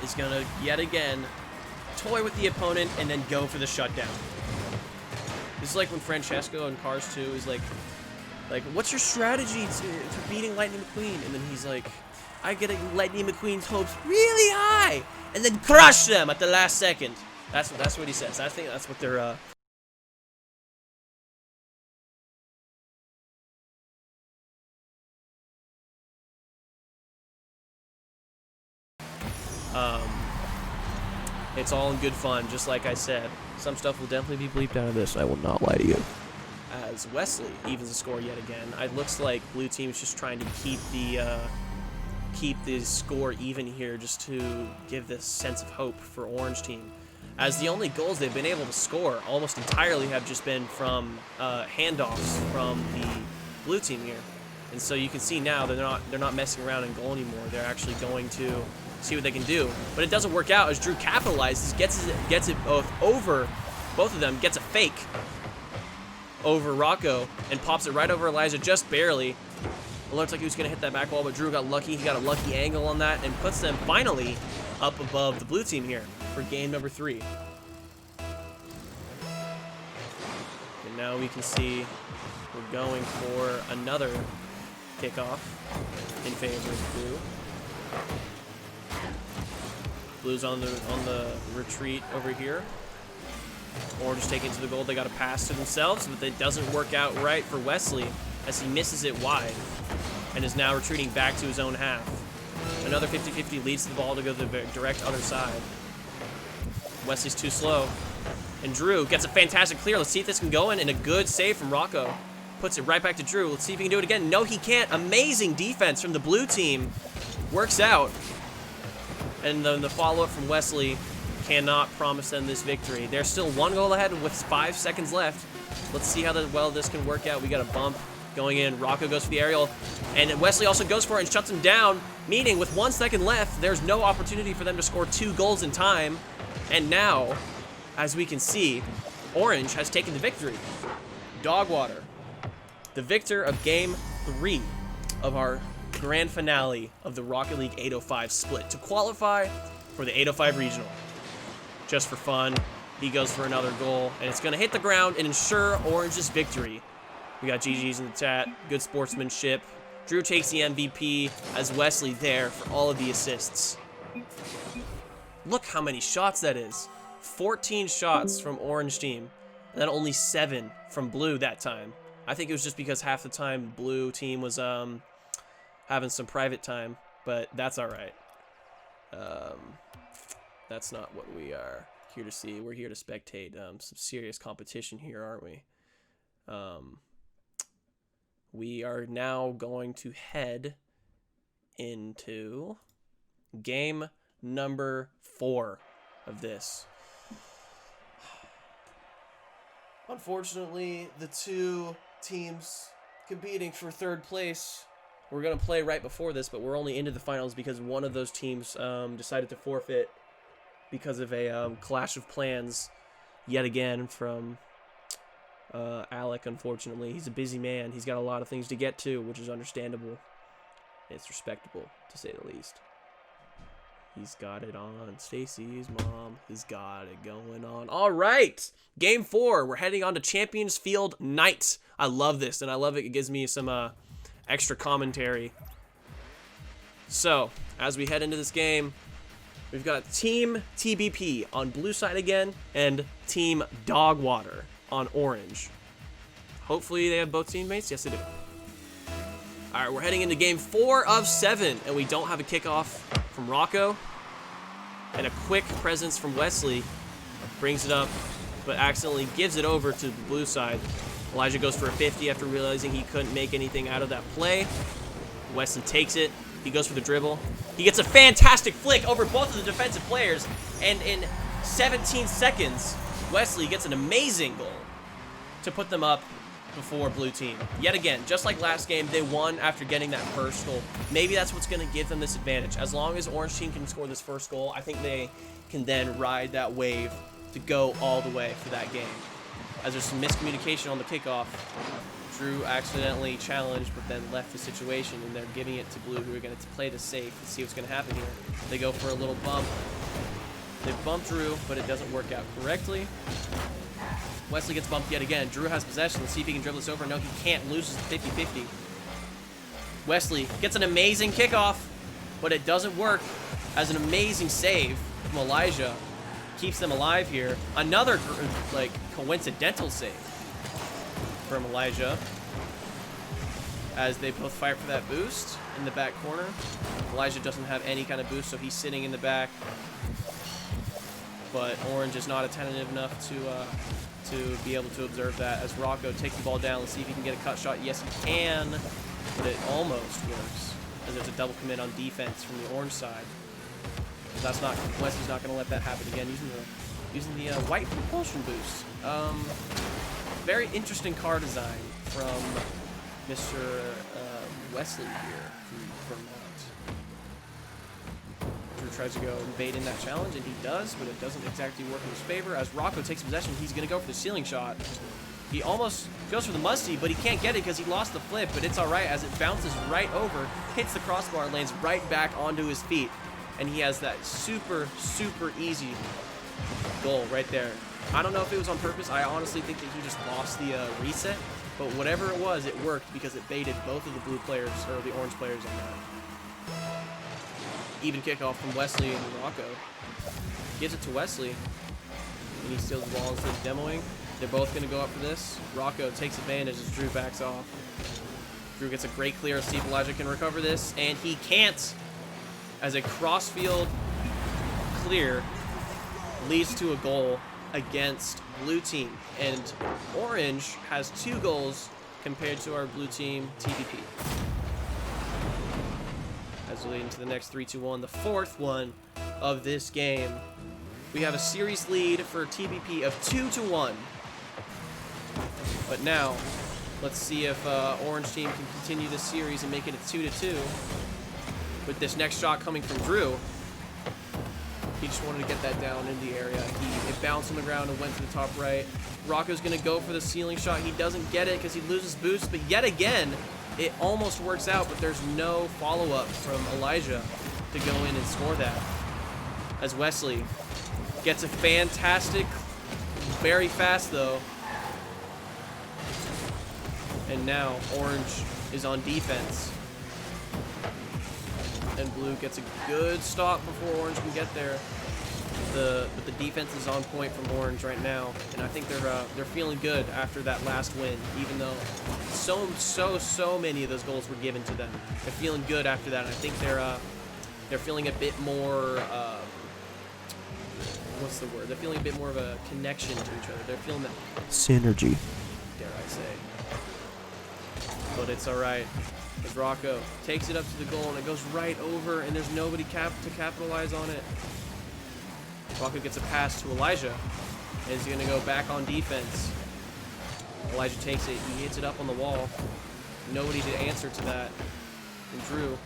is going to yet again toy with the opponent and then go for the shutdown. This is like when Francesco in Cars 2 is like, what's your strategy to beating Lightning McQueen? And then he's like, I get Lightning McQueen's hopes really high and then crush them at the last second. That's what he says. I think that's what they're it's all in good fun, just like I said. Some stuff will definitely be bleeped out of this. I will not lie to you. As Wesley evens the score yet again. It looks like blue team is just trying to keep the score even here, just to give this sense of hope for Orange team. As the only goals they've been able to score almost entirely have just been from handoffs from the blue team here. And so you can see now they're not messing around in goal anymore. They're actually going to see what they can do. But it doesn't work out as Drew capitalizes, gets it over both of them, gets a fake over Rocco and pops it right over Elijah just barely. It looked like he was going to hit that back wall, but Drew got lucky. He got a lucky angle on that and puts them finally up above the blue team here for game number 3. And now we can see we're going for another kickoff in favor of blue. Blue's on the retreat over here. Orange taking it to the goal. They got a pass to themselves, but it doesn't work out right for Wesley as he misses it wide and is now retreating back to his own half. Another 50-50 leads the ball to go to the direct other side. Wesley's too slow. And Drew gets a fantastic clear. Let's see if this can go in, and a good save from Rocco. Puts it right back to Drew. Let's see if he can do it again. No, he can't. Amazing defense from the blue team. Works out. And then the follow-up from Wesley cannot promise them this victory. They're still 1 goal ahead with 5 seconds left. Let's see how well this can work out. We got a bump going in. Rocco goes for the aerial, and Wesley also goes for it and shuts him down, meaning with 1 second left, there's no opportunity for them to score 2 goals in time. And now, as we can see, Orange has taken the victory. Dogwater, the victor of Game 3 of our grand finale of the Rocket League 805 split to qualify for the 805 regional. Just for fun, he goes for another goal, and it's going to hit the ground and ensure Orange's victory. We got GG's in the chat, good sportsmanship. Drew takes the MVP as Wesley there for all of the assists. Look how many shots that is. 14 shots from Orange team, and then only 7 from Blue that time. I think it was just because half the time Blue team was having some private time, but that's all right. That's not what we are here to see. We're here to spectate some serious competition here, aren't we? We are now going to head into game number 4 of this. Unfortunately, the 2 teams competing for 3rd place were going to play right before this, but we're only into the finals because one of those teams decided to forfeit because of a clash of plans yet again from Alic, unfortunately. He's a busy man. He's got a lot of things to get to, which is understandable. It's respectable, to say the least. He's got it on. Stacy's mom has got it going on. All right. Game 4. We're heading on to Champions Field Night. I love this, and I love it. It gives me some extra commentary. So, as we head into this game, we've got Team TBP on blue side again, and Team Dogwater on orange. Hopefully they have both teammates. Yes, they do. All right, we're heading into game 4 of 7, and we don't have a kickoff from Rocco. And a quick presence from Wesley brings it up, but accidentally gives it over to the blue side. Elijah goes for a 50 after realizing he couldn't make anything out of that play. Wesley takes it. He goes for the dribble. He gets a fantastic flick over both of the defensive players, and in 17 seconds, Wesley gets an amazing goal to put them up before blue team. Yet again, just like last game, they won after getting that first goal. Maybe that's what's going to give them this advantage. As long as orange team can score this first goal, I think they can then ride that wave to go all the way for that game. As there's some miscommunication on the kickoff, Drew accidentally challenged, but then left the situation, and they're giving it to Blue, who are going to play this safe and see what's going to happen here. They go for a little bump. They bump Drew, but it doesn't work out correctly. Wesley gets bumped yet again. Drew has possession. Let's see if he can dribble this over. No, he can't. Loses the 50-50. Wesley gets an amazing kickoff, but it doesn't work as an amazing save from Elijah. Keeps them alive here. Another, like, coincidental save from Elijah as they both fight for that boost in the back corner. Elijah doesn't have any kind of boost, so he's sitting in the back. But Orange is not attentive enough to be able to observe that as Rocco takes the ball down. Let's see if he can get a cut shot. Yes, he can, but it almost works as there's a double commit on defense from the Orange side. That's not, Wesley's not going to let that happen again using the white propulsion boost. Very interesting car design from Mr. Wesley here from Vermont. Drew tries to go invade in that challenge, and he does, but it doesn't exactly work in his favor. As Rocco takes possession, he's going to go for the ceiling shot. He almost goes for the musty, but he can't get it because he lost the flip, but it's all right as it bounces right over, hits the crossbar, lands right back onto his feet, and he has that super, super easy goal right there. I don't know if it was on purpose. I honestly think that he just lost the reset, but whatever it was, it worked because it baited both of the blue players, or the orange players on that. Even kickoff from Wesley and Rocco. Gives it to Wesley, and he steals the ball instead of demoing. They're both going to go up for this. Rocco takes advantage as Drew backs off. Drew gets a great clear. See if Elijah can recover this, and he can't, as a crossfield clear leads to a goal against blue team, and orange has 2 goals compared to our blue team TVP. As we lead into the next 3-2-1, the 4th one of this game. We have a series lead for TVP of 2-1. But now, let's see if orange team can continue this series and make it a 2-2. With this next shot coming from Drew. He just wanted to get that down in the area. It bounced on the ground and went to the top right. Rocco's going to go for the ceiling shot. He doesn't get it because he loses boost. But yet again, it almost works out, but there's no follow-up from Elijah to go in and score that. As Wesley gets a fantastic, very fast though. And now orange is on defense. And blue gets a good stop before orange can get there. But the defense is on point from orange right now, and I think they're feeling good after that last win, even though so many of those goals were given to them. They're feeling good after that, and I think they're feeling a bit more what's the word? They're feeling a bit more of a connection to each other. They're feeling that synergy, dare I say. But it's all right. As Rocco takes it up to the goal, and it goes right over, and there's nobody to capitalize on it. Rocco gets a pass to Elijah, and he's going to go back on defense. Elijah takes it. He hits it up on the wall. Nobody to answer to that. And Drew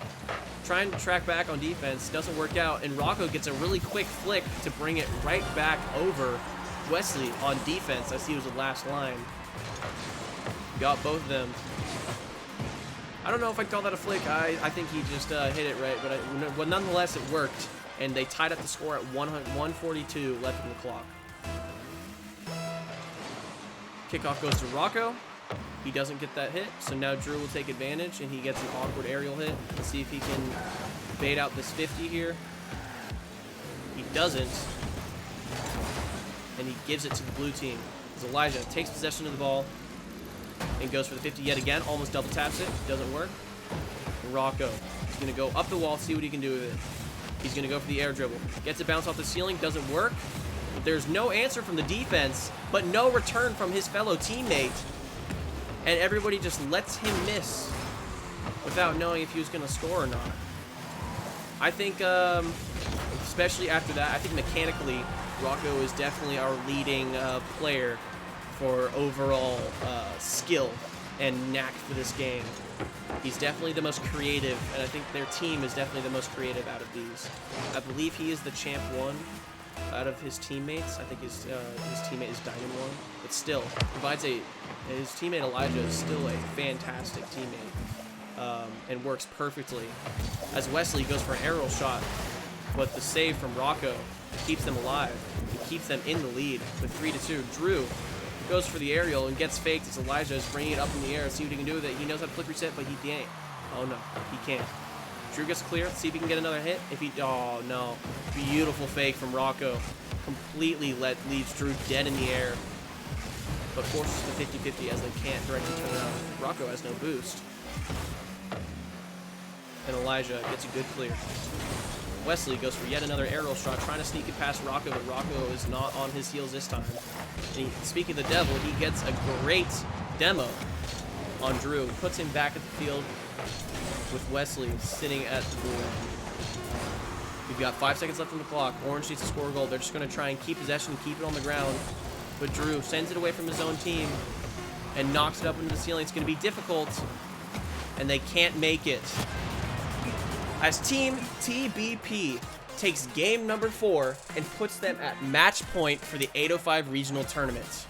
trying to track back on defense. Doesn't work out, and Rocco gets a really quick flick to bring it right back over Wesley on defense. I see it was the last line. Got both of them. I don't know if I'd call that a flick. I think he just hit it right, but nonetheless, it worked. And they tied up the score at 142 left in the clock. Kickoff goes to Rocco. He doesn't get that hit, so now Drew will take advantage, and he gets an awkward aerial hit. Let's see if he can bait out this 50 here. He doesn't. And he gives it to the blue team. As Elijah takes possession of the ball and goes for the 50 yet again. Almost double taps it. Doesn't work. And Rocco is going to go up the wall, see what he can do with it. He's going to go for the air dribble. Gets it bounced off the ceiling. Doesn't work. But there's no answer from the defense, but no return from his fellow teammate. And everybody just lets him miss without knowing if he was going to score or not. I think, especially after that, I think mechanically, Rocco is definitely our leading player for overall skill and knack for this game. He's definitely the most creative, and I think their team is definitely the most creative out of these. I believe he is the champ 1 out of his teammates. I think his teammate is Diamond One, but still his teammate Elijah is still a fantastic teammate and works perfectly. As Wesley goes for an aerial shot, but the save from Rocco keeps them alive. It keeps them in the lead with 3-2. Drew goes for the aerial and gets faked as Elijah is bringing it up in the air. See what he can do with it. He knows how to flick reset, but he can't. Oh no, he can't. Drew gets clear. See if he can get another hit. Oh no, beautiful fake from Rocco. Completely leaves Drew dead in the air, but forces the 50-50 as they can't directly turn around. Rocco has no boost, and Elijah gets a good clear. Wesley goes for yet another aerial shot, trying to sneak it past Rocco, but Rocco is not on his heels this time. And speaking of the devil, he gets a great demo on Drew. Puts him back at the field with Wesley sitting at the goal. We've got 5 seconds left on the clock. Orange needs to score a goal. They're just going to try and keep possession and keep it on the ground. But Drew sends it away from his own team and knocks it up into the ceiling. It's going to be difficult, and they can't make it. As Team TBP takes game number 4 and puts them at match point for the 805 regional tournament.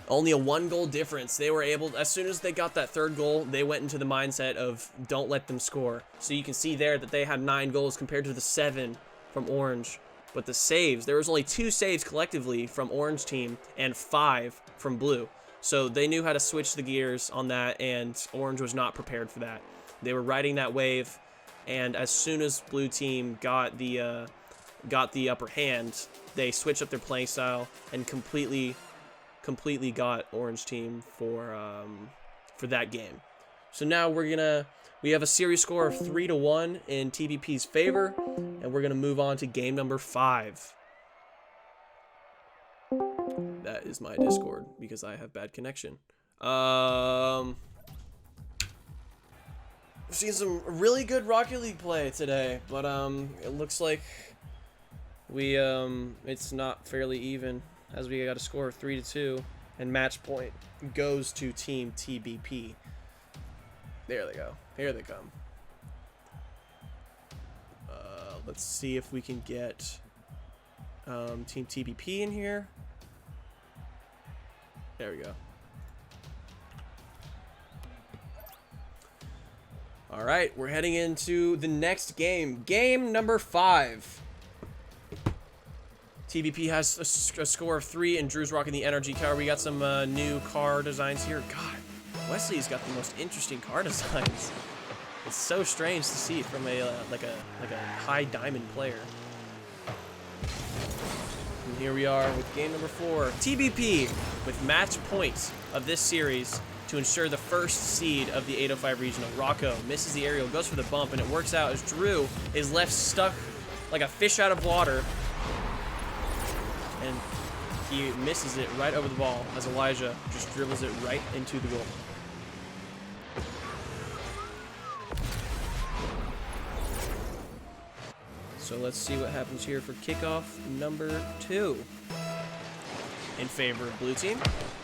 Only a 1-goal difference. They were able, as soon as they got that 3rd goal, they went into the mindset of don't let them score. So you can see there that they had 9 goals compared to the 7 from Orange. But the saves, there was only 2 saves collectively from Orange team and 5 from Blue. So they knew how to switch the gears on that, and Orange was not prepared for that. They were riding that wave, and as soon as Blue team got the upper hand, they switched up their playing style and completely got Orange team for that game. So now we have a series score of 3-1 in TBP's favor, and we're gonna move on to game number 5. That is my Discord because I have bad connection. We've seen some really good Rocket League play today, but it looks like it's not fairly even, as we got a score of 3-2, and match point goes to Team TBP. There they go. Here they come. Let's see if we can get Team TBP in here. There we go. All right, we're heading into the next game. Game number 5. TBP has a score of 3, and Drew's rocking the energy car. We got some new car designs here. God, Wesley's got the most interesting car designs. It's so strange to see from a like a high diamond player. And here we are with game number 4. TBP with match points of this series to ensure the first seed of the 805 regional. Rocco misses the aerial, goes for the bump, and it works out as Drew is left stuck like a fish out of water. And he misses it right over the ball as Elijah just dribbles it right into the goal. So let's see what happens here for kickoff number 2. In favor of Blue team.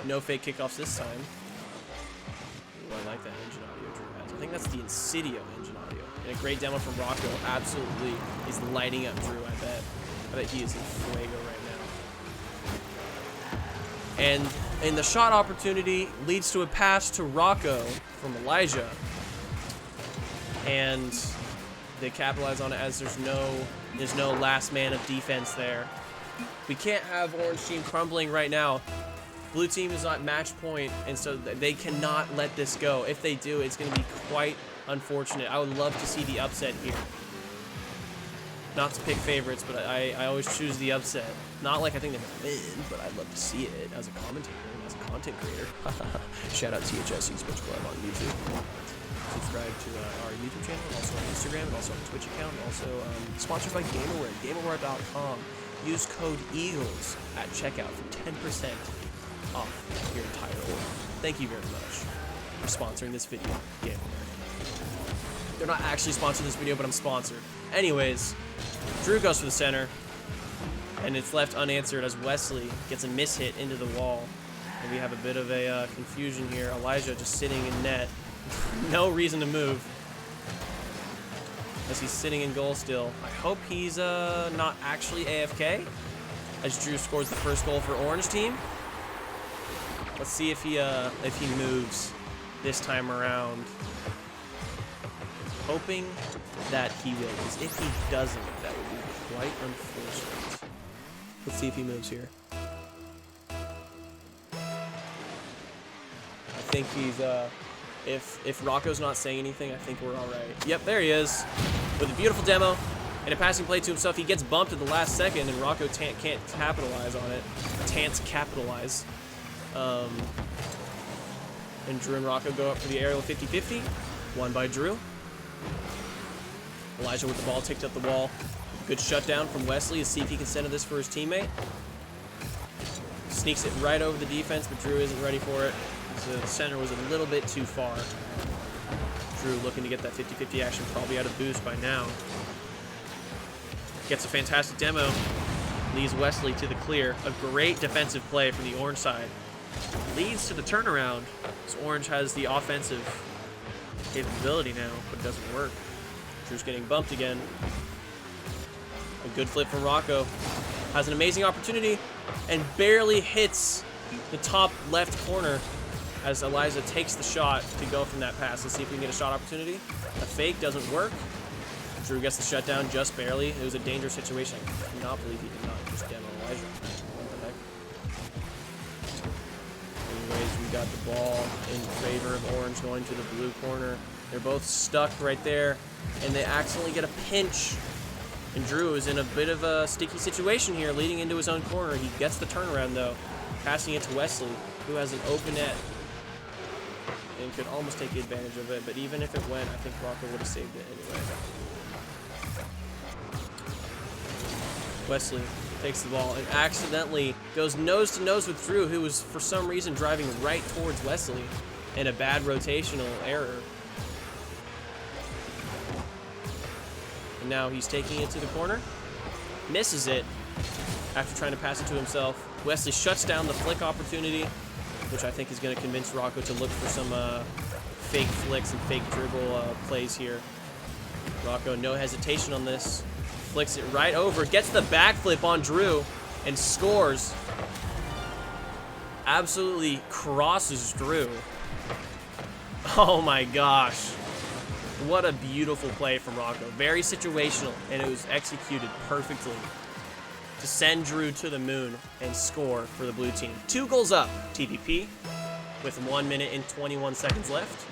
No fake kickoffs this time. Ooh, I like that engine audio Drew has. I think that's the Insidio engine audio. And a great demo from Rocco. Absolutely is lighting up Drew, I bet. I bet he is in fuego right now. And the shot opportunity leads to a pass to Rocco from Elijah. And they capitalize on it as there's no last man of defense there. We can't have Orange team crumbling right now. Blue team is at match point, and so they cannot let this go. If they do, it's going to be quite unfortunate. I would love to see the upset here. Not to pick favorites, but I always choose the upset. Not like I think they're going to win, but I'd love to see it as a commentator and as a content creator. Shout out THS Esports Club on YouTube. Subscribe to our YouTube channel, and also on Instagram, and also on Twitch account, and also sponsored by Gamerware, gamerware.com. Use code EAGLES at checkout for 10% off your entire order. Thank you very much for sponsoring this video, Gamerware. They're not actually sponsoring this video, but I'm sponsored. Anyways, Drew goes for the center, and it's left unanswered as Wesley gets a mishit into the wall. And we have a bit of a confusion here. Elijah just sitting in net. No reason to move. as he's sitting in goal still. I hope he's not actually AFK, as Drew scores the first goal for Orange team. Let's see if he moves this time around. Hoping that he will, because if he doesn't, that would be quite unfortunate. Let's see if he moves here. I think he's, if Rocco's not saying anything, I think we're all right. Yep, there he is, with a beautiful demo and a passing play to himself. He gets bumped at the last second, and Rocco can't capitalize on it. Can't capitalize. And Drew and Rocco go up for the aerial 50-50. Won by Drew. Elijah with the ball, ticked up the wall. Good shutdown from Wesley to see if he can center this for his teammate. Sneaks it right over the defense, but Drew isn't ready for it. The center was a little bit too far. Drew looking to get that 50-50 action, probably out of boost by now. Gets a fantastic demo. Leads Wesley to the clear. A great defensive play from the Orange side. Leads to the turnaround. So Orange has the offensive capability now, but it doesn't work. Drew's getting bumped again. A good flip from Rocco. Has an amazing opportunity and barely hits the top left corner as Elijah takes the shot to go from that pass. Let's see if we can get a shot opportunity. A fake doesn't work. Drew gets the shutdown just barely. It was a dangerous situation. I cannot believe he did not just demo Elijah. What the heck? Anyways, we got the ball in favor of Orange going to the blue corner. They're both stuck right there, and they accidentally get a pinch. And Drew is in a bit of a sticky situation here, leading into his own corner. He gets the turnaround, though, passing it to Wesley, who has an open net and could almost take advantage of it. But even if it went, I think Rocco would have saved it anyway. Wesley takes the ball and accidentally goes nose to nose with Drew, who was for some reason driving right towards Wesley, in a bad rotational error. And now he's taking it to the corner. Misses it after trying to pass it to himself. Wesley shuts down the flick opportunity, which I think is going to convince Rocco to look for some fake flicks and fake dribble plays here. Rocco, no hesitation on this. Flicks it right over, gets the backflip on Drew, and scores. Absolutely crosses Drew. Oh my gosh. What a beautiful play from Rocco. Very situational, and it was executed perfectly to send Drew to the moon and score for the blue team. 2 goals up, TPP, with 1 minute and 21 seconds left.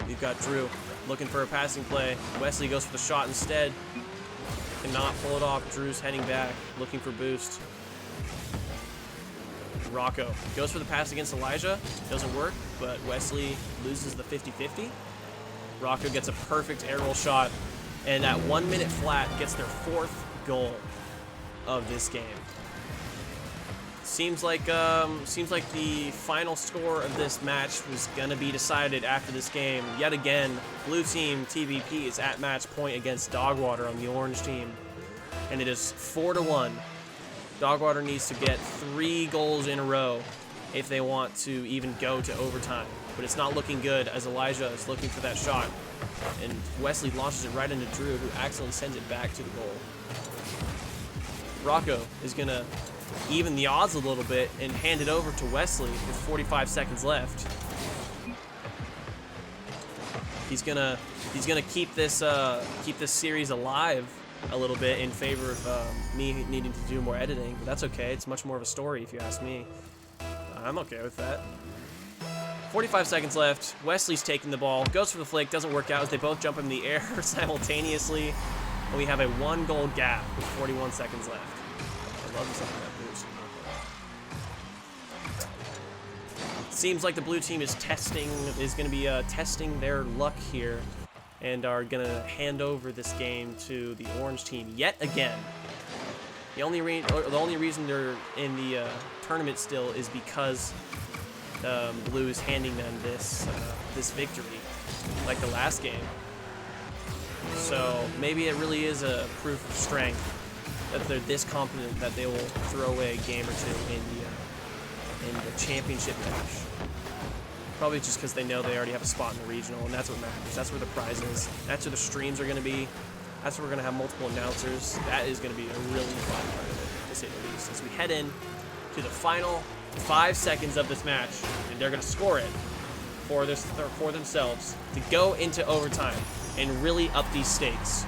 We've got Drew looking for a passing play. Wesley goes for the shot instead. Cannot pull it off. Drew's heading back, looking for boost. Rocco goes for the pass against Elijah. Doesn't work, but Wesley loses the 50-50. Rocco gets a perfect aerial shot, and at 1 minute flat gets their 4th goal of this game. Seems like the final score of this match was gonna be decided after this game. Yet again, blue team TBP is at match point against Dogwater on the Orange team, and it is 4-1. Dogwater needs to get 3 goals in a row if they want to even go to overtime. But it's not looking good as Elijah is looking for that shot, and Wesley launches it right into Drew, who accidentally sends it back to the goal. Rocco is gonna even the odds a little bit and hand it over to Wesley with 45 seconds left. He's gonna keep this series alive a little bit in favor of me needing to do more editing, but that's okay. It's much more of a story if you ask me. I'm okay with that. 45 seconds left. Wesley's taking the ball, goes for the flick, doesn't work out as they both jump in the air simultaneously, and we have a 1-goal gap with 41 seconds left. I love something that boost. Seems like the blue team is going to be testing their luck here, and are going to hand over this game to the Orange team yet again. The only reason they're in the tournament still is because Blue is handing them this victory, like the last game. So maybe it really is a proof of strength that they're this confident that they will throw away a game or two in the championship match. Probably just because they know they already have a spot in the regional, and that's what matters. That's where the prize is. That's where the streams are going to be. That's where we're going to have multiple announcers. That is going to be a really fun part of it, to say the least. As we head in to the final 5 seconds of this match, and they're going to score it for themselves to go into overtime and really up these stakes.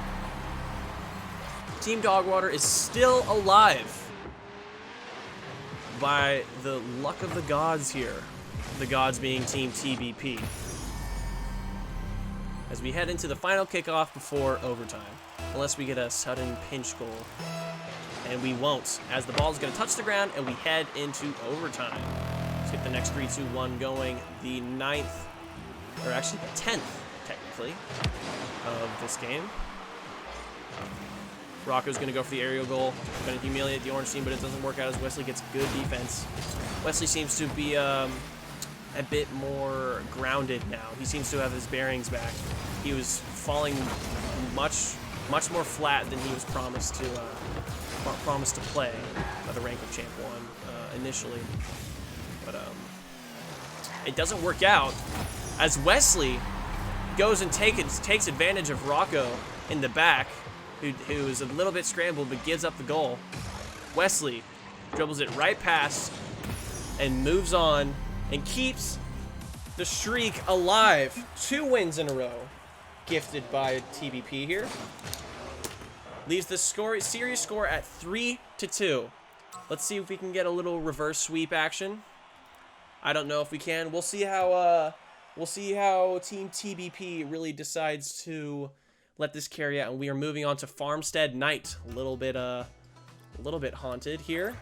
Team Dogwater is still alive by the luck of the gods here. The gods being Team TBP. As we head into the final kickoff before overtime. Unless we get a sudden pinch goal. And we won't, as the ball is going to touch the ground and we head into overtime. Let's get the next 3-2-1 going. The 9th, or actually the 10th, technically, of this game. Rocco's going to go for the aerial goal. Going to humiliate the orange team, but it doesn't work out as Wesley gets good defense. Wesley seems to be a bit more grounded now. He seems to have his bearings back. He was falling much more flat than he was promised to play by the rank of Champ 1 initially. But it doesn't work out as Wesley goes and takes advantage of Rocco in the back, who is a little bit scrambled but gives up the goal. Wesley dribbles it right past and moves on and keeps the streak alive. 2 wins in a row gifted by TBP here. Leaves the series score at 3-2. Let's see if we can get a little reverse sweep action. I don't know if we can. We'll see how Team TBP really decides to let this carry out. And we are moving on to Farmstead Night. A little bit haunted here.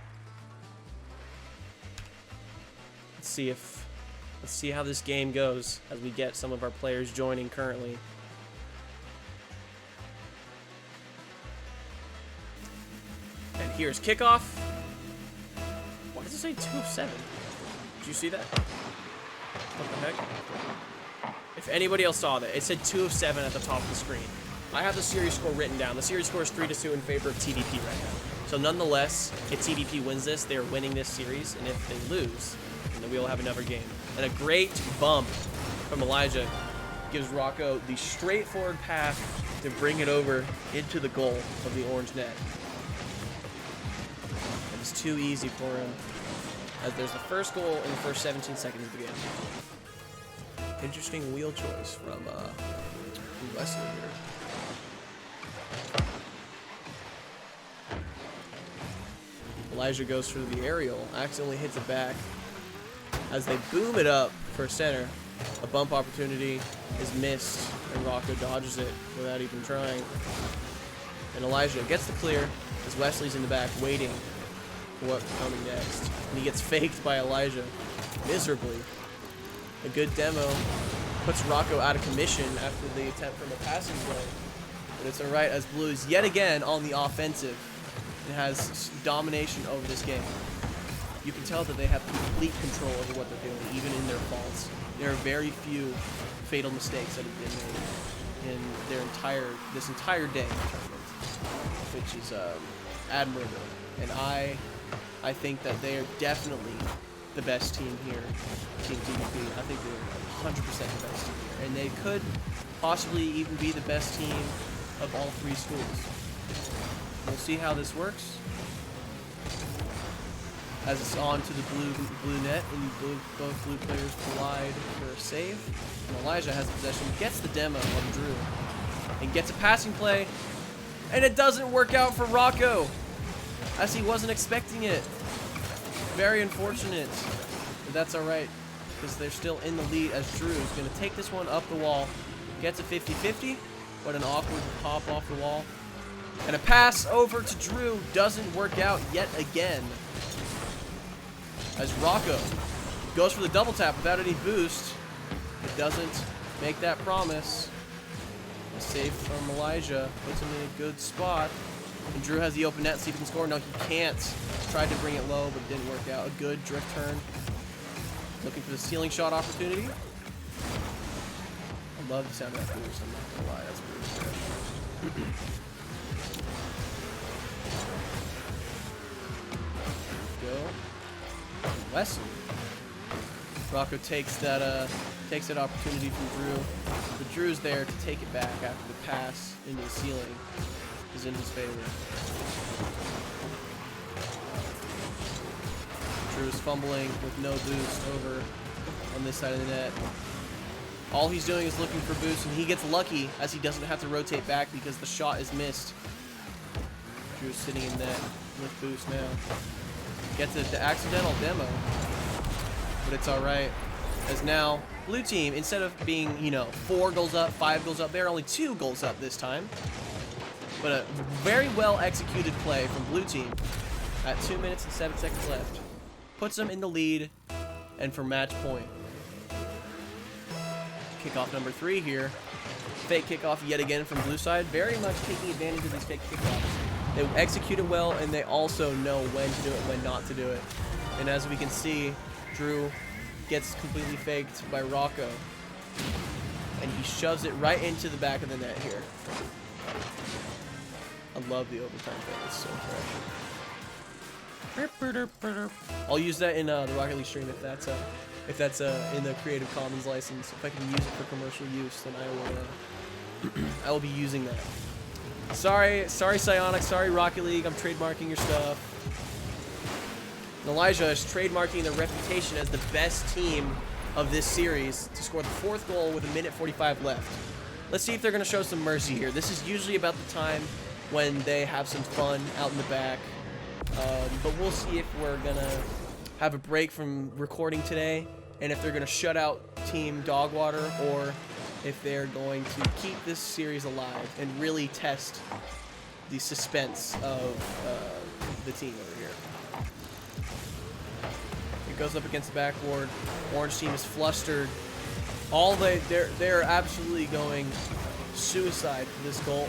Let's see how this game goes as we get some of our players joining currently. And here's kickoff. Why does it say 2 of 7? Did you see that? What the heck? If anybody else saw that, it said 2 of 7 at the top of the screen. I have the series score written down. The series score is 3-2 in favor of TBP right now. So nonetheless, if TBP wins this, they're winning this series. And if they lose, then we will have another game. And a great bump from Elijah gives Rocco the straightforward path to bring it over into the goal of the orange net. It's too easy for him, as there's the first goal in the first 17 seconds of the game. Interesting wheel choice from Wesley here. Elijah goes for the aerial, accidentally hits it back. As they boom it up for center, a bump opportunity is missed, and Rocco dodges it without even trying. And Elijah gets the clear, as Wesley's in the back waiting for what's coming next. And he gets faked by Elijah miserably. A good demo puts Rocco out of commission after the attempt from a passing play. But it's alright, as Blue is yet again on the offensive and has domination over this game. You can tell that they have complete control over what they're doing, even in their faults. There are very few fatal mistakes that have been made in this entire day of the tournament, which is admirable. And I think that they are definitely the best team here, Team TBP. I think they're 100% the best team here, and they could possibly even be the best team of all 3 schools. We'll see how this works. As it's on to the blue net, and both blue players collide for a save. And Elijah has the possession, gets the demo on Drew, and gets a passing play, and it doesn't work out for Rocco, as he wasn't expecting it. Very unfortunate, but that's alright, because they're still in the lead, as Drew is going to take this one up the wall, gets a 50-50. What an awkward pop off the wall. And a pass over to Drew doesn't work out yet again, as Rocco goes for the double tap without any boost. It doesn't make that promise. A save from Elijah puts him in a good spot. And Drew has the open net, see if he can score. No, he can't. Tried to bring it low, but it didn't work out. A good drift turn. Looking for the ceiling shot opportunity. I love the sound of that boost, I'm not gonna lie. That's pretty good. Go. Wesley Rocco takes that opportunity from Drew. But Drew's there to take it back after the pass into the ceiling is in his favor. Drew is fumbling with no boost over on this side of the net. All he's doing is looking for boost, and he gets lucky as he doesn't have to rotate back because the shot is missed. Drew's sitting in net with boost now. Gets the accidental demo, but it's all right. As now, blue team, instead of being, 4 goals up, 5 goals up, they're only 2 goals up this time. But a very well executed play from blue team at 2 minutes and 7 seconds left. Puts them in the lead, and for match point. Kickoff number 3 here. Fake kickoff yet again from blue side. Very much taking advantage of these fake kickoffs. They execute it well, and they also know when to do it, when not to do it. And as we can see, Drew gets completely faked by Rocco. And he shoves it right into the back of the net here. I love the overtime fake. It's so fresh. I'll use that in the Rocket League stream if that's in the Creative Commons license. If I can use it for commercial use, then I will be using that. Sorry Psionic, sorry Rocket League, I'm trademarking your stuff. And Elijah is trademarking their reputation as the best team of this series to score the 4th goal with 1:45 left. Let's see if they're going to show some mercy here. This is usually about the time when they have some fun out in the back. But we'll see if we're going to have a break from recording today, and if they're going to shut out Team Dogwater, or if they're going to keep this series alive and really test the suspense of the team over here. It goes up against the backboard. Orange team is flustered. They're absolutely going suicide for this goal,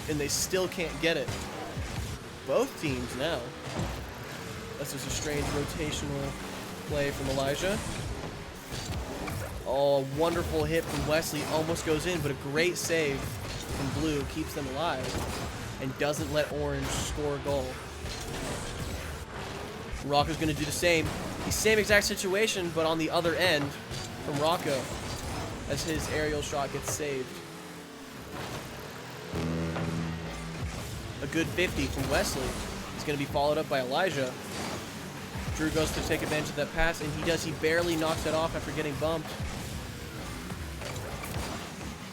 and they still can't get it. Both teams now. That's just a strange rotational play from Elijah. Oh, a wonderful hit from Wesley. Almost goes in, but a great save from blue keeps them alive and doesn't let orange score a goal. Rocco's going to do the same. The same exact situation, but on the other end from Rocco as his aerial shot gets saved. A good 50 from Wesley. It's going to be followed up by Elijah. Drew goes to take advantage of that pass, and he does. He barely knocks it off after getting bumped.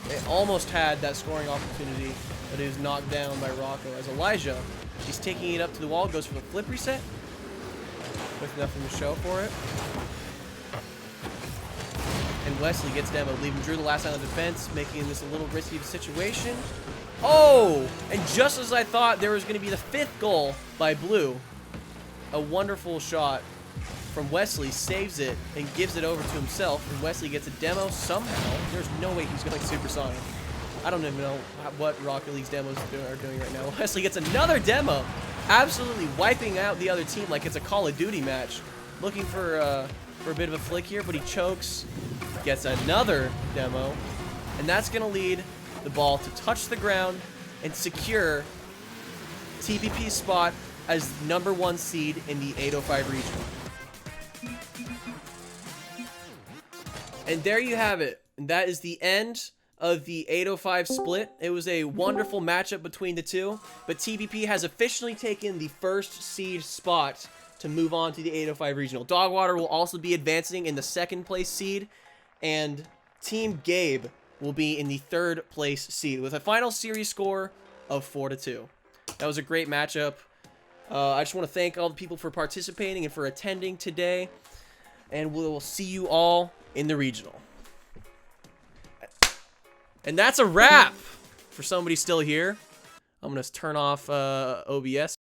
They almost had that scoring opportunity, but it was knocked down by Rocco. As Elijah, he's taking it up to the wall, goes for the flip reset with nothing to show for it. And Wesley gets demoed, leaving Drew the last line of defense, making this a little risky of a situation. Oh! And just as I thought there was going to be the 5th goal by blue, a wonderful shot from Wesley saves it and gives it over to himself, and Wesley gets a demo somehow. There's no way he's going supersonic. I don't even know what Rocket League's demos are doing right now. Wesley gets another demo, absolutely wiping out the other team like it's a Call of Duty match. Looking for a bit of a flick here, but he chokes, gets another demo, and that's going to lead the ball to touch the ground and secure TPP's spot as #1 seed in the 805 region. And there you have it. And that is the end of the 805 split. It was a wonderful matchup between the two, but TPP has officially taken the 1st seed spot to move on to the 805 regional. Dogwater will also be advancing in the 2nd place seed, and Team Gabe will be in the 3rd place seed with a final series score of 4-2. That was a great matchup. I just want to thank all the people for participating and for attending today, and we'll see you all in the regional. And that's a wrap for somebody still here. I'm going to turn off OBS.